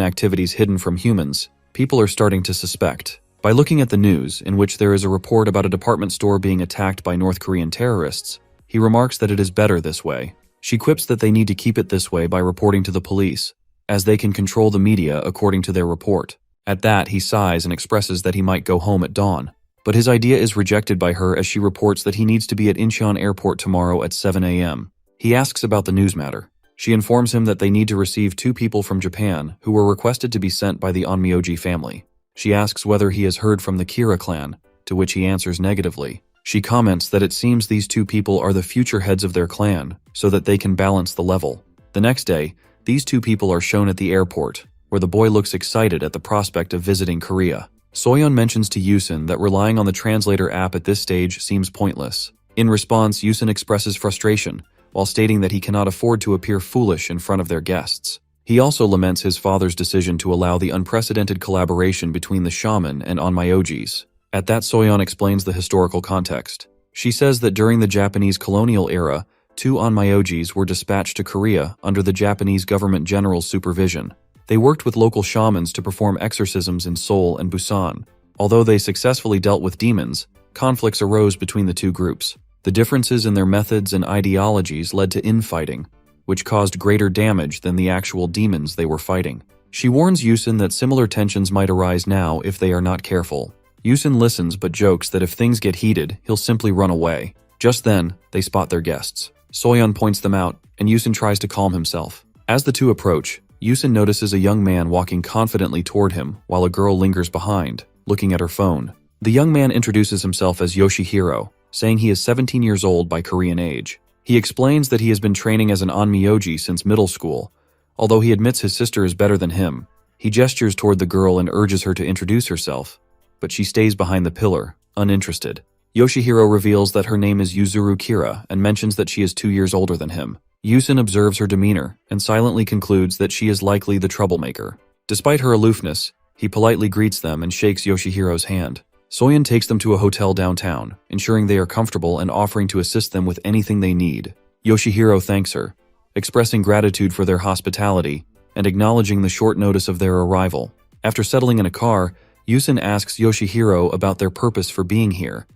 activities hidden from humans, people are starting to suspect. By looking at the news, in which there is a report about a department store being attacked by North Korean terrorists, he remarks that it is better this way. She quips that they need to keep it this way by reporting to the police, as they can control the media according to their report. At that, he sighs and expresses that he might go home at dawn. But his idea is rejected by her as she reports that he needs to be at Incheon Airport tomorrow at 7 a.m. He asks about the news matter. She informs him that they need to receive 2 people from Japan who were requested to be sent by the Onmyoji family. She asks whether he has heard from the Kira clan, to which he answers negatively. She comments that it seems these 2 people are the future heads of their clan, so that they can balance the level. The next day, these 2 people are shown at the airport, where the boy looks excited at the prospect of visiting Korea. Soyeon mentions to Yusun that relying on the translator app at this stage seems pointless. In response, Yusun expresses frustration, while stating that he cannot afford to appear foolish in front of their guests. He also laments his father's decision to allow the unprecedented collaboration between the shaman and onmyojis. At that, Soyeon explains the historical context. She says that during the Japanese colonial era, 2 onmyojis were dispatched to Korea under the Japanese government general's supervision. They worked with local shamans to perform exorcisms in Seoul and Busan. Although they successfully dealt with demons, conflicts arose between the two groups. The differences in their methods and ideologies led to infighting, which caused greater damage than the actual demons they were fighting. She warns Yusun that similar tensions might arise now if they are not careful. Yusun listens but jokes that if things get heated, he'll simply run away. Just then, they spot their guests. Soyeon points them out, and Yusun tries to calm himself. As the two approach, Yusun notices a young man walking confidently toward him while a girl lingers behind, looking at her phone. The young man introduces himself as Yoshihiro, saying he is 17 years old by Korean age. He explains that he has been training as an onmyoji since middle school. Although he admits his sister is better than him, he gestures toward the girl and urges her to introduce herself, but she stays behind the pillar, uninterested. Yoshihiro reveals that her name is Yuzuru Kira and mentions that she is 2 years older than him. Yusun observes her demeanor and silently concludes that she is likely the troublemaker. Despite her aloofness, he politely greets them and shakes Yoshihiro's hand. Soyeon takes them to a hotel downtown, ensuring they are comfortable and offering to assist them with anything they need. Yoshihiro thanks her, expressing gratitude for their hospitality and acknowledging the short notice of their arrival. After settling in a car, Yusun asks Yoshihiro about their purpose for being here,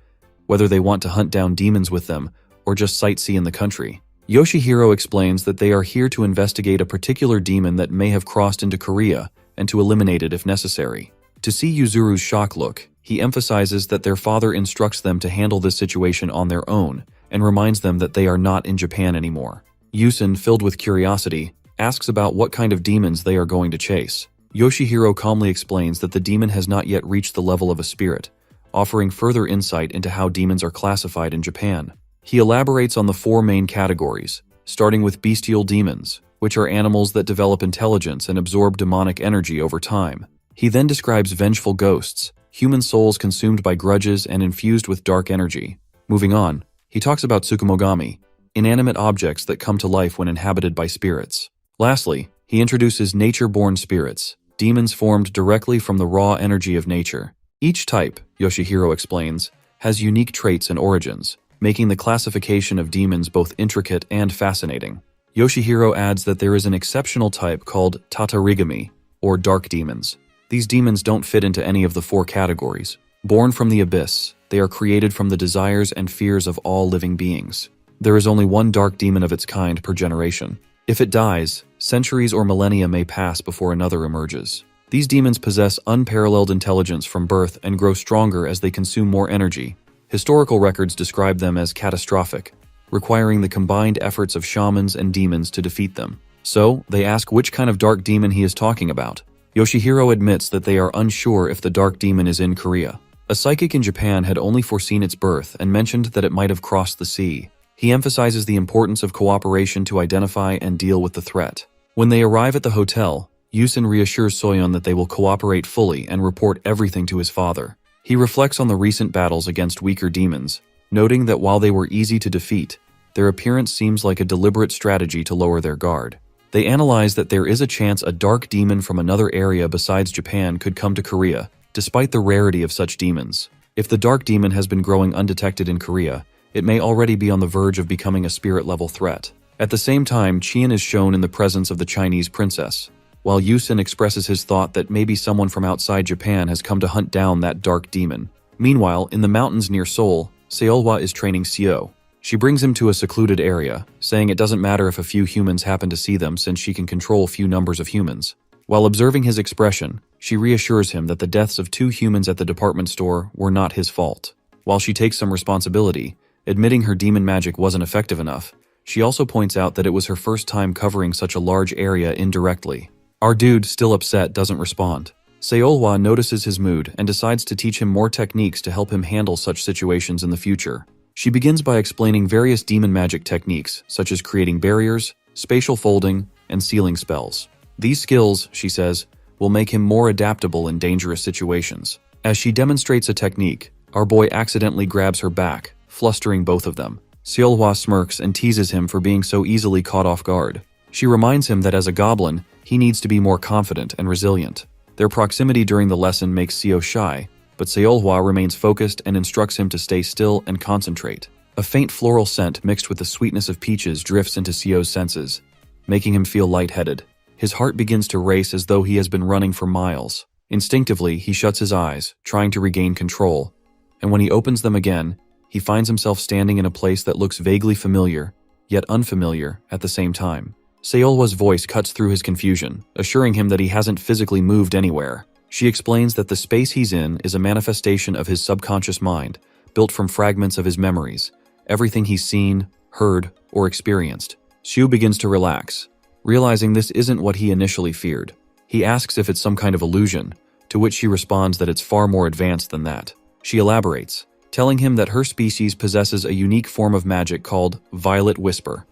whether they want to hunt down demons with them or just sightsee in the country. Yoshihiro explains that they are here to investigate a particular demon that may have crossed into Korea and to eliminate it if necessary. To see Yuzuru's shock look, he emphasizes that their father instructs them to handle this situation on their own and reminds them that they are not in Japan anymore. Yusun, filled with curiosity, asks about what kind of demons they are going to chase. Yoshihiro calmly explains that the demon has not yet reached the level of a spirit, offering further insight into how demons are classified in Japan. He elaborates on the 4 main categories, starting with bestial demons, which are animals that develop intelligence and absorb demonic energy over time. He then describes vengeful ghosts, human souls consumed by grudges and infused with dark energy. Moving on, he talks about tsukumogami, inanimate objects that come to life when inhabited by spirits. Lastly, he introduces nature-born spirits, demons formed directly from the raw energy of nature. Each type, Yoshihiro explains, has unique traits and origins, making the classification of demons both intricate and fascinating. Yoshihiro adds that there is an exceptional type called tatarigami, or dark demons. These demons don't fit into any of the 4 categories. Born from the abyss, they are created from the desires and fears of all living beings. There is only one dark demon of its kind per generation. If it dies, centuries or millennia may pass before another emerges. These demons possess unparalleled intelligence from birth and grow stronger as they consume more energy. Historical records describe them as catastrophic, requiring the combined efforts of shamans and demons to defeat them. So, they ask which kind of dark demon he is talking about. Yoshihiro admits that they are unsure if the dark demon is in Korea. A psychic in Japan had only foreseen its birth and mentioned that it might have crossed the sea. He emphasizes the importance of cooperation to identify and deal with the threat. When they arrive at the hotel, Yusun reassures Soyeon that they will cooperate fully and report everything to his father. He reflects on the recent battles against weaker demons, noting that while they were easy to defeat, their appearance seems like a deliberate strategy to lower their guard. They analyze that there is a chance a dark demon from another area besides Japan could come to Korea, despite the rarity of such demons. If the dark demon has been growing undetected in Korea, it may already be on the verge of becoming a spirit-level threat. At the same time, Chien is shown in the presence of the Chinese princess, while Yusun expresses his thought that maybe someone from outside Japan has come to hunt down that dark demon. Meanwhile, in the mountains near Seoul, Seolhwa is training Seo. She brings him to a secluded area, saying it doesn't matter if a few humans happen to see them since she can control few numbers of humans. While observing his expression, she reassures him that the deaths of 2 humans at the department store were not his fault. While she takes some responsibility, admitting her demon magic wasn't effective enough, she also points out that it was her first time covering such a large area indirectly. Our dude, still upset, doesn't respond. Seolhwa notices his mood and decides to teach him more techniques to help him handle such situations in the future. She begins by explaining various demon magic techniques, such as creating barriers, spatial folding, and sealing spells. These skills, she says, will make him more adaptable in dangerous situations. As she demonstrates a technique, our boy accidentally grabs her back, flustering both of them. Seolhwa smirks and teases him for being so easily caught off guard. She reminds him that as a goblin, he needs to be more confident and resilient. Their proximity during the lesson makes Seo shy, but Seolhwa remains focused and instructs him to stay still and concentrate. A faint floral scent mixed with the sweetness of peaches drifts into Seo's senses, making him feel lightheaded. His heart begins to race as though he has been running for miles. Instinctively, he shuts his eyes, trying to regain control. And when he opens them again, he finds himself standing in a place that looks vaguely familiar, yet unfamiliar at the same time. Seolhwa's voice cuts through his confusion, assuring him that he hasn't physically moved anywhere. She explains that the space he's in is a manifestation of his subconscious mind, built from fragments of his memories, everything he's seen, heard, or experienced. Seo begins to relax, realizing this isn't what he initially feared. He asks if it's some kind of illusion, to which she responds that it's far more advanced than that. She elaborates, telling him that her species possesses a unique form of magic called Violet Whisper.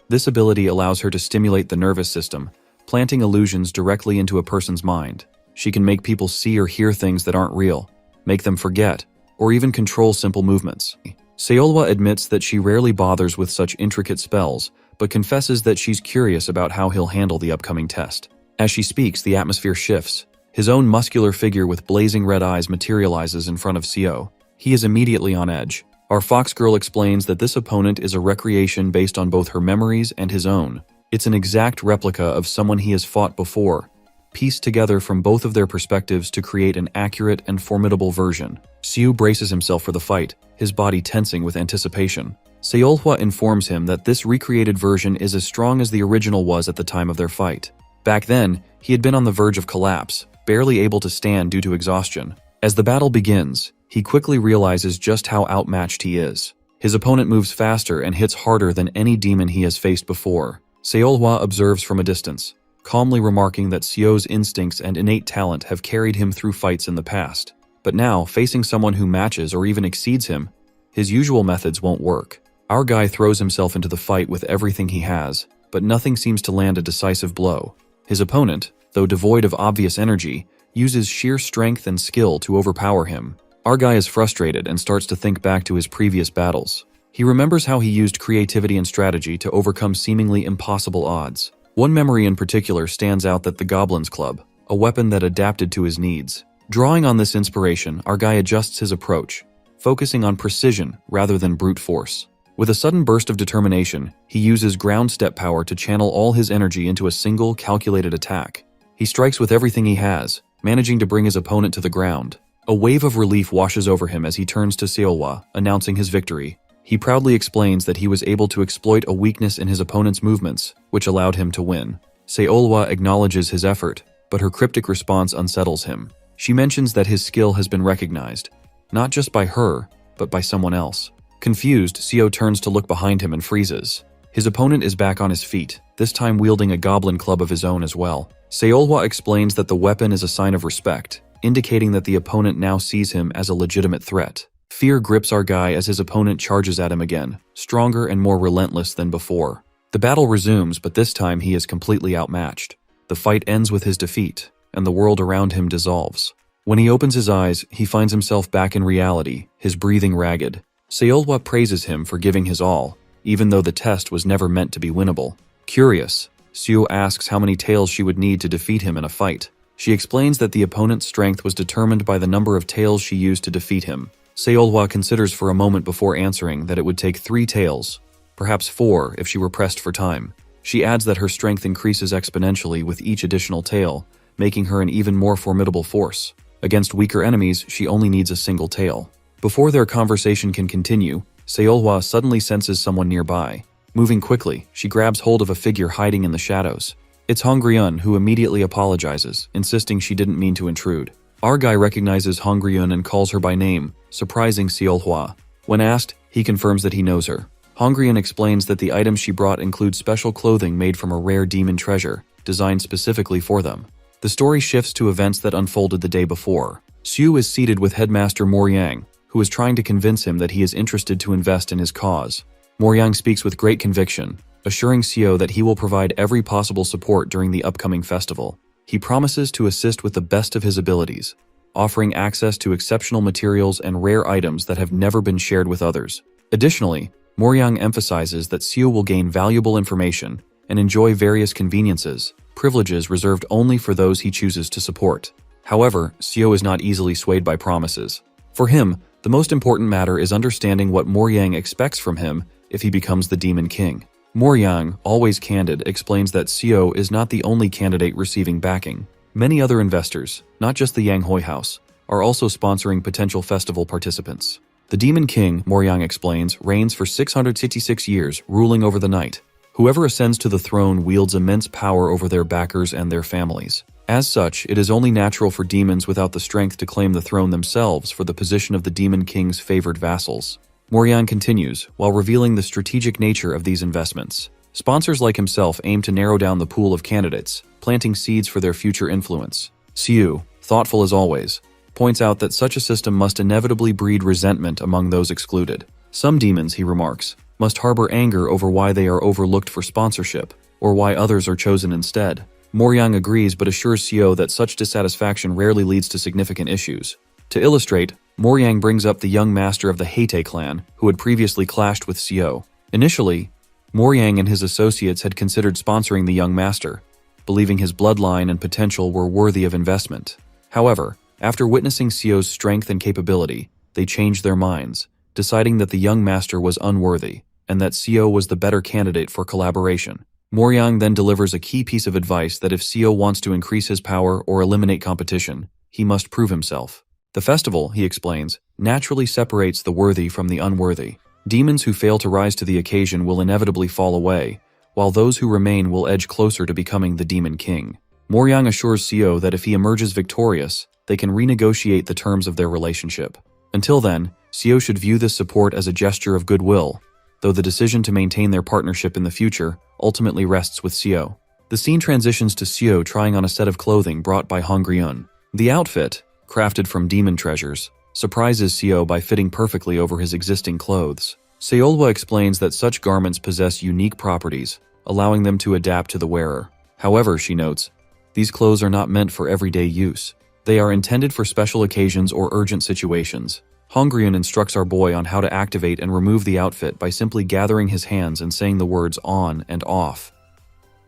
This ability allows her to stimulate the nervous system, planting illusions directly into a person's mind. She can make people see or hear things that aren't real, make them forget, or even control simple movements. Seolhwa admits that she rarely bothers with such intricate spells, but confesses that she's curious about how he'll handle the upcoming test. As she speaks, the atmosphere shifts. His own muscular figure with blazing red eyes materializes in front of Seo. He is immediately on edge. Our fox girl explains that this opponent is a recreation based on both her memories and his own. It's an exact replica of someone he has fought before, pieced together from both of their perspectives to create an accurate and formidable version. Seo braces himself for the fight, his body tensing with anticipation. Seolhwa informs him that this recreated version is as strong as the original was at the time of their fight. Back then, he had been on the verge of collapse, barely able to stand due to exhaustion. As the battle begins, he quickly realizes just how outmatched he is. His opponent moves faster and hits harder than any demon he has faced before. Seolhwa observes from a distance, calmly remarking that Seo's instincts and innate talent have carried him through fights in the past. But now, facing someone who matches or even exceeds him, his usual methods won't work. Our guy throws himself into the fight with everything he has, but nothing seems to land a decisive blow. His opponent, though devoid of obvious energy, uses sheer strength and skill to overpower him. Our guy is frustrated and starts to think back to his previous battles. He remembers how he used creativity and strategy to overcome seemingly impossible odds. One memory in particular stands out: that the Goblin's Club, a weapon that adapted to his needs. Drawing on this inspiration, our guy adjusts his approach, focusing on precision rather than brute force. With a sudden burst of determination, he uses ground step power to channel all his energy into a single, calculated attack. He strikes with everything he has, managing to bring his opponent to the ground. A wave of relief washes over him as he turns to Seolhwa, announcing his victory. He proudly explains that he was able to exploit a weakness in his opponent's movements, which allowed him to win. Seolhwa acknowledges his effort, but her cryptic response unsettles him. She mentions that his skill has been recognized, not just by her, but by someone else. Confused, Seo turns to look behind him and freezes. His opponent is back on his feet, this time wielding a goblin club of his own as well. Seolhwa explains that the weapon is a sign of respect, indicating that the opponent now sees him as a legitimate threat. Fear grips our guy as his opponent charges at him again, stronger and more relentless than before. The battle resumes, but this time he is completely outmatched. The fight ends with his defeat, and the world around him dissolves. When he opens his eyes, he finds himself back in reality, his breathing ragged. Seolhwa praises him for giving his all, even though the test was never meant to be winnable. Curious, Seo asks how many tails she would need to defeat him in a fight. She explains that the opponent's strength was determined by the number of tails she used to defeat him. Seolhwa considers for a moment before answering that it would take 3 tails, perhaps 4 if she were pressed for time. She adds that her strength increases exponentially with each additional tail, making her an even more formidable force. Against weaker enemies, she only needs a single tail. Before their conversation can continue, Seolhwa suddenly senses someone nearby. Moving quickly, she grabs hold of a figure hiding in the shadows. It's Hongryun, who immediately apologizes, insisting she didn't mean to intrude. Our guy recognizes Hongryun and calls her by name, surprising Seolhwa. When asked, he confirms that he knows her. Hongryun explains that the items she brought include special clothing made from a rare demon treasure, designed specifically for them. The story shifts to events that unfolded the day before. Seo is seated with Headmaster Moryang, who is trying to convince him that he is interested to invest in his cause. Moryang speaks with great conviction, assuring Seo that he will provide every possible support during the upcoming festival. He promises to assist with the best of his abilities, offering access to exceptional materials and rare items that have never been shared with others. Additionally, Moryang emphasizes that Seo will gain valuable information and enjoy various conveniences, privileges reserved only for those he chooses to support. However, Seo is not easily swayed by promises. For him, the most important matter is understanding what Moryang expects from him if he becomes the Demon King. Moryang, always candid, explains that Seo is not the only candidate receiving backing. Many other investors, not just the Yang Hoi House, are also sponsoring potential festival participants. The Demon King, Moryang explains, reigns for 666 years, ruling over the night. Whoever ascends to the throne wields immense power over their backers and their families. As such, it is only natural for demons without the strength to claim the throne themselves for the position of the Demon King's favored vassals. Moryang continues, while revealing the strategic nature of these investments. Sponsors like himself aim to narrow down the pool of candidates, planting seeds for their future influence. Seo, thoughtful as always, points out that such a system must inevitably breed resentment among those excluded. Some demons, he remarks, must harbor anger over why they are overlooked for sponsorship, or why others are chosen instead. Moryang agrees but assures Seo that such dissatisfaction rarely leads to significant issues. To illustrate, Moryang brings up the young master of the Heite clan, who had previously clashed with Seo. Initially, Moryang and his associates had considered sponsoring the young master, believing his bloodline and potential were worthy of investment. However, after witnessing Seo's strength and capability, they changed their minds, deciding that the young master was unworthy, and that Seo was the better candidate for collaboration. Moryang then delivers a key piece of advice that if Seo wants to increase his power or eliminate competition, he must prove himself. The festival, he explains, naturally separates the worthy from the unworthy. Demons who fail to rise to the occasion will inevitably fall away, while those who remain will edge closer to becoming the Demon King. Moryang assures Seo that if he emerges victorious, they can renegotiate the terms of their relationship. Until then, Seo should view this support as a gesture of goodwill, though the decision to maintain their partnership in the future ultimately rests with Seo. The scene transitions to Seo trying on a set of clothing brought by Hongryun. The outfit, crafted from demon treasures, surprises Seo by fitting perfectly over his existing clothes. Seolhwa explains that such garments possess unique properties, allowing them to adapt to the wearer. However, she notes, these clothes are not meant for everyday use. They are intended for special occasions or urgent situations. Hongryun instructs our boy on how to activate and remove the outfit by simply gathering his hands and saying the words on and off.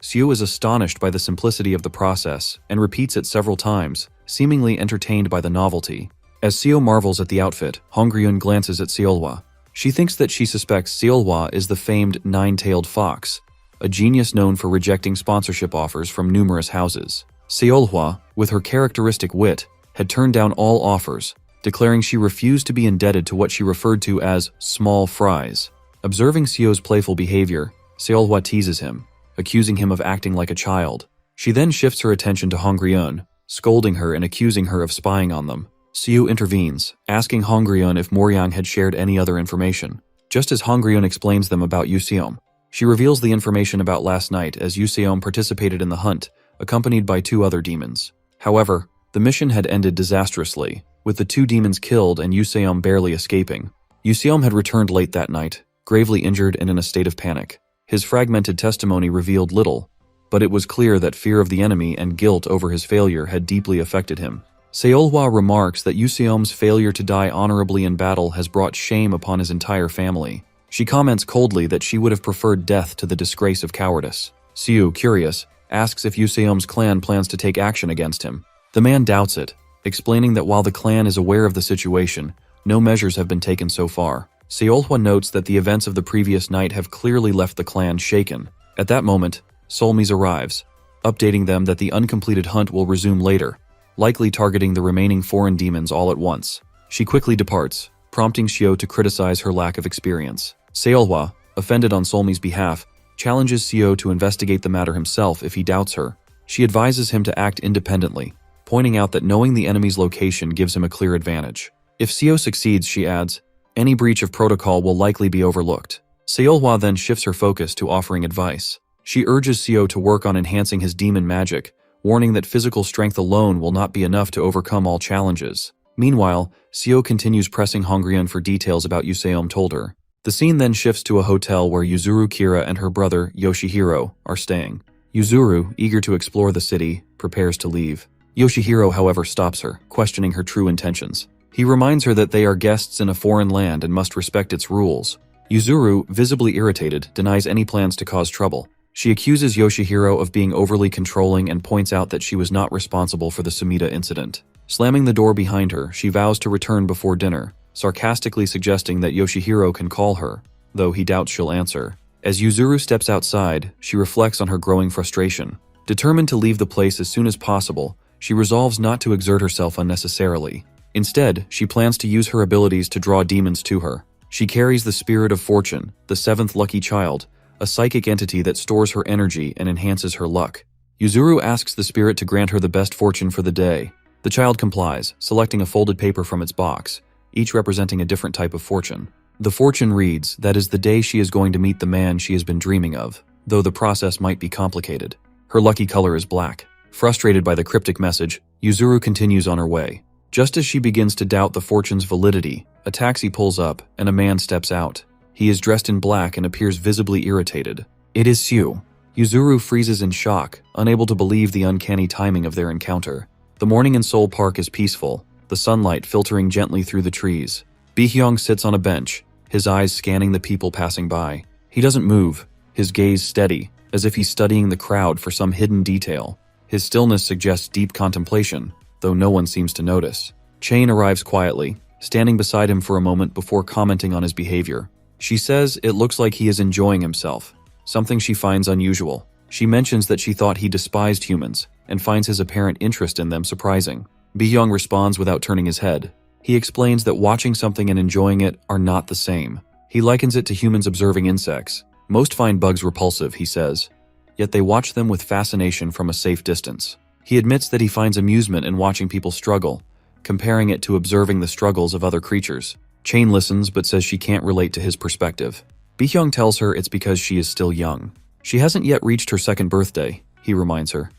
Seo is astonished by the simplicity of the process and repeats it several times, seemingly entertained by the novelty. As Seo marvels at the outfit, Hongryun glances at Seolhwa. She thinks that she suspects Seolhwa is the famed nine-tailed fox, a genius known for rejecting sponsorship offers from numerous houses. Seolhwa, with her characteristic wit, had turned down all offers, declaring she refused to be indebted to what she referred to as small fries. Observing Seo's playful behavior, Seolhwa teases him, accusing him of acting like a child. She then shifts her attention to Hongryun, scolding her and accusing her of spying on them. Seo intervenes, asking Hongryun if Moryang had shared any other information. Just as Hongryun explains them about Yuseom, she reveals the information about last night as Yuseom participated in the hunt, accompanied by 2 other demons. However, the mission had ended disastrously, with the 2 demons killed and Yuseom barely escaping. Yuseom had returned late that night, gravely injured and in a state of panic. His fragmented testimony revealed little, but it was clear that fear of the enemy and guilt over his failure had deeply affected him. Seolhwa remarks that Yuseom's failure to die honorably in battle has brought shame upon his entire family. She comments coldly that she would have preferred death to the disgrace of cowardice. Seo, curious, asks if Yuseom's clan plans to take action against him. The man doubts it, explaining that while the clan is aware of the situation, no measures have been taken so far. Seolhwa notes that the events of the previous night have clearly left the clan shaken. At that moment, Solmis arrives, updating them that the uncompleted hunt will resume later, likely targeting the remaining foreign demons all at once. She quickly departs, prompting Seo to criticize her lack of experience. Seolhwa, offended on Solmi's behalf, challenges Seo to investigate the matter himself if he doubts her. She advises him to act independently, pointing out that knowing the enemy's location gives him a clear advantage. If Seo succeeds, she adds, any breach of protocol will likely be overlooked. Seolhwa then shifts her focus to offering advice. She urges Seo to work on enhancing his demon magic, warning that physical strength alone will not be enough to overcome all challenges. Meanwhile, Seo continues pressing Hongryun for details about Yuseom told her. The scene then shifts to a hotel where Yuzuru Kira and her brother, Yoshihiro, are staying. Yuzuru, eager to explore the city, prepares to leave. Yoshihiro, however, stops her, questioning her true intentions. He reminds her that they are guests in a foreign land and must respect its rules. Yuzuru, visibly irritated, denies any plans to cause trouble. She accuses Yoshihiro of being overly controlling and points out that she was not responsible for the Sumida incident. Slamming the door behind her, she vows to return before dinner, sarcastically suggesting that Yoshihiro can call her, though he doubts she'll answer. As Yuzuru steps outside, she reflects on her growing frustration. Determined to leave the place as soon as possible, she resolves not to exert herself unnecessarily. Instead, she plans to use her abilities to draw demons to her. She carries the Spirit of Fortune, the seventh lucky child, a psychic entity that stores her energy and enhances her luck. Yuzuru asks the spirit to grant her the best fortune for the day. The child complies, selecting a folded paper from its box, each representing a different type of fortune. The fortune reads that is the day she is going to meet the man she has been dreaming of, though the process might be complicated. Her lucky color is black. Frustrated by the cryptic message, Yuzuru continues on her way. Just as she begins to doubt the fortune's validity, a taxi pulls up and a man steps out. He is dressed in black and appears visibly irritated. It is Sue. Yuzuru freezes in shock, unable to believe the uncanny timing of their encounter. The morning in Seoul Park is peaceful, the sunlight filtering gently through the trees. Bi-hyung sits on a bench, his eyes scanning the people passing by. He doesn't move, his gaze steady, as if he's studying the crowd for some hidden detail. His stillness suggests deep contemplation, though no one seems to notice. Chain arrives quietly, standing beside him for a moment before commenting on his behavior. She says it looks like he is enjoying himself, something she finds unusual. She mentions that she thought he despised humans, and finds his apparent interest in them surprising. Bi-hyung responds without turning his head. He explains that watching something and enjoying it are not the same. He likens it to humans observing insects. Most find bugs repulsive, he says, yet they watch them with fascination from a safe distance. He admits that he finds amusement in watching people struggle, comparing it to observing the struggles of other creatures. Chain listens but says she can't relate to his perspective. Bi-hyung tells her it's because she is still young. She hasn't yet reached her second birthday, he reminds her,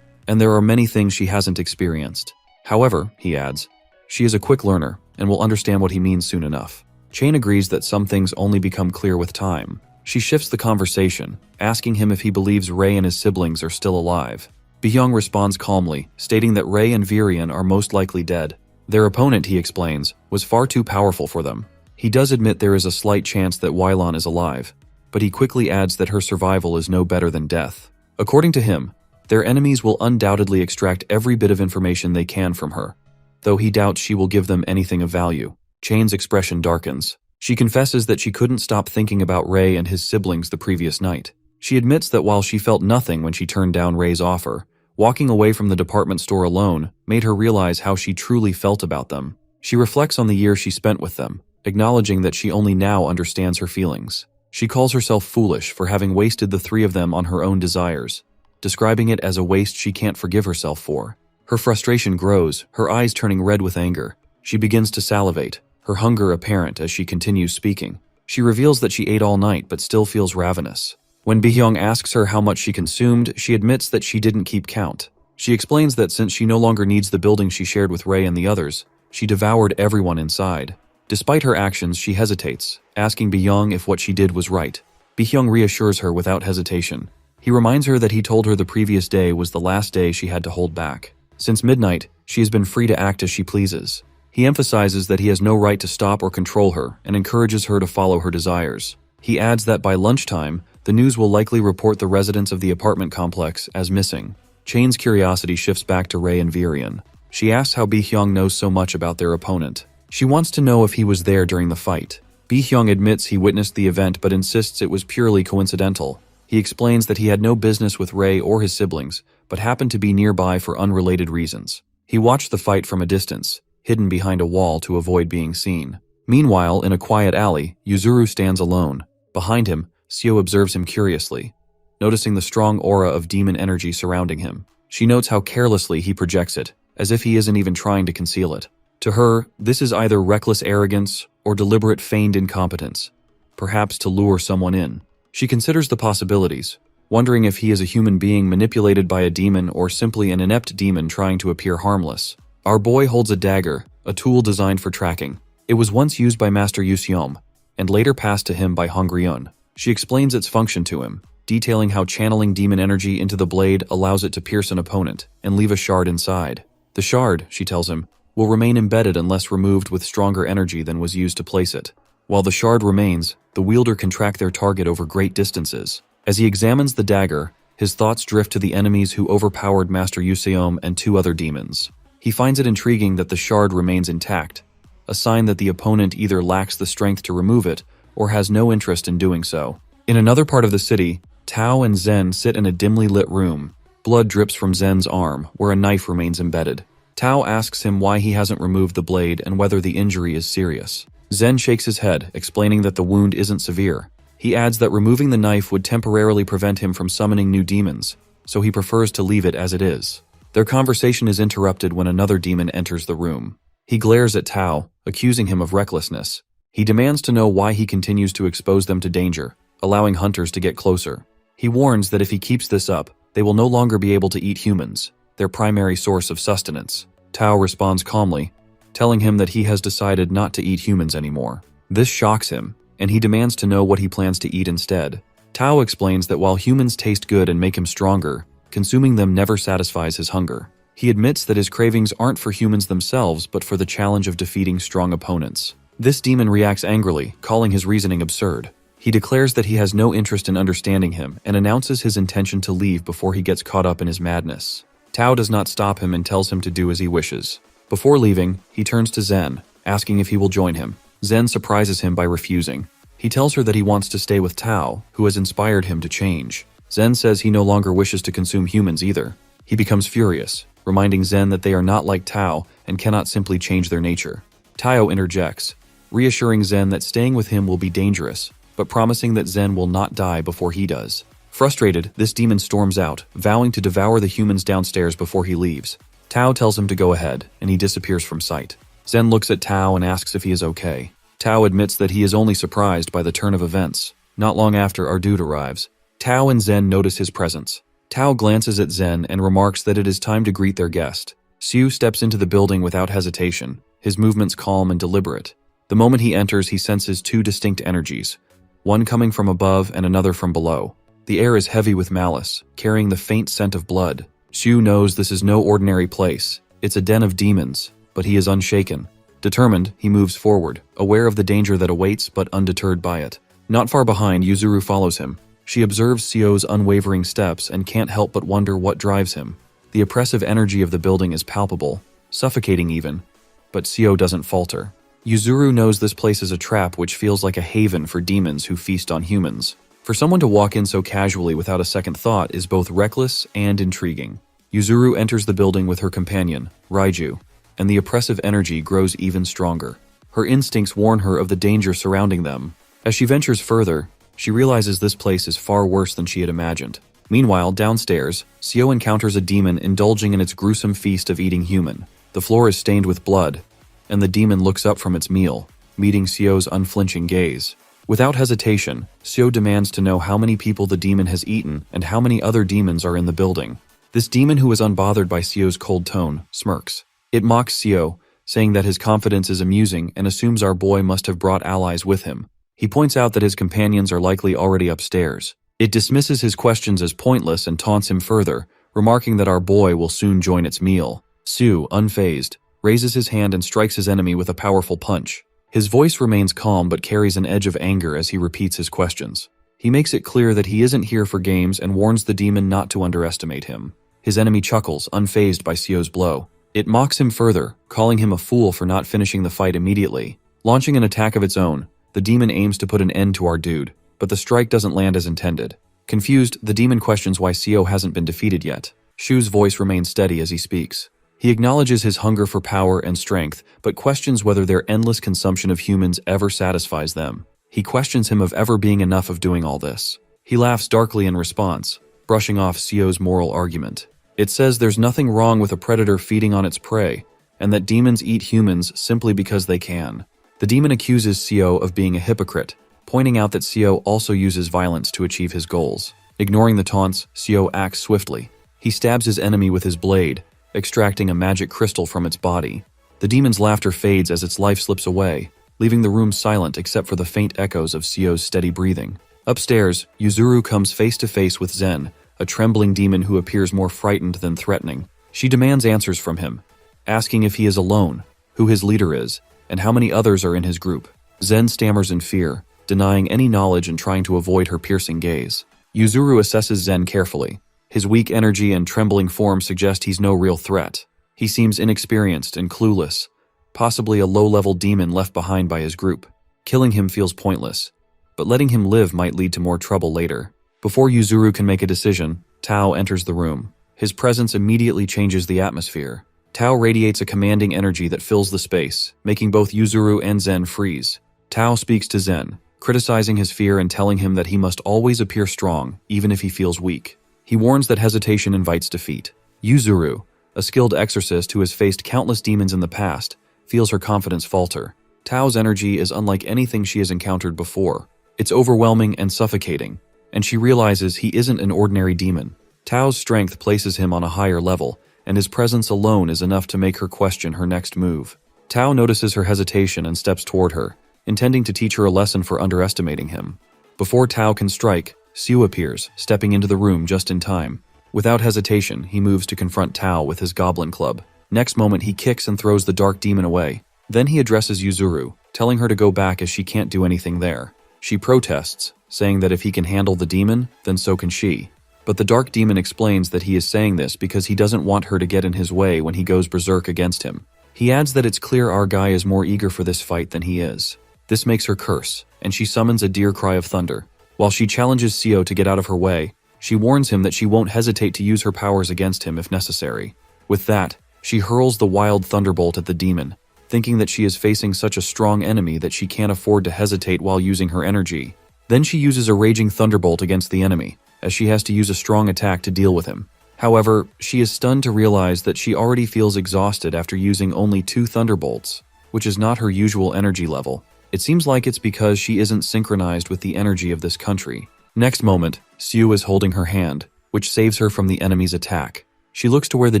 and there are many things she hasn't experienced. However, he adds, she is a quick learner and will understand what he means soon enough. Chain agrees that some things only become clear with time. She shifts the conversation, asking him if he believes Ray and his siblings are still alive. Bi-hyung responds calmly, stating that Ray and Virian are most likely dead. Their opponent, he explains, was far too powerful for them. He does admit there is a slight chance that Wylon is alive, but he quickly adds that her survival is no better than death. According to him, their enemies will undoubtedly extract every bit of information they can from her, though he doubts she will give them anything of value. Chain's expression darkens. She confesses that she couldn't stop thinking about Ray and his siblings the previous night. She admits that while she felt nothing when she turned down Ray's offer, walking away from the department store alone made her realize how she truly felt about them. She reflects on the year she spent with them, acknowledging that she only now understands her feelings. She calls herself foolish for having wasted the three of them on her own desires, describing it as a waste she can't forgive herself for. Her frustration grows, her eyes turning red with anger. She begins to salivate, her hunger apparent as she continues speaking. She reveals that she ate all night but still feels ravenous. When Bi-hyung asks her how much she consumed, she admits that she didn't keep count. She explains that since she no longer needs the building she shared with Ray and the others, she devoured everyone inside. Despite her actions, she hesitates, asking Bi-hyung if what she did was right. Bi-hyung reassures her without hesitation. He reminds her that he told her the previous day was the last day she had to hold back. Since midnight, she has been free to act as she pleases. He emphasizes that he has no right to stop or control her and encourages her to follow her desires. He adds that by lunchtime, the news will likely report the residents of the apartment complex as missing. Chain's curiosity shifts back to Ray and Virian. She asks how Bi-hyung knows so much about their opponent. She wants to know if he was there during the fight. Bi-hyung admits he witnessed the event but insists it was purely coincidental. He explains that he had no business with Ray or his siblings, but happened to be nearby for unrelated reasons. He watched the fight from a distance, hidden behind a wall to avoid being seen. Meanwhile, in a quiet alley, Yuzuru stands alone. Behind him, Seo observes him curiously, noticing the strong aura of demon energy surrounding him. She notes how carelessly he projects it, as if he isn't even trying to conceal it. To her, this is either reckless arrogance or deliberate feigned incompetence, perhaps to lure someone in. She considers the possibilities, wondering if he is a human being manipulated by a demon or simply an inept demon trying to appear harmless. Our boy holds a dagger, a tool designed for tracking. It was once used by Master Yuseom, and later passed to him by Hongryun. She explains its function to him, detailing how channeling demon energy into the blade allows it to pierce an opponent and leave a shard inside. The shard, she tells him, will remain embedded unless removed with stronger energy than was used to place it. While the shard remains, the wielder can track their target over great distances. As he examines the dagger, his thoughts drift to the enemies who overpowered Master Yuseom and 2 other demons. He finds it intriguing that the shard remains intact, a sign that the opponent either lacks the strength to remove it or has no interest in doing so. In another part of the city, Tao and Zen sit in a dimly lit room. Blood drips from Zen's arm, where a knife remains embedded. Tao asks him why he hasn't removed the blade and whether the injury is serious. Zen shakes his head, explaining that the wound isn't severe. He adds that removing the knife would temporarily prevent him from summoning new demons, so he prefers to leave it as it is. Their conversation is interrupted when another demon enters the room. He glares at Tao, accusing him of recklessness. He demands to know why he continues to expose them to danger, allowing hunters to get closer. He warns that if he keeps this up, they will no longer be able to eat humans, their primary source of sustenance. Tao responds calmly, telling him that he has decided not to eat humans anymore. This shocks him, and he demands to know what he plans to eat instead. Tao explains that while humans taste good and make him stronger, consuming them never satisfies his hunger. He admits that his cravings aren't for humans themselves, but for the challenge of defeating strong opponents. This demon reacts angrily, calling his reasoning absurd. He declares that he has no interest in understanding him and announces his intention to leave before he gets caught up in his madness. Tao does not stop him and tells him to do as he wishes. Before leaving, he turns to Zen, asking if he will join him. Zen surprises him by refusing. He tells her that he wants to stay with Tao, who has inspired him to change. Zen says he no longer wishes to consume humans either. He becomes furious, reminding Zen that they are not like Tao and cannot simply change their nature. Tao interjects, reassuring Zen that staying with him will be dangerous, but promising that Zen will not die before he does. Frustrated, this demon storms out, vowing to devour the humans downstairs before he leaves. Tao tells him to go ahead, and he disappears from sight. Zen looks at Tao and asks if he is okay. Tao admits that he is only surprised by the turn of events. Not long after, our dude arrives. Tao and Zen notice his presence. Tao glances at Zen and remarks that it is time to greet their guest. Siu steps into the building without hesitation, his movements calm and deliberate. The moment he enters, he senses 2 distinct energies, one coming from above and another from below. The air is heavy with malice, carrying the faint scent of blood. Siu knows this is no ordinary place. It's a den of demons, but he is unshaken. Determined, he moves forward, aware of the danger that awaits but undeterred by it. Not far behind, Yuzuru follows him. She observes Sio's unwavering steps and can't help but wonder what drives him. The oppressive energy of the building is palpable, suffocating even, but Sio doesn't falter. Yuzuru knows this place is a trap which feels like a haven for demons who feast on humans. For someone to walk in so casually without a second thought is both reckless and intriguing. Yuzuru enters the building with her companion, Raiju, and the oppressive energy grows even stronger. Her instincts warn her of the danger surrounding them. As she ventures further, she realizes this place is far worse than she had imagined. Meanwhile, downstairs, Sio encounters a demon indulging in its gruesome feast of eating human. The floor is stained with blood, and the demon looks up from its meal, meeting Sio's unflinching gaze. Without hesitation, Sio demands to know how many people the demon has eaten and how many other demons are in the building. This demon, who is unbothered by Sio's cold tone, smirks. It mocks Sio, saying that his confidence is amusing and assumes our boy must have brought allies with him. He points out that his companions are likely already upstairs. It dismisses his questions as pointless and taunts him further, remarking that our boy will soon join its meal. Siu, unfazed, raises his hand and strikes his enemy with a powerful punch. His voice remains calm but carries an edge of anger as he repeats his questions. He makes it clear that he isn't here for games and warns the demon not to underestimate him. His enemy chuckles, unfazed by Sio's blow. It mocks him further, calling him a fool for not finishing the fight immediately. Launching an attack of its own, the demon aims to put an end to our dude, but the strike doesn't land as intended. Confused, the demon questions why Sio hasn't been defeated yet. Shu's voice remains steady as he speaks. He acknowledges his hunger for power and strength, but questions whether their endless consumption of humans ever satisfies them. He questions him of ever being enough of doing all this. He laughs darkly in response, brushing off Sio's moral argument. It says there's nothing wrong with a predator feeding on its prey, and that demons eat humans simply because they can. The demon accuses Sio of being a hypocrite, pointing out that Sio also uses violence to achieve his goals. Ignoring the taunts, Sio acts swiftly. He stabs his enemy with his blade, extracting a magic crystal from its body. The demon's laughter fades as its life slips away, leaving the room silent except for the faint echoes of Sio's steady breathing. Upstairs, Yuzuru comes face to face with Zen, a trembling demon who appears more frightened than threatening. She demands answers from him, asking if he is alone, who his leader is, and how many others are in his group. Zen stammers in fear, denying any knowledge and trying to avoid her piercing gaze. Yuzuru assesses Zen carefully. His weak energy and trembling form suggest he's no real threat. He seems inexperienced and clueless, possibly a low-level demon left behind by his group. Killing him feels pointless, but letting him live might lead to more trouble later. Before Yuzuru can make a decision, Tao enters the room. His presence immediately changes the atmosphere. Tao radiates a commanding energy that fills the space, making both Yuzuru and Zen freeze. Tao speaks to Zen, criticizing his fear and telling him that he must always appear strong, even if he feels weak. He warns that hesitation invites defeat. Yuzuru, a skilled exorcist who has faced countless demons in the past, feels her confidence falter. Tao's energy is unlike anything she has encountered before. It's overwhelming and suffocating, and she realizes he isn't an ordinary demon. Tao's strength places him on a higher level, and his presence alone is enough to make her question her next move. Tao notices her hesitation and steps toward her, intending to teach her a lesson for underestimating him. Before Tao can strike, Siu appears, stepping into the room just in time. Without hesitation, he moves to confront Tao with his goblin club. Next moment, he kicks and throws the dark demon away. Then he addresses Yuzuru, telling her to go back as she can't do anything there. She protests, saying that if he can handle the demon, then so can she. But the dark demon explains that he is saying this because he doesn't want her to get in his way when he goes berserk against him. He adds that it's clear our guy is more eager for this fight than he is. This makes her curse, and she summons a deer cry of thunder. While she challenges Sio to get out of her way, she warns him that she won't hesitate to use her powers against him if necessary. With that, she hurls the wild thunderbolt at the demon, thinking that she is facing such a strong enemy that she can't afford to hesitate while using her energy. Then she uses a raging thunderbolt against the enemy, as she has to use a strong attack to deal with him. However, she is stunned to realize that she already feels exhausted after using only 2 thunderbolts, which is not her usual energy level. It seems like it's because she isn't synchronized with the energy of this country. Next moment, Siu is holding her hand, which saves her from the enemy's attack. She looks to where the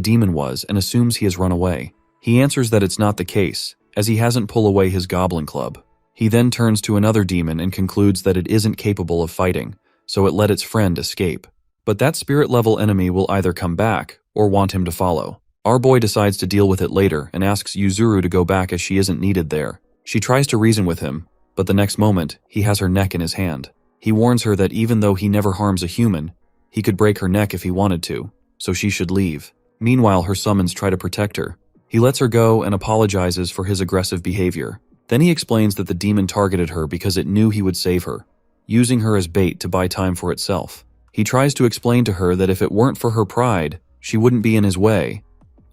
demon was and assumes he has run away. He answers that it's not the case, as he hasn't pulled away his goblin club. He then turns to another demon and concludes that it isn't capable of fighting, so it let its friend escape. But that spirit-level enemy will either come back or want him to follow. Our boy decides to deal with it later and asks Yuzuru to go back as she isn't needed there. She tries to reason with him, but the next moment, he has her neck in his hand. He warns her that even though he never harms a human, he could break her neck if he wanted to, so she should leave. Meanwhile, her summons try to protect her. He lets her go and apologizes for his aggressive behavior. Then he explains that the demon targeted her because it knew he would save her, using her as bait to buy time for itself. He tries to explain to her that if it weren't for her pride, she wouldn't be in his way,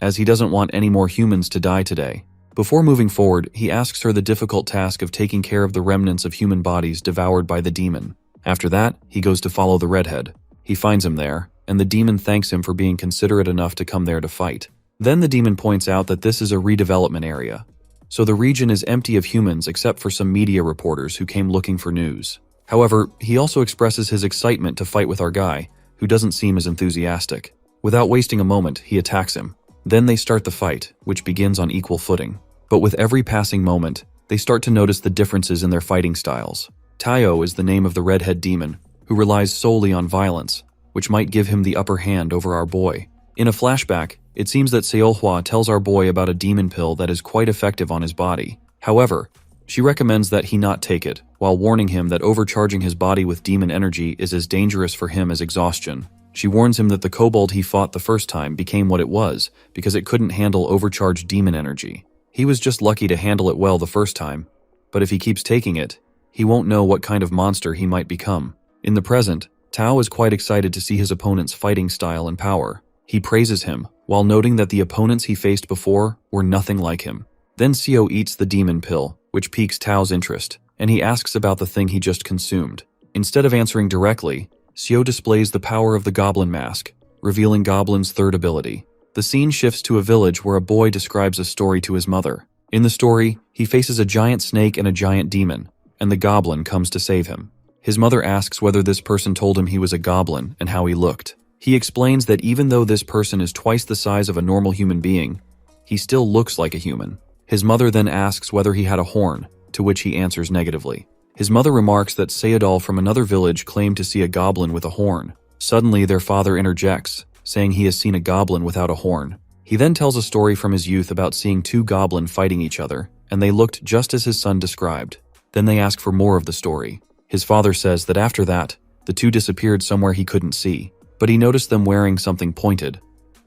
as he doesn't want any more humans to die today. Before moving forward, he asks her the difficult task of taking care of the remnants of human bodies devoured by the demon. After that, he goes to follow the redhead. He finds him there, and the demon thanks him for being considerate enough to come there to fight. Then the demon points out that this is a redevelopment area, so the region is empty of humans except for some media reporters who came looking for news. However, he also expresses his excitement to fight with our guy, who doesn't seem as enthusiastic. Without wasting a moment, he attacks him. Then they start the fight, which begins on equal footing. But with every passing moment, they start to notice the differences in their fighting styles. Taio is the name of the redhead demon, who relies solely on violence, which might give him the upper hand over our boy. In a flashback, it seems that Seolhwa tells our boy about a demon pill that is quite effective on his body. However, she recommends that he not take it, while warning him that overcharging his body with demon energy is as dangerous for him as exhaustion. She warns him that the kobold he fought the first time became what it was because it couldn't handle overcharged demon energy. He was just lucky to handle it well the first time, but if he keeps taking it, he won't know what kind of monster he might become. In the present, Tao is quite excited to see his opponent's fighting style and power. He praises him, while noting that the opponents he faced before were nothing like him. Then Sio eats the demon pill, which piques Tao's interest, and he asks about the thing he just consumed. Instead of answering directly, Sio displays the power of the Goblin mask, revealing Goblin's third ability. The scene shifts to a village where a boy describes a story to his mother. In the story, he faces a giant snake and a giant demon, and the Goblin comes to save him. His mother asks whether this person told him he was a goblin and how he looked. He explains that even though this person is twice the size of a normal human being, he still looks like a human. His mother then asks whether he had a horn, to which he answers negatively. His mother remarks that Sayadal from another village claimed to see a goblin with a horn. Suddenly, their father interjects, saying he has seen a goblin without a horn. He then tells a story from his youth about seeing two goblins fighting each other, and they looked just as his son described. Then they ask for more of the story. His father says that after that, the two disappeared somewhere he couldn't see, but he noticed them wearing something pointed,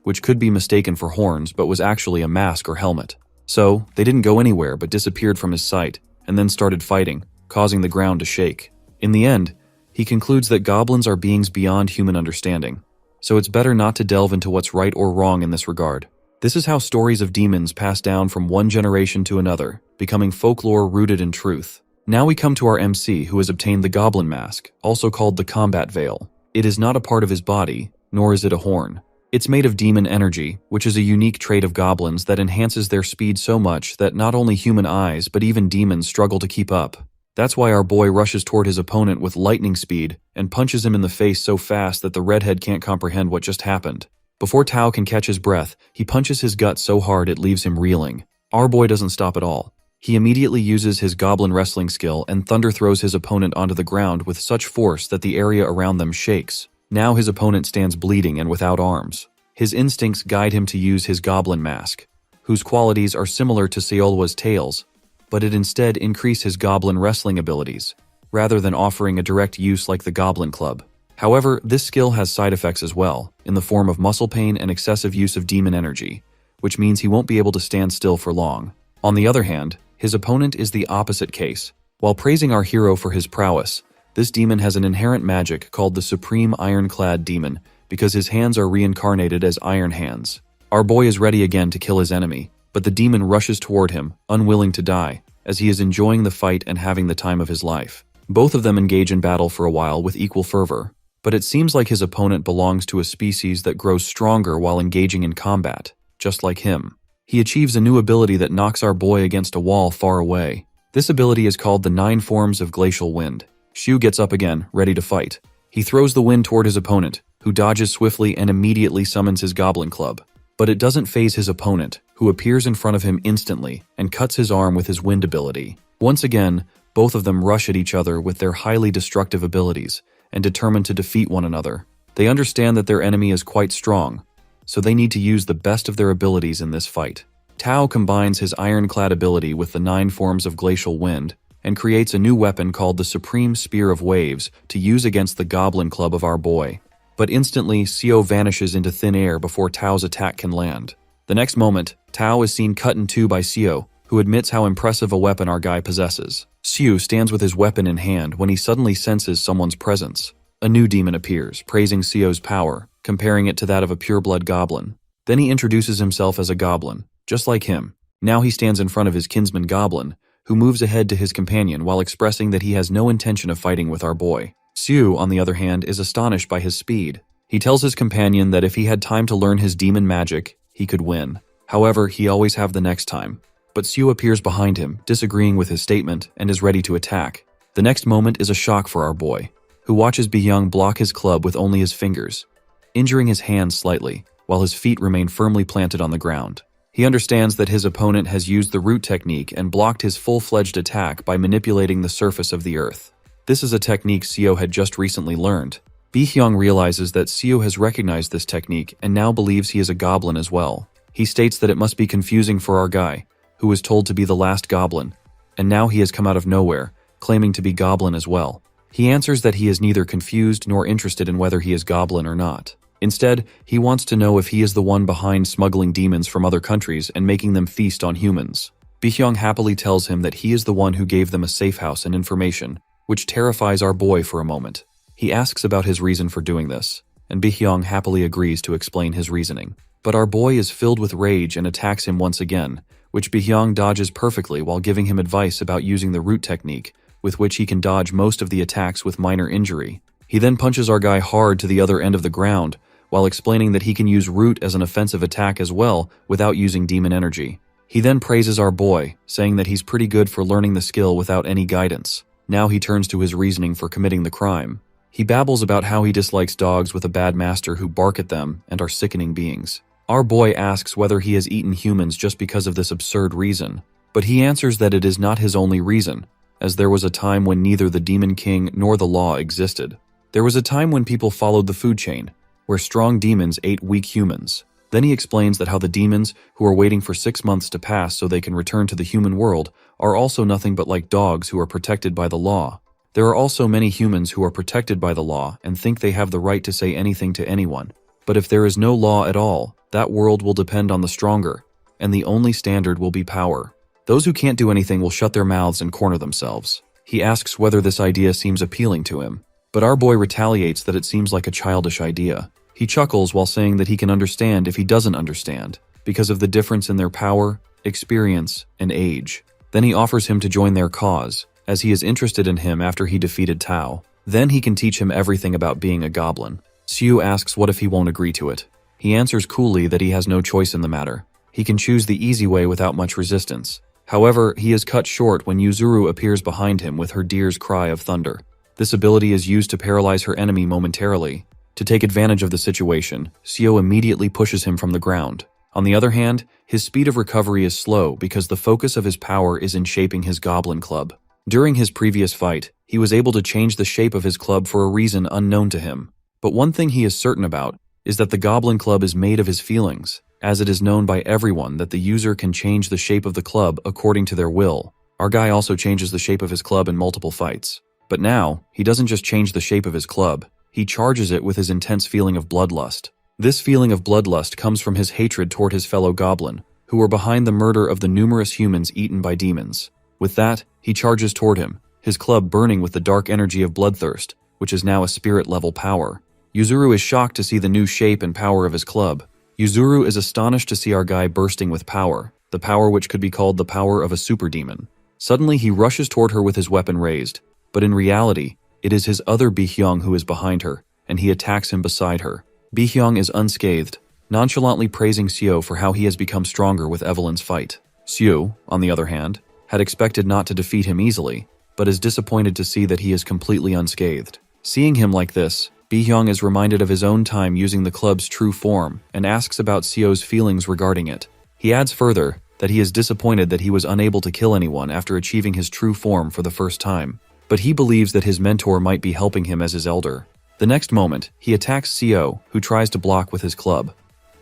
which could be mistaken for horns but was actually a mask or helmet. So, they didn't go anywhere but disappeared from his sight, and then started fighting, causing the ground to shake. In the end, he concludes that goblins are beings beyond human understanding, so it's better not to delve into what's right or wrong in this regard. This is how stories of demons pass down from one generation to another, becoming folklore rooted in truth. Now we come to our MC, who has obtained the goblin mask, also called the combat veil. It is not a part of his body, nor is it a horn. It's made of demon energy, which is a unique trait of goblins that enhances their speed so much that not only human eyes but even demons struggle to keep up. That's why our boy rushes toward his opponent with lightning speed and punches him in the face so fast that the redhead can't comprehend what just happened. Before Tao can catch his breath, he punches his gut so hard it leaves him reeling. Our boy doesn't stop at all. He immediately uses his goblin wrestling skill and thunder throws his opponent onto the ground with such force that the area around them shakes. Now his opponent stands bleeding and without arms. His instincts guide him to use his goblin mask, whose qualities are similar to Seolwa's tails, but it instead increased his goblin wrestling abilities, rather than offering a direct use like the goblin club. However, this skill has side effects as well, in the form of muscle pain and excessive use of demon energy, which means he won't be able to stand still for long. On the other hand, his opponent is the opposite case. While praising our hero for his prowess, this demon has an inherent magic called the Supreme Ironclad Demon, because his hands are reincarnated as iron hands. Our boy is ready again to kill his enemy, but the demon rushes toward him, unwilling to die, as he is enjoying the fight and having the time of his life. Both of them engage in battle for a while with equal fervor, but it seems like his opponent belongs to a species that grows stronger while engaging in combat, just like him. He achieves a new ability that knocks our boy against a wall far away. This ability is called the 9 Forms of Glacial Wind. Xiu gets up again, ready to fight. He throws the wind toward his opponent, who dodges swiftly and immediately summons his goblin club. But it doesn't faze his opponent, who appears in front of him instantly and cuts his arm with his wind ability. Once again, both of them rush at each other with their highly destructive abilities and determined to defeat one another. They understand that their enemy is quite strong, so they need to use the best of their abilities in this fight. Tao combines his ironclad ability with the 9 Forms of Glacial Wind and creates a new weapon called the Supreme Spear of Waves to use against the goblin club of our boy. But instantly, Xiu vanishes into thin air before Tao's attack can land. The next moment, Tao is seen cut in two by Xiu, who admits how impressive a weapon our guy possesses. Xiu stands with his weapon in hand when he suddenly senses someone's presence. A new demon appears, praising Xiu's power, comparing it to that of a pureblood goblin. Then he introduces himself as a goblin, just like him. Now he stands in front of his kinsman goblin, who moves ahead to his companion while expressing that he has no intention of fighting with our boy. Xiu, on the other hand, is astonished by his speed. He tells his companion that if he had time to learn his demon magic, he could win. However, he always have the next time. But Xiu appears behind him, disagreeing with his statement, and is ready to attack. The next moment is a shock for our boy, who watches Byung block his club with only his fingers, injuring his hands slightly, while his feet remain firmly planted on the ground. He understands that his opponent has used the root technique and blocked his full-fledged attack by manipulating the surface of the earth. This is a technique Xiu had just recently learned. Bi-hyung realizes that Xiu has recognized this technique and now believes he is a goblin as well. He states that it must be confusing for our guy, who was told to be the last goblin, and now he has come out of nowhere, claiming to be goblin as well. He answers that he is neither confused nor interested in whether he is goblin or not. Instead, he wants to know if he is the one behind smuggling demons from other countries and making them feast on humans. Bi-hyung happily tells him that he is the one who gave them a safe house and information, which terrifies our boy for a moment. He asks about his reason for doing this, and Bi-hyung happily agrees to explain his reasoning. But our boy is filled with rage and attacks him once again, which Bi-hyung dodges perfectly while giving him advice about using the root technique, with which he can dodge most of the attacks with minor injury. He then punches our guy hard to the other end of the ground, while explaining that he can use root as an offensive attack as well without using demon energy. He then praises our boy, saying that he's pretty good for learning the skill without any guidance. Now he turns to his reasoning for committing the crime. He babbles about how he dislikes dogs with a bad master who bark at them and are sickening beings. Our boy asks whether he has eaten humans just because of this absurd reason, but he answers that it is not his only reason, as there was a time when neither the Demon King nor the law existed. There was a time when people followed the food chain, where strong demons ate weak humans. Then he explains that how the demons, who are waiting for 6 months to pass so they can return to the human world, are also nothing but like dogs who are protected by the law. There are also many humans who are protected by the law and think they have the right to say anything to anyone. But if there is no law at all, that world will depend on the stronger, and the only standard will be power. Those who can't do anything will shut their mouths and corner themselves. He asks whether this idea seems appealing to him, but our boy retaliates that it seems like a childish idea. He chuckles while saying that he can understand if he doesn't understand, because of the difference in their power, experience, and age. Then he offers him to join their cause, as he is interested in him after he defeated Tao. Then he can teach him everything about being a goblin. Siu asks what if he won't agree to it. He answers coolly that he has no choice in the matter. He can choose the easy way without much resistance. However, he is cut short when Yuzuru appears behind him with her deer's cry of thunder. This ability is used to paralyze her enemy momentarily. To take advantage of the situation, Sio immediately pushes him from the ground. On the other hand, his speed of recovery is slow because the focus of his power is in shaping his goblin club. During his previous fight, he was able to change the shape of his club for a reason unknown to him. But one thing he is certain about is that the goblin club is made of his feelings, as it is known by everyone that the user can change the shape of the club according to their will. Our guy also changes the shape of his club in multiple fights. But now, he doesn't just change the shape of his club, he charges it with his intense feeling of bloodlust. This feeling of bloodlust comes from his hatred toward his fellow goblin, who were behind the murder of the numerous humans eaten by demons. With that, he charges toward him, his club burning with the dark energy of bloodthirst, which is now a spirit-level power. Yuzuru is shocked to see the new shape and power of his club. Yuzuru is astonished to see our guy bursting with power, the power which could be called the power of a super demon. Suddenly he rushes toward her with his weapon raised, but in reality, it is his other Bihyung who is behind her, and he attacks him beside her. Bihyung is unscathed, nonchalantly praising Sio for how he has become stronger with Evelyn's fight. Sio, on the other hand, had expected not to defeat him easily, but is disappointed to see that he is completely unscathed. Seeing him like this, Bihyung is reminded of his own time using the club's true form and asks about Sio's feelings regarding it. He adds further that he is disappointed that he was unable to kill anyone after achieving his true form for the first time, but he believes that his mentor might be helping him as his elder. The next moment, he attacks Sio, who tries to block with his club,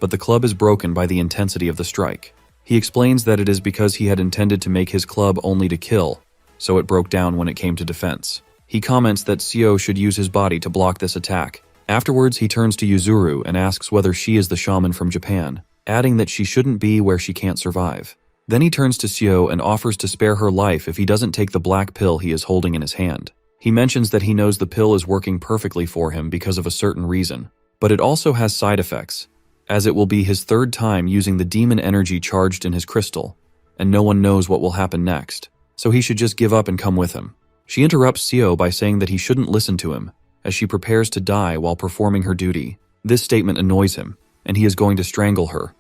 but the club is broken by the intensity of the strike. He explains that it is because he had intended to make his club only to kill, so it broke down when it came to defense. He comments that Sio should use his body to block this attack. Afterwards, he turns to Yuzuru and asks whether she is the shaman from Japan, adding that she shouldn't be where she can't survive. Then he turns to Sio and offers to spare her life if he doesn't take the black pill he is holding in his hand. He mentions that he knows the pill is working perfectly for him because of a certain reason, but it also has side effects, as it will be his third time using the demon energy charged in his crystal, and no one knows what will happen next, so he should just give up and come with him. She interrupts Sio by saying that he shouldn't listen to him, as she prepares to die while performing her duty. This statement annoys him, and he is going to strangle her.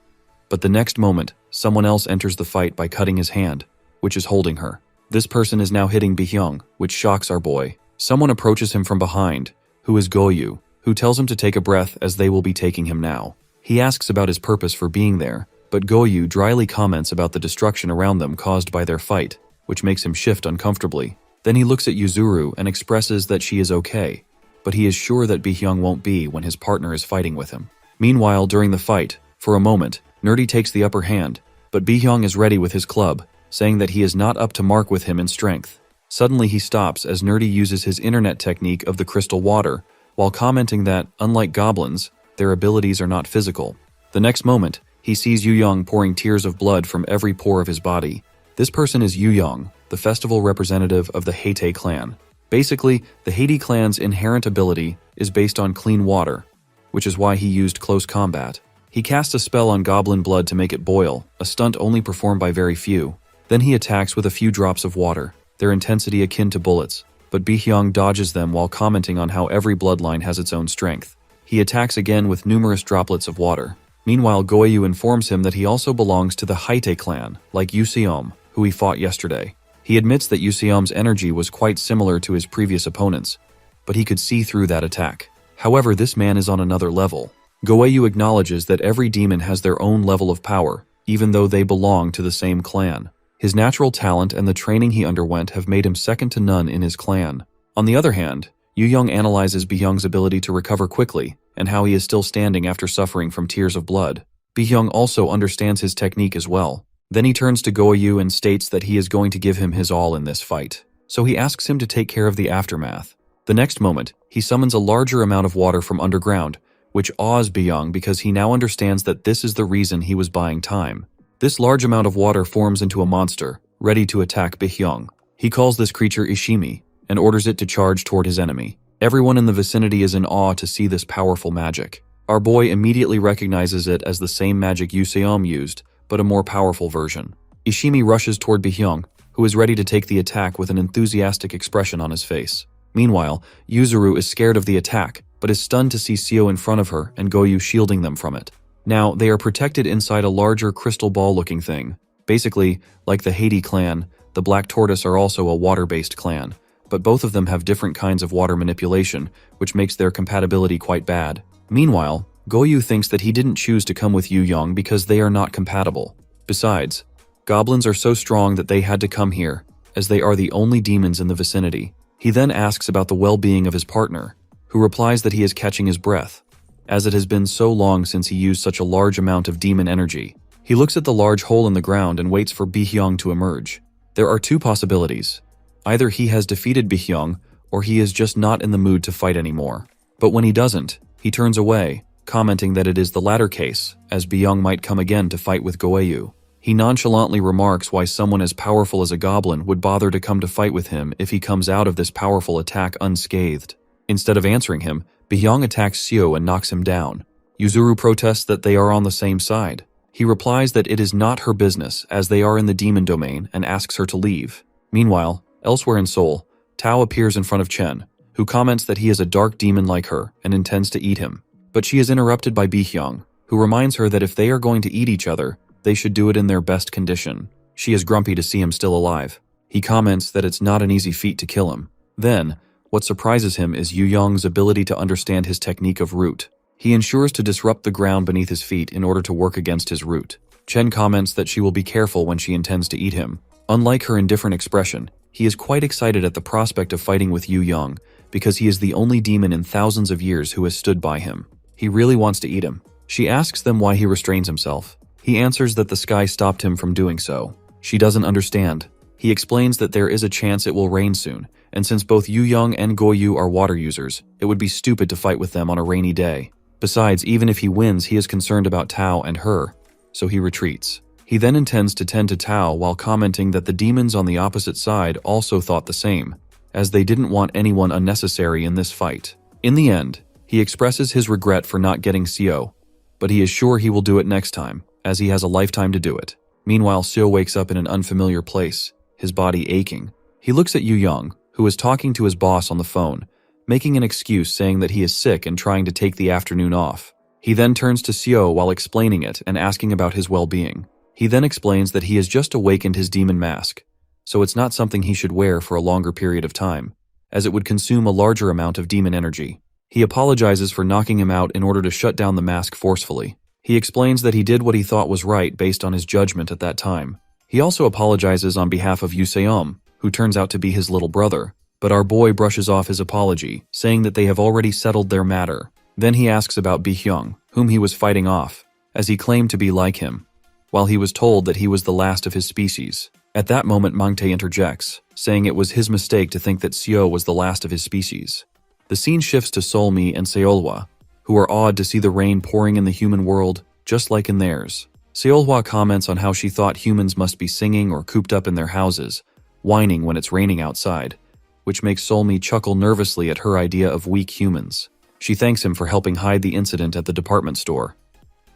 But the next moment, someone else enters the fight by cutting his hand, which is holding her. This person is now hitting Bihyung, which shocks our boy. Someone approaches him from behind, who is Goyu, who tells him to take a breath as they will be taking him now. He asks about his purpose for being there, but Goyu dryly comments about the destruction around them caused by their fight, which makes him shift uncomfortably. Then he looks at Yuzuru and expresses that she is okay, but he is sure that Bihyung won't be when his partner is fighting with him. Meanwhile, during the fight, for a moment, Nerdy takes the upper hand, but Bihyung is ready with his club, saying that he is not up to mark with him in strength. Suddenly he stops as Nerdy uses his internet technique of the crystal water, while commenting that, unlike goblins, their abilities are not physical. The next moment, he sees Yu Young pouring tears of blood from every pore of his body. This person is Yu Young, the festival representative of the Heite clan. Basically, the Heite clan's inherent ability is based on clean water, which is why he used close combat. He cast a spell on goblin blood to make it boil, a stunt only performed by very few. Then he attacks with a few drops of water, their intensity akin to bullets, but Bihyung dodges them while commenting on how every bloodline has its own strength. He attacks again with numerous droplets of water. Meanwhile, Goyu informs him that he also belongs to the Heite clan, like Yuseom, who he fought yesterday. He admits that Yuseom's energy was quite similar to his previous opponents, but he could see through that attack. However, this man is on another level. Goyu acknowledges that every demon has their own level of power, even though they belong to the same clan. His natural talent and the training he underwent have made him second to none in his clan. On the other hand, Yu Young analyzes Bi-hyung's ability to recover quickly and how he is still standing after suffering from tears of blood. Bi-hyung also understands his technique as well. Then he turns to Go-yu and states that he is going to give him his all in this fight. So he asks him to take care of the aftermath. The next moment, he summons a larger amount of water from underground, which awes Bi-hyung because he now understands that this is the reason he was buying time. This large amount of water forms into a monster, ready to attack Bi-hyung. He calls this creature Ishimi and orders it to charge toward his enemy. Everyone in the vicinity is in awe to see this powerful magic. Our boy immediately recognizes it as the same magic Yuseom used, but a more powerful version. Ishimi rushes toward Bi-hyung, who is ready to take the attack with an enthusiastic expression on his face. Meanwhile, Yuzuru is scared of the attack, but is stunned to see Seo in front of her and Goyu shielding them from it. Now, they are protected inside a larger crystal ball-looking thing. Basically, like the Haiti clan, the Black Tortoise are also a water-based clan, but both of them have different kinds of water manipulation, which makes their compatibility quite bad. Meanwhile, Goyu thinks that he didn't choose to come with Yu Young because they are not compatible. Besides, goblins are so strong that they had to come here, as they are the only demons in the vicinity. He then asks about the well-being of his partner, who replies that he is catching his breath, as it has been so long since he used such a large amount of demon energy. He looks at the large hole in the ground and waits for Bi-hyung to emerge. There are two possibilities. Either he has defeated Bi-hyung, or he is just not in the mood to fight anymore. But when he doesn't, he turns away, commenting that it is the latter case, as Bi-hyung might come again to fight with Goeu. He nonchalantly remarks why someone as powerful as a goblin would bother to come to fight with him if he comes out of this powerful attack unscathed. Instead of answering him, Bi-hyung attacks Seo and knocks him down. Yuzuru protests that they are on the same side. He replies that it is not her business, as they are in the demon domain, and asks her to leave. Meanwhile, elsewhere in Seoul, Tao appears in front of Chen, who comments that he is a dark demon like her and intends to eat him. But she is interrupted by Bi-hyung, who reminds her that if they are going to eat each other, they should do it in their best condition. She is grumpy to see him still alive. He comments that it's not an easy feat to kill him. Then, what surprises him is Yu Young's ability to understand his technique of root. He ensures to disrupt the ground beneath his feet in order to work against his root. Chen comments that she will be careful when she intends to eat him. Unlike her indifferent expression, he is quite excited at the prospect of fighting with Yu Young, because he is the only demon in thousands of years who has stood by him. He really wants to eat him. She asks them why he restrains himself. He answers that the sky stopped him from doing so. She doesn't understand. He explains that there is a chance it will rain soon, and since both Yu Young and Goyu are water users, it would be stupid to fight with them on a rainy day. Besides, even if he wins, he is concerned about Tao and her, so he retreats. He then intends to tend to Tao while commenting that the demons on the opposite side also thought the same, as they didn't want anyone unnecessary in this fight. In the end, he expresses his regret for not getting Seo, but he is sure he will do it next time, as he has a lifetime to do it. Meanwhile, Seo wakes up in an unfamiliar place, his body aching. He looks at Yu Young, who is talking to his boss on the phone, making an excuse saying that he is sick and trying to take the afternoon off. He then turns to Seo while explaining it and asking about his well-being. He then explains that he has just awakened his demon mask, so it's not something he should wear for a longer period of time, as it would consume a larger amount of demon energy. He apologizes for knocking him out in order to shut down the mask forcefully. He explains that he did what he thought was right based on his judgment at that time. He also apologizes on behalf of Yuseom, who turns out to be his little brother, but our boy brushes off his apology, saying that they have already settled their matter. Then he asks about Bi-hyung, whom he was fighting off, as he claimed to be like him, while he was told that he was the last of his species. At that moment, Mangtae interjects, saying it was his mistake to think that Seo was the last of his species. The scene shifts to Solmi and Seolhwa, who are awed to see the rain pouring in the human world, just like in theirs. Seolhwa comments on how she thought humans must be singing or cooped up in their houses, whining when it's raining outside, which makes Solmi chuckle nervously at her idea of weak humans. She thanks him for helping hide the incident at the department store.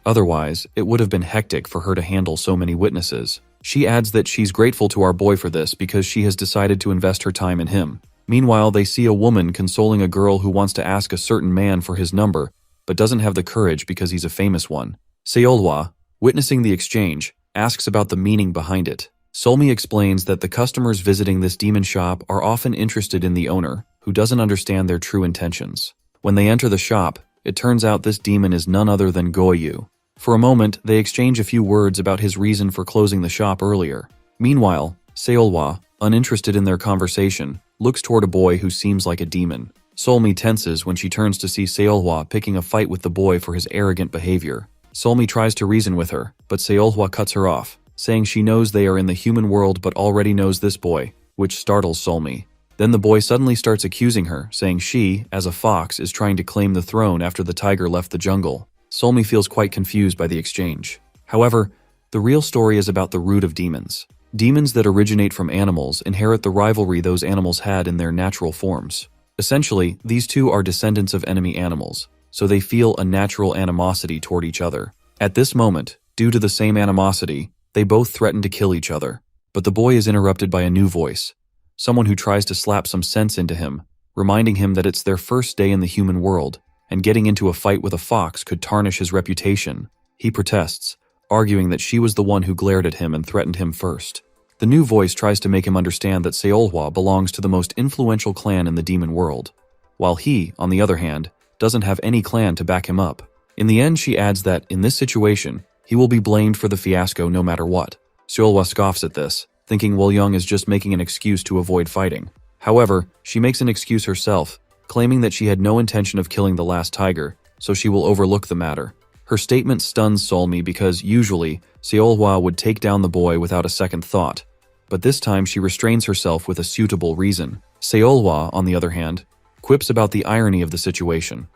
Otherwise, it would have been hectic for her to handle so many witnesses. She adds that she's grateful to our boy for this because she has decided to invest her time in him. Meanwhile, they see a woman consoling a girl who wants to ask a certain man for his number, but doesn't have the courage because he's a famous one. Seolhwa, witnessing the exchange, asks about the meaning behind it. Solmi explains that the customers visiting this demon shop are often interested in the owner, who doesn't understand their true intentions. When they enter the shop, it turns out this demon is none other than Goyu. For a moment, they exchange a few words about his reason for closing the shop earlier. Meanwhile, Seolwa, uninterested in their conversation, looks toward a boy who seems like a demon. Solmi tenses when she turns to see Seolwa picking a fight with the boy for his arrogant behavior. Solmi tries to reason with her, but Seolwa cuts her off, saying she knows they are in the human world but already knows this boy, which startles Solmi. Then the boy suddenly starts accusing her, saying she, as a fox, is trying to claim the throne after the tiger left the jungle. Solmi feels quite confused by the exchange. However, the real story is about the root of demons. Demons that originate from animals inherit the rivalry those animals had in their natural forms. Essentially, these two are descendants of enemy animals, so they feel a natural animosity toward each other. At this moment, due to the same animosity, they both threaten to kill each other. But the boy is interrupted by a new voice, someone who tries to slap some sense into him, reminding him that it's their first day in the human world, and getting into a fight with a fox could tarnish his reputation. He protests, arguing that she was the one who glared at him and threatened him first. The new voice tries to make him understand that Seolhwa belongs to the most influential clan in the demon world, while he, on the other hand, doesn't have any clan to back him up. In the end, she adds that, in this situation, he will be blamed for the fiasco no matter what. Seolhwa scoffs at this, thinking Woljung is just making an excuse to avoid fighting. However, she makes an excuse herself, claiming that she had no intention of killing the last tiger, so she will overlook the matter. Her statement stuns Solmi because, usually, Seolhwa would take down the boy without a second thought, but this time she restrains herself with a suitable reason. Seolhwa, on the other hand, quips about the irony of the situation,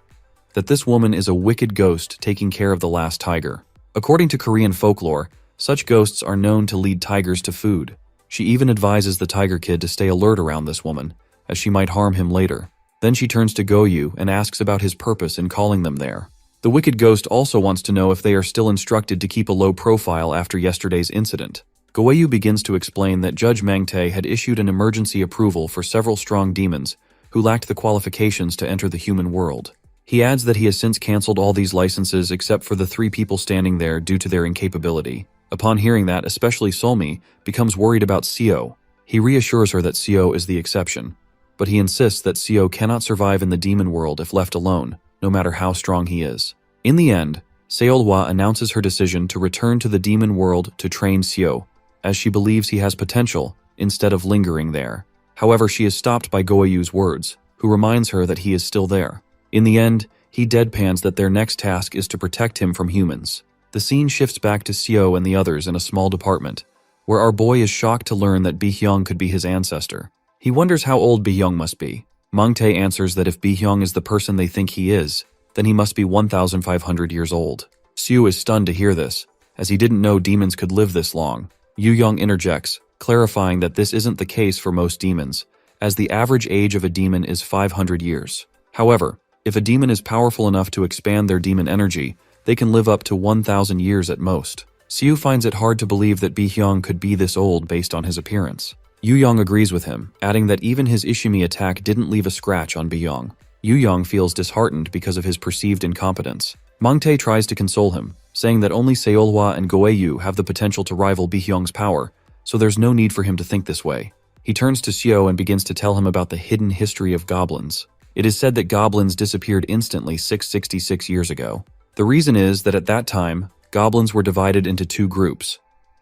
that this woman is a wicked ghost taking care of the last tiger. According to Korean folklore, such ghosts are known to lead tigers to food. She even advises the tiger kid to stay alert around this woman, as she might harm him later. Then she turns to Goyu and asks about his purpose in calling them there. The wicked ghost also wants to know if they are still instructed to keep a low profile after yesterday's incident. Goyu begins to explain that Judge Mangtae had issued an emergency approval for several strong demons who lacked the qualifications to enter the human world. He adds that he has since cancelled all these licenses except for the 3 people standing there due to their incapability. Upon hearing that, especially Solmi becomes worried about Seo. He reassures her that Seo is the exception, but he insists that Seo cannot survive in the demon world if left alone, no matter how strong he is. In the end, Seolhwa announces her decision to return to the demon world to train Seo, as she believes he has potential, instead of lingering there. However, she is stopped by Goyu's words, who reminds her that he is still there. In the end, he deadpans that their next task is to protect him from humans. The scene shifts back to Seo and the others in a small department, where our boy is shocked to learn that Bi-hyung could be his ancestor. He wonders how old Bi-hyung must be. Mangtae answers that if Bi-hyung is the person they think he is, then he must be 1,500 years old. Seo is stunned to hear this, as he didn't know demons could live this long. Yu-young interjects, clarifying that this isn't the case for most demons, as the average age of a demon is 500 years. However, if a demon is powerful enough to expand their demon energy, they can live up to 1,000 years at most. Seo finds it hard to believe that Bi-hyung could be this old based on his appearance. Yu-young agrees with him, adding that even his Ishimi attack didn't leave a scratch on Bi-hyung. Yu-young feels disheartened because of his perceived incompetence. Mangtae tries to console him, saying that only Seolhwa and Goeyu have the potential to rival Bi-hyung's power, so there's no need for him to think this way. He turns to Seo and begins to tell him about the hidden history of goblins. It is said that goblins disappeared instantly 666 years ago. The reason is that at that time, goblins were divided into 2 groups.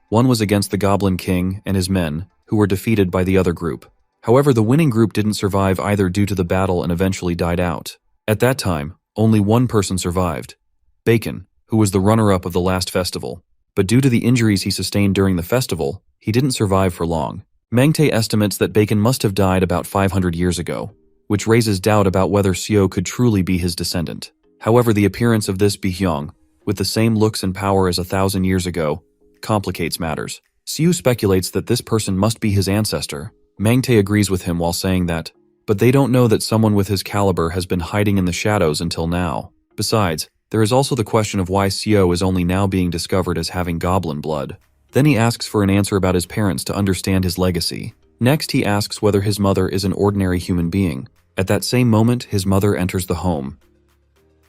One was against the Goblin King and his men, who were defeated by the other group. However, the winning group didn't survive either due to the battle and eventually died out. At that time, only one person survived, Bacon, who was the runner-up of the last festival. But due to the injuries he sustained during the festival, he didn't survive for long. Mangtae estimates that Bacon must have died about 500 years ago, which raises doubt about whether Seo could truly be his descendant. However, the appearance of this Bi-hyung, with the same looks and power as 1,000 years ago, complicates matters. Seo speculates that this person must be his ancestor. Mangtae agrees with him while saying that, but they don't know that someone with his caliber has been hiding in the shadows until now. Besides, there is also the question of why Seo is only now being discovered as having goblin blood. Then he asks for an answer about his parents to understand his legacy. Next, he asks whether his mother is an ordinary human being. At that same moment, his mother enters the home.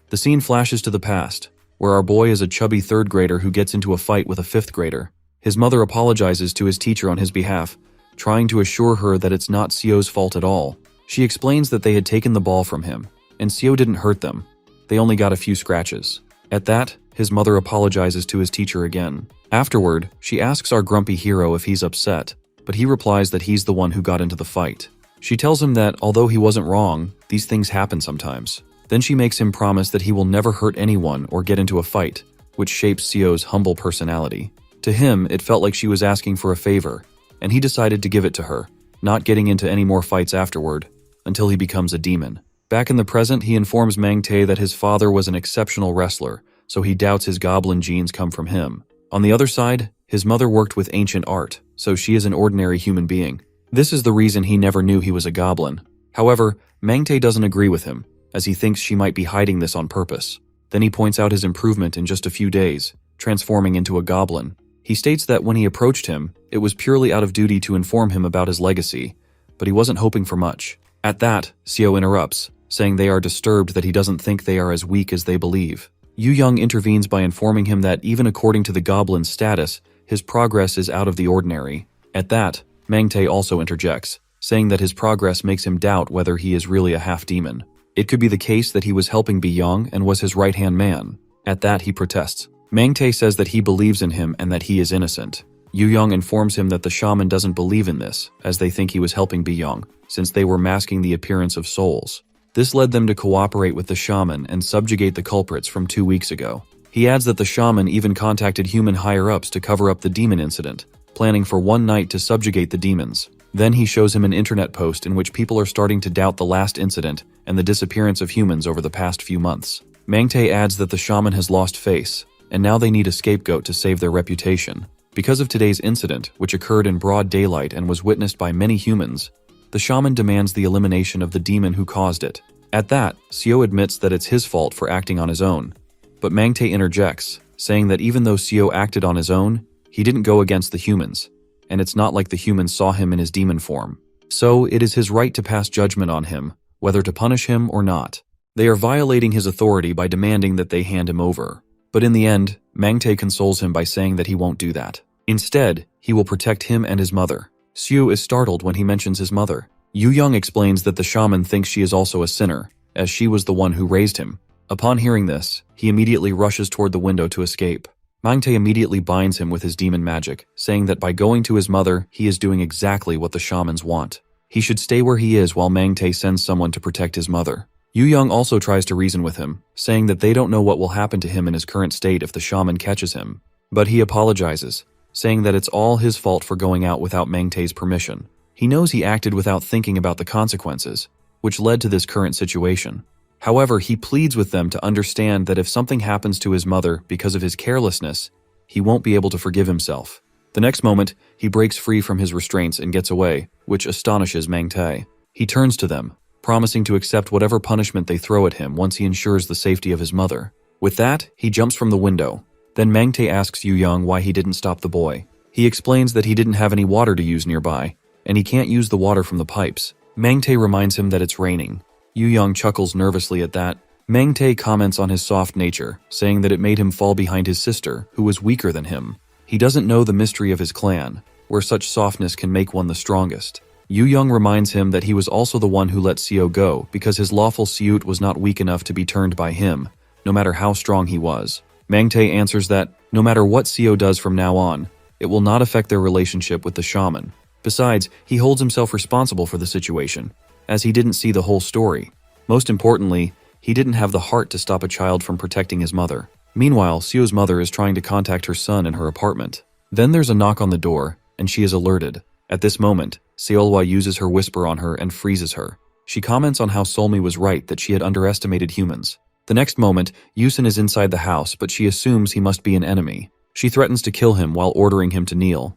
The scene flashes to the past, where our boy is a chubby 3rd grader who gets into a fight with a 5th grader. His mother apologizes to his teacher on his behalf, trying to assure her that it's not Seo's fault at all. She explains that they had taken the ball from him, and Seo didn't hurt them. They only got a few scratches. At that, his mother apologizes to his teacher again. Afterward, she asks our grumpy hero if he's upset, but he replies that he's the one who got into the fight. She tells him that although he wasn't wrong, these things happen sometimes. Then she makes him promise that he will never hurt anyone or get into a fight, which shapes Seo's humble personality. To him, it felt like she was asking for a favor, and he decided to give it to her, not getting into any more fights afterward, until he becomes a demon. Back in the present, he informs Mangtae that his father was an exceptional wrestler, so he doubts his goblin genes come from him. On the other side, his mother worked with ancient art, so she is an ordinary human being. This is the reason he never knew he was a goblin. However, Mangtae doesn't agree with him, as he thinks she might be hiding this on purpose. Then he points out his improvement in just a few days, transforming into a goblin. He states that when he approached him, it was purely out of duty to inform him about his legacy, but he wasn't hoping for much. At that, Seo interrupts, saying they are disturbed that he doesn't think they are as weak as they believe. Yu Young intervenes by informing him that even according to the goblin's status, his progress is out of the ordinary. At that, Mangtae also interjects, saying that his progress makes him doubt whether he is really a half-demon. It could be the case that he was helping Bi-Yong and was his right-hand man. At that, he protests. Mangtae says that he believes in him and that he is innocent. Yu Young informs him that the shaman doesn't believe in this, as they think he was helping Bi-Yong, since they were masking the appearance of souls. This led them to cooperate with the shaman and subjugate the culprits from 2 weeks ago. He adds that the shaman even contacted human higher-ups to cover up the demon incident, planning for one night to subjugate the demons. Then he shows him an internet post in which people are starting to doubt the last incident and the disappearance of humans over the past few months. Mangtae adds that the shaman has lost face, and now they need a scapegoat to save their reputation. Because of today's incident, which occurred in broad daylight and was witnessed by many humans, the shaman demands the elimination of the demon who caused it. At that, Seo admits that it's his fault for acting on his own. But Mangtae interjects, saying that even though Seo acted on his own, he didn't go against the humans, and it's not like the humans saw him in his demon form. So it is his right to pass judgment on him, whether to punish him or not. They are violating his authority by demanding that they hand him over. But in the end, Mangtae consoles him by saying that he won't do that. Instead, he will protect him and his mother. Seo is startled when he mentions his mother. Yu Young explains that the shaman thinks she is also a sinner, as she was the one who raised him. Upon hearing this, he immediately rushes toward the window to escape. Mangtae immediately binds him with his demon magic, saying that by going to his mother, he is doing exactly what the shamans want. He should stay where he is while Mangtae sends someone to protect his mother. Yu Young also tries to reason with him, saying that they don't know what will happen to him in his current state if the shaman catches him. But he apologizes, saying that it's all his fault for going out without Mangtae's permission. He knows he acted without thinking about the consequences, which led to this current situation. However, he pleads with them to understand that if something happens to his mother because of his carelessness, he won't be able to forgive himself. The next moment, he breaks free from his restraints and gets away, which astonishes Mangtae. He turns to them, promising to accept whatever punishment they throw at him once he ensures the safety of his mother. With that, he jumps from the window. Then Mangtae asks Yu Young why he didn't stop the boy. He explains that he didn't have any water to use nearby, and he can't use the water from the pipes. Mangtae reminds him that it's raining. Yu Young chuckles nervously at that. Mangtae comments on his soft nature, saying that it made him fall behind his sister, who was weaker than him. He doesn't know the mystery of his clan, where such softness can make one the strongest. Yu Young reminds him that he was also the one who let Seo go because his lawful Siut was not weak enough to be turned by him, no matter how strong he was. Mangtae answers that, no matter what Seo does from now on, it will not affect their relationship with the shaman. Besides, he holds himself responsible for the situation, as he didn't see the whole story. Most importantly, he didn't have the heart to stop a child from protecting his mother. Meanwhile, Seo's mother is trying to contact her son in her apartment. Then there's a knock on the door, and she is alerted. At this moment, Seolhwa uses her whisper on her and freezes her. She comments on how Solmi was right that she had underestimated humans. The next moment, Yusin is inside the house, but she assumes he must be an enemy. She threatens to kill him while ordering him to kneel.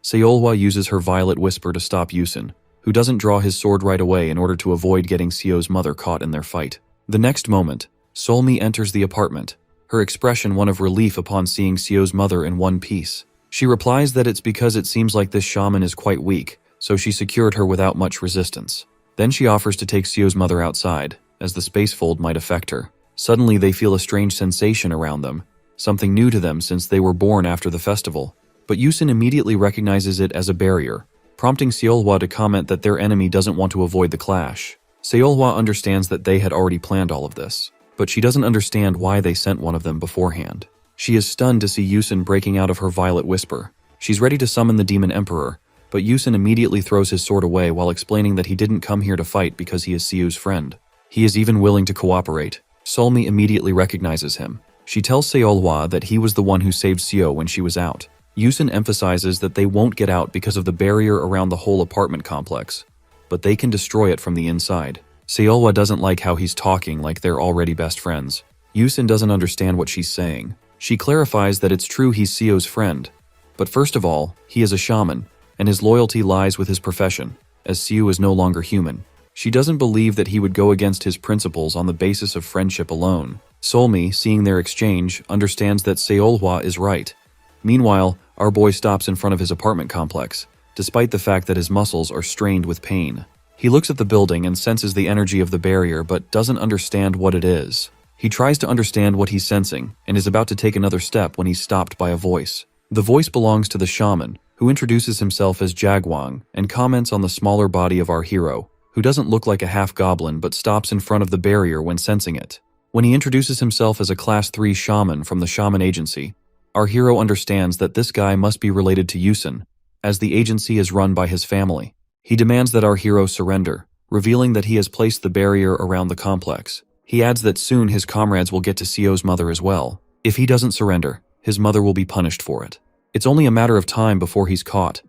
Seolhwa uses her violet whisper to stop Yusin, who doesn't draw his sword right away in order to avoid getting Seo's mother caught in their fight. The next moment, Solmi enters the apartment, her expression one of relief upon seeing Seo's mother in one piece. She replies that it's because it seems like this shaman is quite weak, so she secured her without much resistance. Then she offers to take Seo's mother outside, as the space fold might affect her. Suddenly they feel a strange sensation around them, something new to them since they were born after the festival. But Yusin immediately recognizes it as a barrier, prompting Seolhwa to comment that their enemy doesn't want to avoid the clash. Seolhwa understands that they had already planned all of this. but she doesn't understand why they sent one of them beforehand. She is stunned to see Yusun breaking out of her violet whisper. She's ready to summon the Demon Emperor, but Yusun immediately throws his sword away while explaining that he didn't come here to fight because he is Siu's friend. He is even willing to cooperate. Solmi immediately recognizes him. She tells Seolhwa that he was the one who saved Seo when she was out. Yusun emphasizes that they won't get out because of the barrier around the whole apartment complex, but they can destroy it from the inside. Seolhwa doesn't like how he's talking like they're already best friends. Yusun doesn't understand what she's saying. She clarifies that it's true he's Seo's friend, but first of all, he is a shaman, and his loyalty lies with his profession, as Seo is no longer human. She doesn't believe that he would go against his principles on the basis of friendship alone. Solmi, seeing their exchange, understands that Seolhwa is right. Meanwhile, our boy stops in front of his apartment complex, despite the fact that his muscles are strained with pain. He looks at the building and senses the energy of the barrier but doesn't understand what it is. He tries to understand what he's sensing and is about to take another step when he's stopped by a voice. The voice belongs to the shaman, who introduces himself as Jagwang and comments on the smaller body of our hero, who doesn't look like a half-goblin but stops in front of the barrier when sensing it. When he introduces himself as a Class 3 shaman from the Shaman Agency, our hero understands that this guy must be related to Yusun, as the agency is run by his family. He demands that our hero surrender, revealing that he has placed the barrier around the complex. He adds that soon his comrades will get to Seo's mother as well. If he doesn't surrender, his mother will be punished for it. It's only a matter of time before he's caught,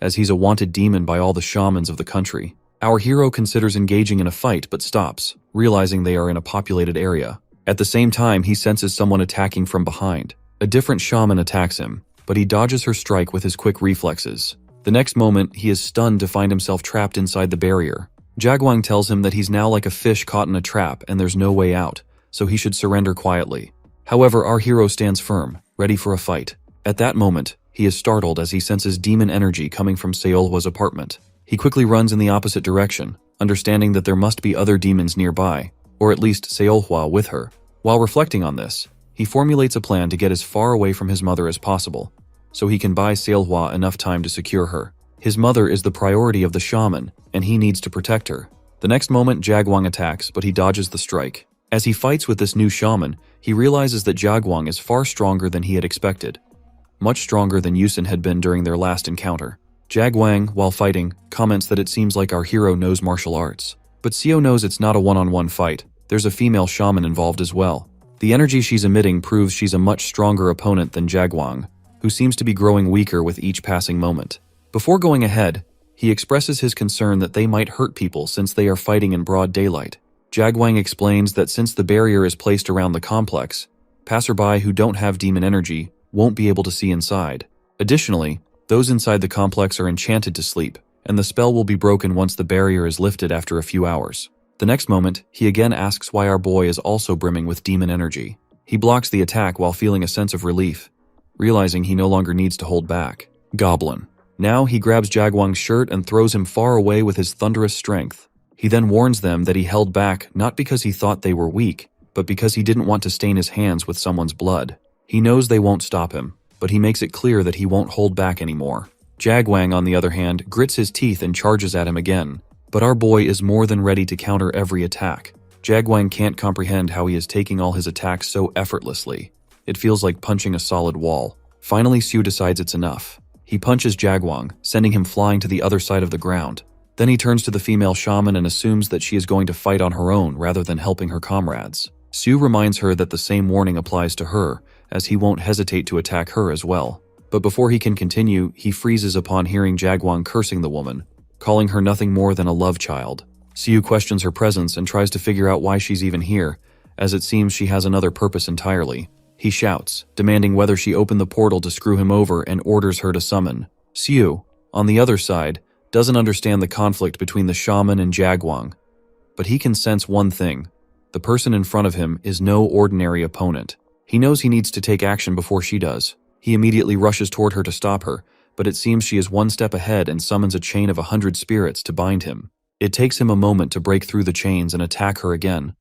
as he's a wanted demon by all the shamans of the country. Our hero considers engaging in a fight but stops, realizing they are in a populated area. At the same time, he senses someone attacking from behind. A different shaman attacks him, but he dodges her strike with his quick reflexes. The next moment, he is stunned to find himself trapped inside the barrier. Jagwang tells him that he's now like a fish caught in a trap and there's no way out, so he should surrender quietly. However, our hero stands firm, ready for a fight. At that moment, he is startled as he senses demon energy coming from Seolhwa's apartment. He quickly runs in the opposite direction, understanding that there must be other demons nearby, or at least Seolhwa with her. While reflecting on this, he formulates a plan to get as far away from his mother as possible, so he can buy Seolhwa enough time to secure her. His mother is the priority of the shaman, and he needs to protect her. The next moment, Jagwang attacks, but he dodges the strike. As he fights with this new shaman, he realizes that Jagwang is far stronger than he had expected, much stronger than Yusun had been during their last encounter. Jagwang, while fighting, comments that it seems like our hero knows martial arts. But Seo knows it's not a one-on-one fight. There's a female shaman involved as well. The energy she's emitting proves she's a much stronger opponent than Jagwang, who seems to be growing weaker with each passing moment. Before going ahead, he expresses his concern that they might hurt people since they are fighting in broad daylight. Jagwang explains that since the barrier is placed around the complex, passerby who don't have demon energy won't be able to see inside. Additionally, those inside the complex are enchanted to sleep, and the spell will be broken once the barrier is lifted after a few hours. The next moment, he again asks why our boy is also brimming with demon energy. He blocks the attack while feeling a sense of relief, realizing he no longer needs to hold back. Goblin. Now he grabs Jagwang's shirt and throws him far away with his thunderous strength. He then warns them that he held back not because he thought they were weak, but because he didn't want to stain his hands with someone's blood. He knows they won't stop him, but he makes it clear that he won't hold back anymore. Jagwang, on the other hand, grits his teeth and charges at him again, but our boy is more than ready to counter every attack. Jagwang can't comprehend how he is taking all his attacks so effortlessly. It feels like punching a solid wall. Finally, Sue decides it's enough. He punches Jagwang, sending him flying to the other side of the ground. Then he turns to the female shaman and assumes that she is going to fight on her own rather than helping her comrades. Sue reminds her that the same warning applies to her, as he won't hesitate to attack her as well. But before he can continue, he freezes upon hearing Jagwang cursing the woman, calling her nothing more than a love child. Sue questions her presence and tries to figure out why she's even here, as it seems she has another purpose entirely. He shouts, demanding whether she open the portal to screw him over and orders her to summon. Sue, on the other side, doesn't understand the conflict between the shaman and Jagwang, but he can sense one thing. The person in front of him is no ordinary opponent. He knows he needs to take action before she does. He immediately rushes toward her to stop her, but it seems she is one step ahead and summons a chain of 100 spirits to bind him. It takes him a moment to break through the chains and attack her again,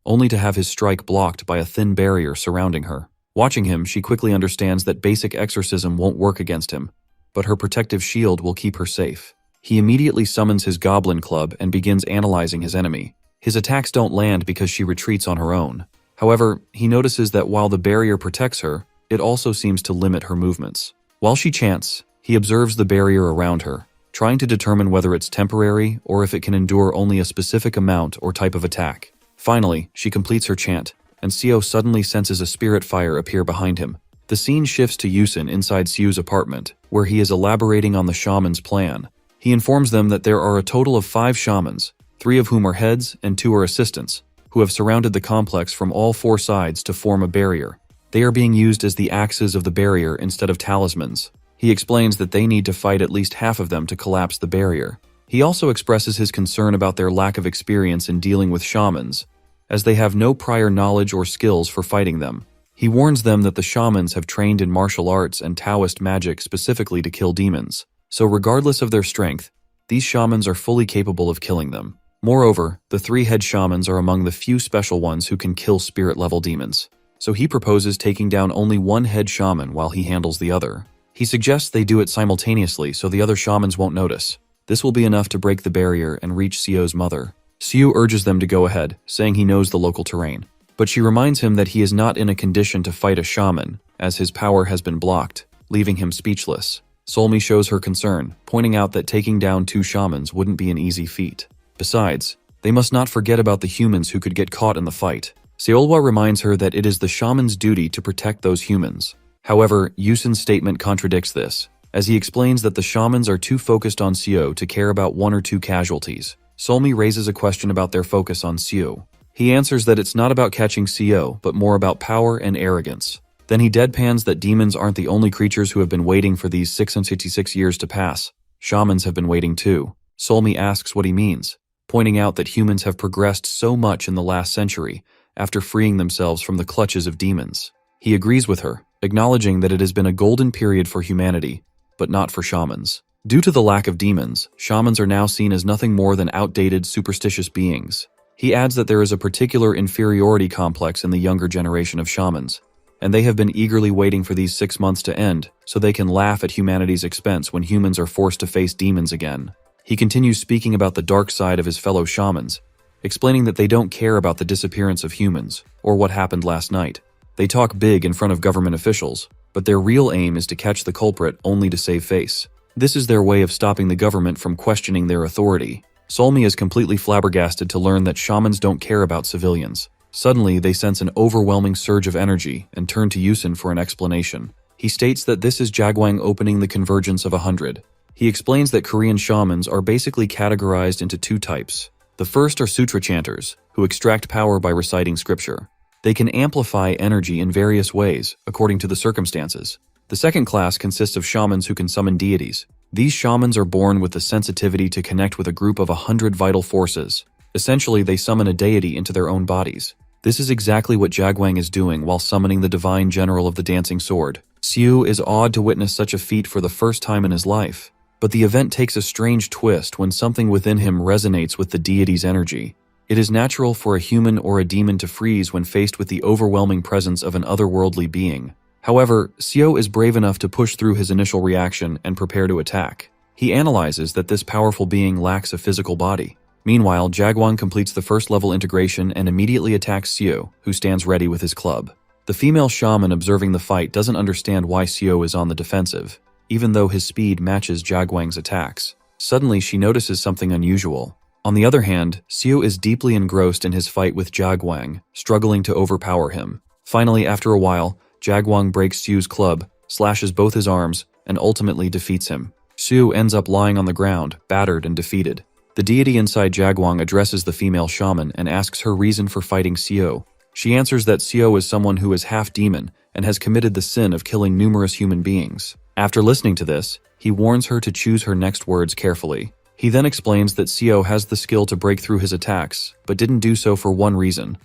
only to have his strike blocked by a thin barrier surrounding her. Watching him, she quickly understands that basic exorcism won't work against him, but her protective shield will keep her safe. He immediately summons his Goblin Club and begins analyzing his enemy. His attacks don't land because she retreats on her own. However, he notices that while the barrier protects her, it also seems to limit her movements. While she chants, he observes the barrier around her, trying to determine whether it's temporary or if it can endure only a specific amount or type of attack. Finally, she completes her chant, and Seo suddenly senses a spirit fire appear behind him. The scene shifts to Yusin inside Seo's apartment, where he is elaborating on the shaman's plan. He informs them that there are a total of 5 shamans, 3 of whom are heads and 2 are assistants, who have surrounded the complex from all 4 sides to form a barrier. They are being used as the axes of the barrier instead of talismans. He explains that they need to fight at least half of them to collapse the barrier. He also expresses his concern about their lack of experience in dealing with shamans, as they have no prior knowledge or skills for fighting them. He warns them that the shamans have trained in martial arts and Taoist magic specifically to kill demons. So regardless of their strength, these shamans are fully capable of killing them. Moreover, the 3 head shamans are among the few special ones who can kill spirit-level demons. So he proposes taking down only 1 head shaman while he handles the other. He suggests they do it simultaneously so the other shamans won't notice. This will be enough to break the barrier and reach Seo's mother. Seo urges them to go ahead, saying he knows the local terrain. But she reminds him that he is not in a condition to fight a shaman, as his power has been blocked, leaving him speechless. Solmi shows her concern, pointing out that taking down 2 shamans wouldn't be an easy feat. Besides, they must not forget about the humans who could get caught in the fight. Seolwa reminds her that it is the shaman's duty to protect those humans. However, Yusin's statement contradicts this, as he explains that the shamans are too focused on Seo to care about 1 or 2 casualties. Solmi raises a question about their focus on Seo. He answers that it's not about catching Seo, but more about power and arrogance. Then he deadpans that demons aren't the only creatures who have been waiting for these 666 years to pass. Shamans have been waiting too. Solmi asks what he means, pointing out that humans have progressed so much in the last century after freeing themselves from the clutches of demons. He agrees with her, acknowledging that it has been a golden period for humanity, but not for shamans. Due to the lack of demons, shamans are now seen as nothing more than outdated, superstitious beings. He adds that there is a particular inferiority complex in the younger generation of shamans, and they have been eagerly waiting for these 6 months to end so they can laugh at humanity's expense when humans are forced to face demons again. He continues speaking about the dark side of his fellow shamans, explaining that they don't care about the disappearance of humans or what happened last night. They talk big in front of government officials, but their real aim is to catch the culprit only to save face. This is their way of stopping the government from questioning their authority. Solmi is completely flabbergasted to learn that shamans don't care about civilians. Suddenly, they sense an overwhelming surge of energy and turn to Yusin for an explanation. He states that this is Jagwang opening the convergence of 100. He explains that Korean shamans are basically categorized into 2 types. The first are sutra chanters, who extract power by reciting scripture. They can amplify energy in various ways, according to the circumstances. The second class consists of shamans who can summon deities. These shamans are born with the sensitivity to connect with a group of 100 vital forces. Essentially, they summon a deity into their own bodies. This is exactly what Jagwang is doing while summoning the divine general of the dancing sword. Seo is awed to witness such a feat for the first time in his life. But the event takes a strange twist when something within him resonates with the deity's energy. It is natural for a human or a demon to freeze when faced with the overwhelming presence of an otherworldly being. However, Seo is brave enough to push through his initial reaction and prepare to attack. He analyzes that this powerful being lacks a physical body. Meanwhile, Jagwang completes the first level integration and immediately attacks Seo, who stands ready with his club. The female shaman observing the fight doesn't understand why Seo is on the defensive, even though his speed matches Jagwang's attacks. Suddenly, she notices something unusual. On the other hand, Seo is deeply engrossed in his fight with Jagwang, struggling to overpower him. Finally, after a while, Jagwang breaks Seo's club, slashes both his arms, and ultimately defeats him. Seo ends up lying on the ground, battered and defeated. The deity inside Jagwang addresses the female shaman and asks her reason for fighting Seo. She answers that Seo is someone who is half demon and has committed the sin of killing numerous human beings. After listening to this, he warns her to choose her next words carefully. He then explains that Seo has the skill to break through his attacks, but didn't do so for one reason: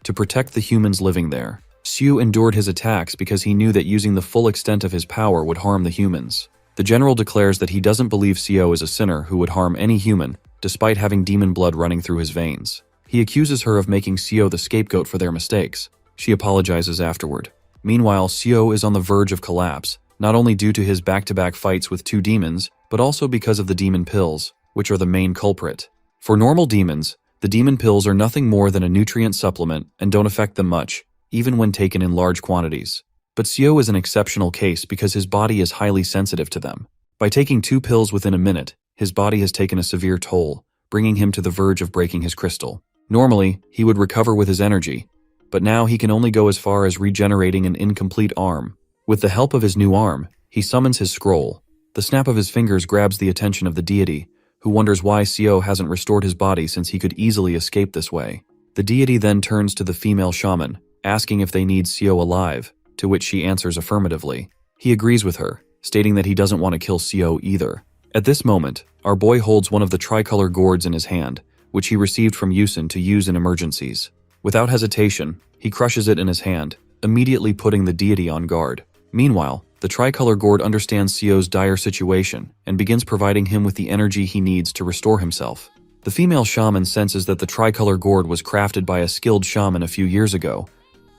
to protect the humans living there. Seo endured his attacks because he knew that using the full extent of his power would harm the humans. The general declares that he doesn't believe Seo is a sinner who would harm any human, despite having demon blood running through his veins. He accuses her of making Seo the scapegoat for their mistakes. She apologizes afterward. Meanwhile, Seo is on the verge of collapse, not only due to his back-to-back fights with 2 demons, but also because of the demon pills, which are the main culprit. For normal demons, The demon pills are nothing more than a nutrient supplement and don't affect them much, even when taken in large quantities. But Seo is an exceptional case because his body is highly sensitive to them. By taking 2 pills within a minute, his body has taken a severe toll, bringing him to the verge of breaking his crystal. Normally, he would recover with his energy, but now he can only go as far as regenerating an incomplete arm. With the help of his new arm, he summons his scroll. The snap of his fingers grabs the attention of the deity, who wonders why Seo hasn't restored his body since he could easily escape this way. The deity then turns to the female shaman, asking if they need Seo alive, to which she answers affirmatively. He agrees with her, stating that he doesn't want to kill Seo either. At this moment, our boy holds one of the tricolor gourds in his hand, which he received from Yusin to use in emergencies. Without hesitation, he crushes it in his hand, immediately putting the deity on guard. Meanwhile, the tricolor gourd understands Seo's dire situation and begins providing him with the energy he needs to restore himself. The female shaman senses that the tricolor gourd was crafted by a skilled shaman a few years ago,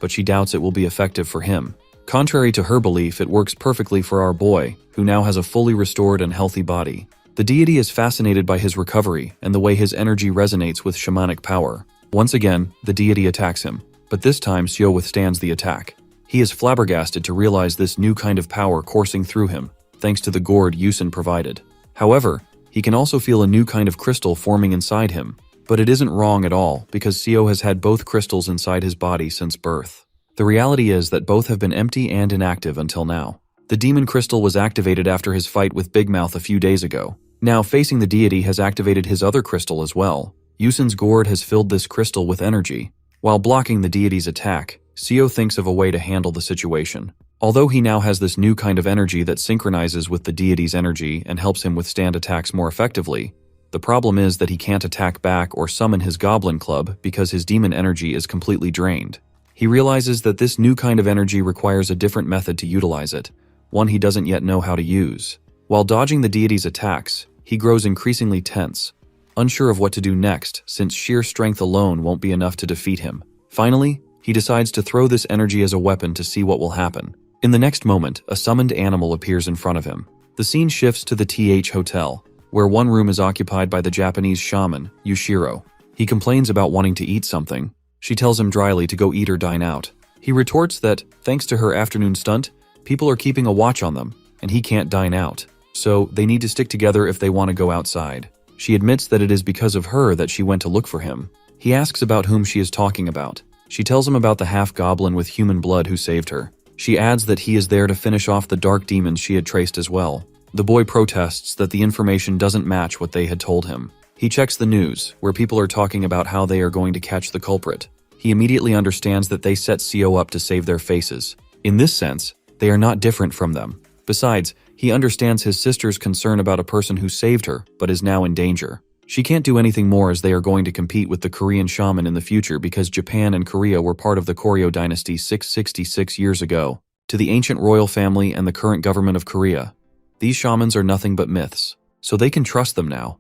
but she doubts it will be effective for him. Contrary to her belief, it works perfectly for our boy, who now has a fully restored and healthy body. The deity is fascinated by his recovery and the way his energy resonates with shamanic power. Once again, the deity attacks him, but this time Seo withstands the attack. He is flabbergasted to realize this new kind of power coursing through him, thanks to the gourd Yusin provided. However, he can also feel a new kind of crystal forming inside him, but it isn't wrong at all because Seo has had both crystals inside his body since birth. The reality is that both have been empty and inactive until now. The demon crystal was activated after his fight with Big Mouth a few days ago. Now facing the deity has activated his other crystal as well. Yusin's gourd has filled this crystal with energy. While blocking the deity's attack, Seo thinks of a way to handle the situation. Although he now has this new kind of energy that synchronizes with the deity's energy and helps him withstand attacks more effectively, the problem is that he can't attack back or summon his Goblin Club because his demon energy is completely drained. He realizes that this new kind of energy requires a different method to utilize it, one he doesn't yet know how to use. While dodging the deity's attacks, he grows increasingly tense, unsure of what to do next since sheer strength alone won't be enough to defeat him. Finally, he decides to throw this energy as a weapon to see what will happen. In the next moment, a summoned animal appears in front of him. The scene shifts to the TH Hotel, where one room is occupied by the Japanese shaman, Yushiro. He complains about wanting to eat something. She tells him dryly to go eat or dine out. He retorts that, thanks to her afternoon stunt, people are keeping a watch on them, and he can't dine out. So, they need to stick together if they want to go outside. She admits that it is because of her that she went to look for him. He asks about whom she is talking about. She tells him about the half-goblin with human blood who saved her. She adds that he is there to finish off the dark demons she had traced as well. The boy protests that the information doesn't match what they had told him. He checks the news, where people are talking about how they are going to catch the culprit. He immediately understands that they set Seo up to save their faces. In this sense, they are not different from them. Besides, he understands his sister's concern about a person who saved her, but is now in danger. She can't do anything more as they are going to compete with the Korean shaman in the future because Japan and Korea were part of the Koryo dynasty 666 years ago. To the ancient royal family and the current government of Korea, these shamans are nothing but myths, so they can trust them now.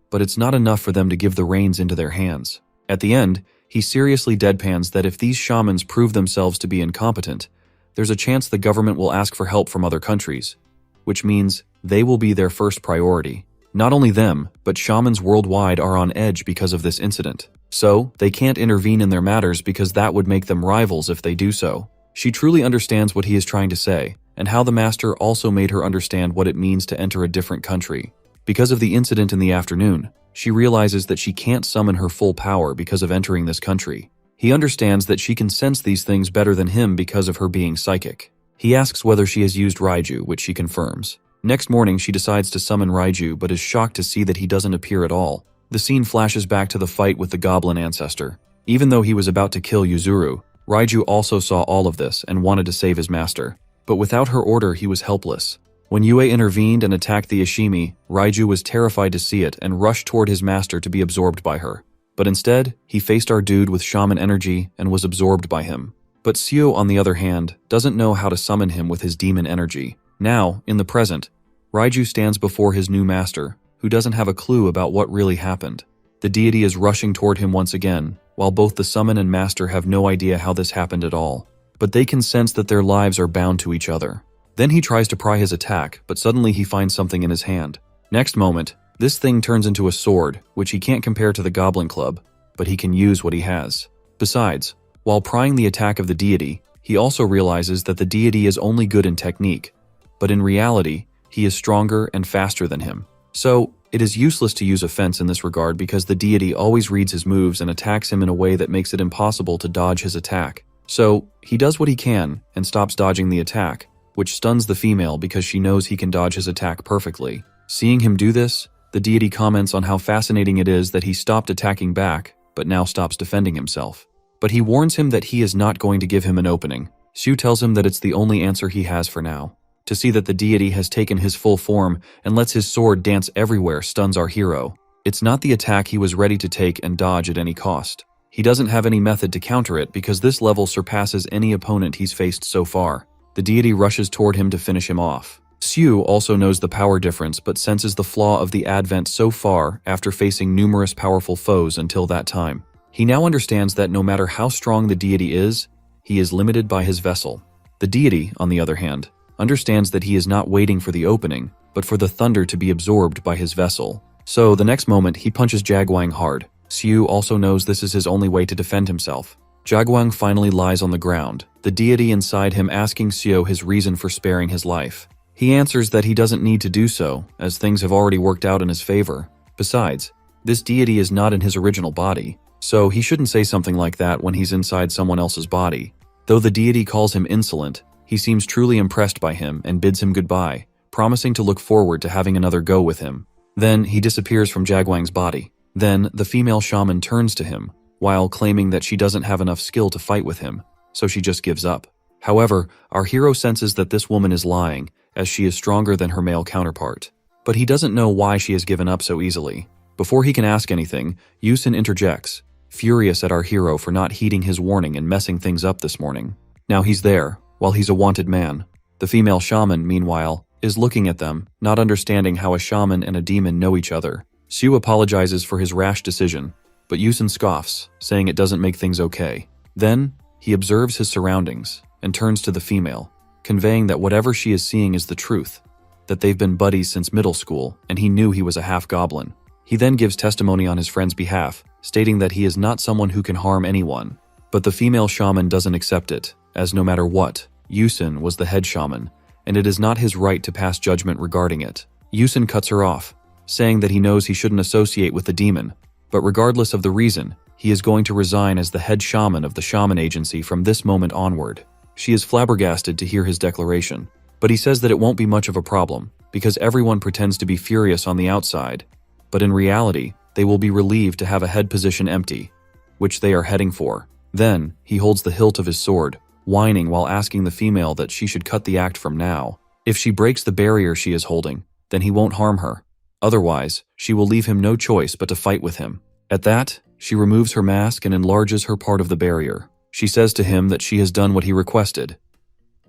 But it's not enough for them to give the reins into their hands. At the end, he seriously deadpans that if these shamans prove themselves to be incompetent, there's a chance the government will ask for help from other countries, which means they will be their first priority. Not only them, but shamans worldwide are on edge because of this incident. So, they can't intervene in their matters because that would make them rivals if they do so. She truly understands what he is trying to say, and how the master also made her understand what it means to enter a different country. Because of the incident in the afternoon, she realizes that she can't summon her full power because of entering this country. He understands that she can sense these things better than him because of her being psychic. He asks whether she has used Raiju, which she confirms. Next morning, she decides to summon Raiju, but is shocked to see that he doesn't appear at all. The scene flashes back to the fight with the Goblin ancestor. Even though he was about to kill Yuzuru, Raiju also saw all of this and wanted to save his master. But without her order, he was helpless. When Yue intervened and attacked the Ishimi, Raiju was terrified to see it and rushed toward his master to be absorbed by her. But instead, he faced our dude with shaman energy and was absorbed by him. But Seo, on the other hand, doesn't know how to summon him with his demon energy. Now, in the present, Raiju stands before his new master, who doesn't have a clue about what really happened. The deity is rushing toward him once again, while both the summon and master have no idea how this happened at all. But they can sense that their lives are bound to each other. Then he tries to pry his attack, but suddenly he finds something in his hand. Next moment, this thing turns into a sword, which he can't compare to the Goblin Club. but he can use what he has. Besides, while prying the attack of the deity, he also realizes that the deity is only good in technique, but in reality, he is stronger and faster than him. So, it is useless to use offense in this regard because the deity always reads his moves and attacks him in a way that makes it impossible to dodge his attack. So, he does what he can and stops dodging the attack, which stuns the female because she knows he can dodge his attack perfectly. Seeing him do this, the deity comments on how fascinating it is that he stopped attacking back, but now stops defending himself. But he warns him that he is not going to give him an opening. Xu tells him that it's the only answer he has for now. To see that the deity has taken his full form and lets his sword dance everywhere stuns our hero. It's not the attack he was ready to take and dodge at any cost. He doesn't have any method to counter it because this level surpasses any opponent he's faced so far. The deity rushes toward him to finish him off. Xu also knows the power difference but senses the flaw of the advent so far after facing numerous powerful foes until that time. He now understands that no matter how strong the deity is, he is limited by his vessel. The deity, on the other hand, understands that he is not waiting for the opening, but for the thunder to be absorbed by his vessel. So the next moment, he punches Jaguang hard. Xu also knows this is his only way to defend himself. Jaguang finally lies on the ground, the deity inside him asking Xu his reason for sparing his life. He answers that he doesn't need to do so, as things have already worked out in his favor. Besides, this deity is not in his original body, so he shouldn't say something like that when he's inside someone else's body. Though the deity calls him insolent, he seems truly impressed by him and bids him goodbye, promising to look forward to having another go with him. Then he disappears from Jaguang's body. Then the female shaman turns to him, while claiming that she doesn't have enough skill to fight with him, so she just gives up. However, our hero senses that this woman is lying, as she is stronger than her male counterpart. But he doesn't know why she has given up so easily. Before he can ask anything, Yusin interjects, furious at our hero for not heeding his warning and messing things up this morning. Now he's there, while he's a wanted man. The female shaman, meanwhile, is looking at them, not understanding how a shaman and a demon know each other. Xu apologizes for his rash decision, but Yusin scoffs, saying it doesn't make things okay. Then, he observes his surroundings and turns to the female, conveying that whatever she is seeing is the truth, that they've been buddies since middle school and he knew he was a half-goblin. He then gives testimony on his friend's behalf, stating that he is not someone who can harm anyone. But the female shaman doesn't accept it, as no matter what, Yusin was the head shaman, and it is not his right to pass judgment regarding it. Yusin cuts her off, saying that he knows he shouldn't associate with the demon, but regardless of the reason, he is going to resign as the head shaman of the shaman agency from this moment onward. She is flabbergasted to hear his declaration, but he says that it won't be much of a problem, because everyone pretends to be furious on the outside, but in reality, they will be relieved to have a head position empty, which they are heading for. Then, he holds the hilt of his sword, whining while asking the female that she should cut the act from now. If she breaks the barrier she is holding, then he won't harm her. Otherwise, she will leave him no choice but to fight with him. At that, she removes her mask and enlarges her part of the barrier. She says to him that she has done what he requested.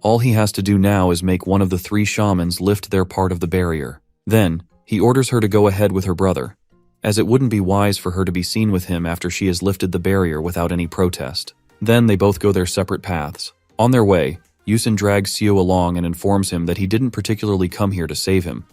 All he has to do now is make one of the three shamans lift their part of the barrier. Then, he orders her to go ahead with her brother, as it wouldn't be wise for her to be seen with him after she has lifted the barrier without any protest. Then they both go their separate paths. On their way, Yusin drags Xu along and informs him that he didn't particularly come here to save him,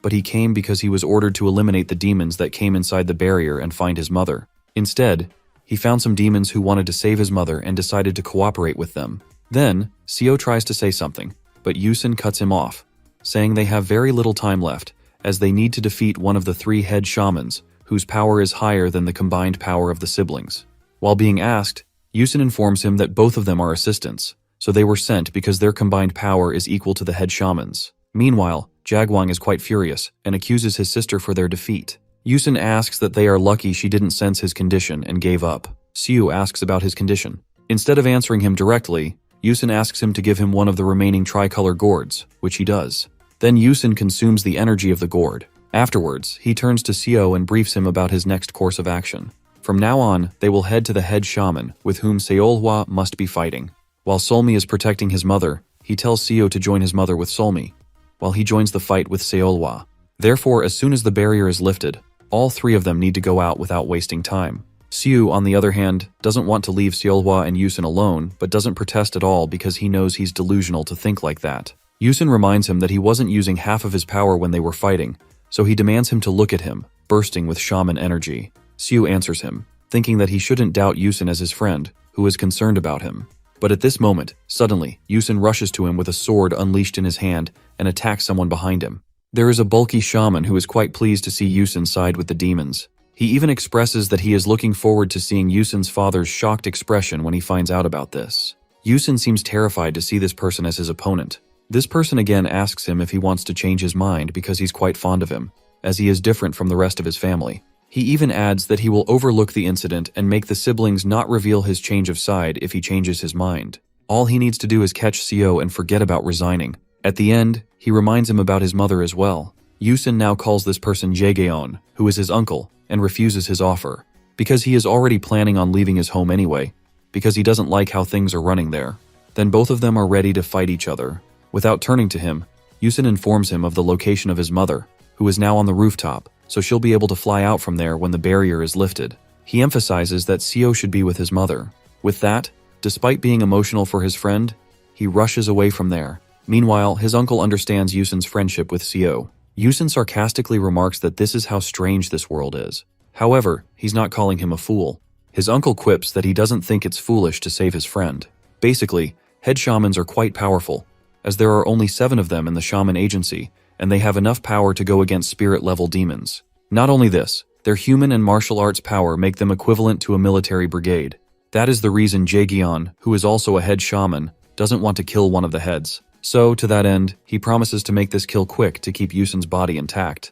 but he came because he was ordered to eliminate the demons that came inside the barrier and find his mother. Instead, he found some demons who wanted to save his mother and decided to cooperate with them. Then, Xu tries to say something, but Yusin cuts him off, saying they have very little time left, as they need to defeat one of the three head shamans, whose power is higher than the combined power of the siblings. While being asked, Yusin informs him that both of them are assistants, so they were sent because their combined power is equal to the head shamans. Meanwhile, Jaguang is quite furious and accuses his sister for their defeat. Yusin asks that they are lucky she didn't sense his condition and gave up. Xu asks about his condition. Instead of answering him directly, Yusin asks him to give him one of the remaining tricolor gourds, which he does. Then Yusin consumes the energy of the gourd. Afterwards, he turns to Xio and briefs him about his next course of action. From now on, they will head to the head shaman, with whom Seolhwa must be fighting. While Solmi is protecting his mother, he tells Xio to join his mother with Solmi, while he joins the fight with Seolhwa. Therefore, as soon as the barrier is lifted, all three of them need to go out without wasting time. Xu, on the other hand, doesn't want to leave Seolhwa and Yusin alone, but doesn't protest at all because he knows he's delusional to think like that. Yusin reminds him that he wasn't using half of his power when they were fighting, so he demands him to look at him, bursting with shaman energy. Xu answers him, thinking that he shouldn't doubt Yusin as his friend, who is concerned about him. But at this moment, suddenly, Yusin rushes to him with a sword unleashed in his hand and attacks someone behind him. There is a bulky shaman who is quite pleased to see Yusin side with the demons. He even expresses that he is looking forward to seeing Yusin's father's shocked expression when he finds out about this. Yusin seems terrified to see this person as his opponent. This person again asks him if he wants to change his mind because he's quite fond of him, as he is different from the rest of his family. He even adds that he will overlook the incident and make the siblings not reveal his change of side if he changes his mind. All he needs to do is catch Seo and forget about resigning. At the end, he reminds him about his mother as well. Yusin now calls this person Jaegeon, who is his uncle, and refuses his offer, because he is already planning on leaving his home anyway, because he doesn't like how things are running there. Then both of them are ready to fight each other. Without turning to him, Yusin informs him of the location of his mother, who is now on the rooftop, so she'll be able to fly out from there when the barrier is lifted. He emphasizes that Seo should be with his mother. With that, despite being emotional for his friend, he rushes away from there. Meanwhile, his uncle understands Yusin's friendship with Seo. Yusin sarcastically remarks that this is how strange this world is. However, he's not calling him a fool. His uncle quips that he doesn't think it's foolish to save his friend. Basically, head shamans are quite powerful, as there are only 7 of them in the shaman agency, and they have enough power to go against spirit-level demons. Not only this, their human and martial arts power make them equivalent to a military brigade. That is the reason Jaegeon, who is also a head shaman, doesn't want to kill one of the heads. So, to that end, he promises to make this kill quick to keep Yusin's body intact.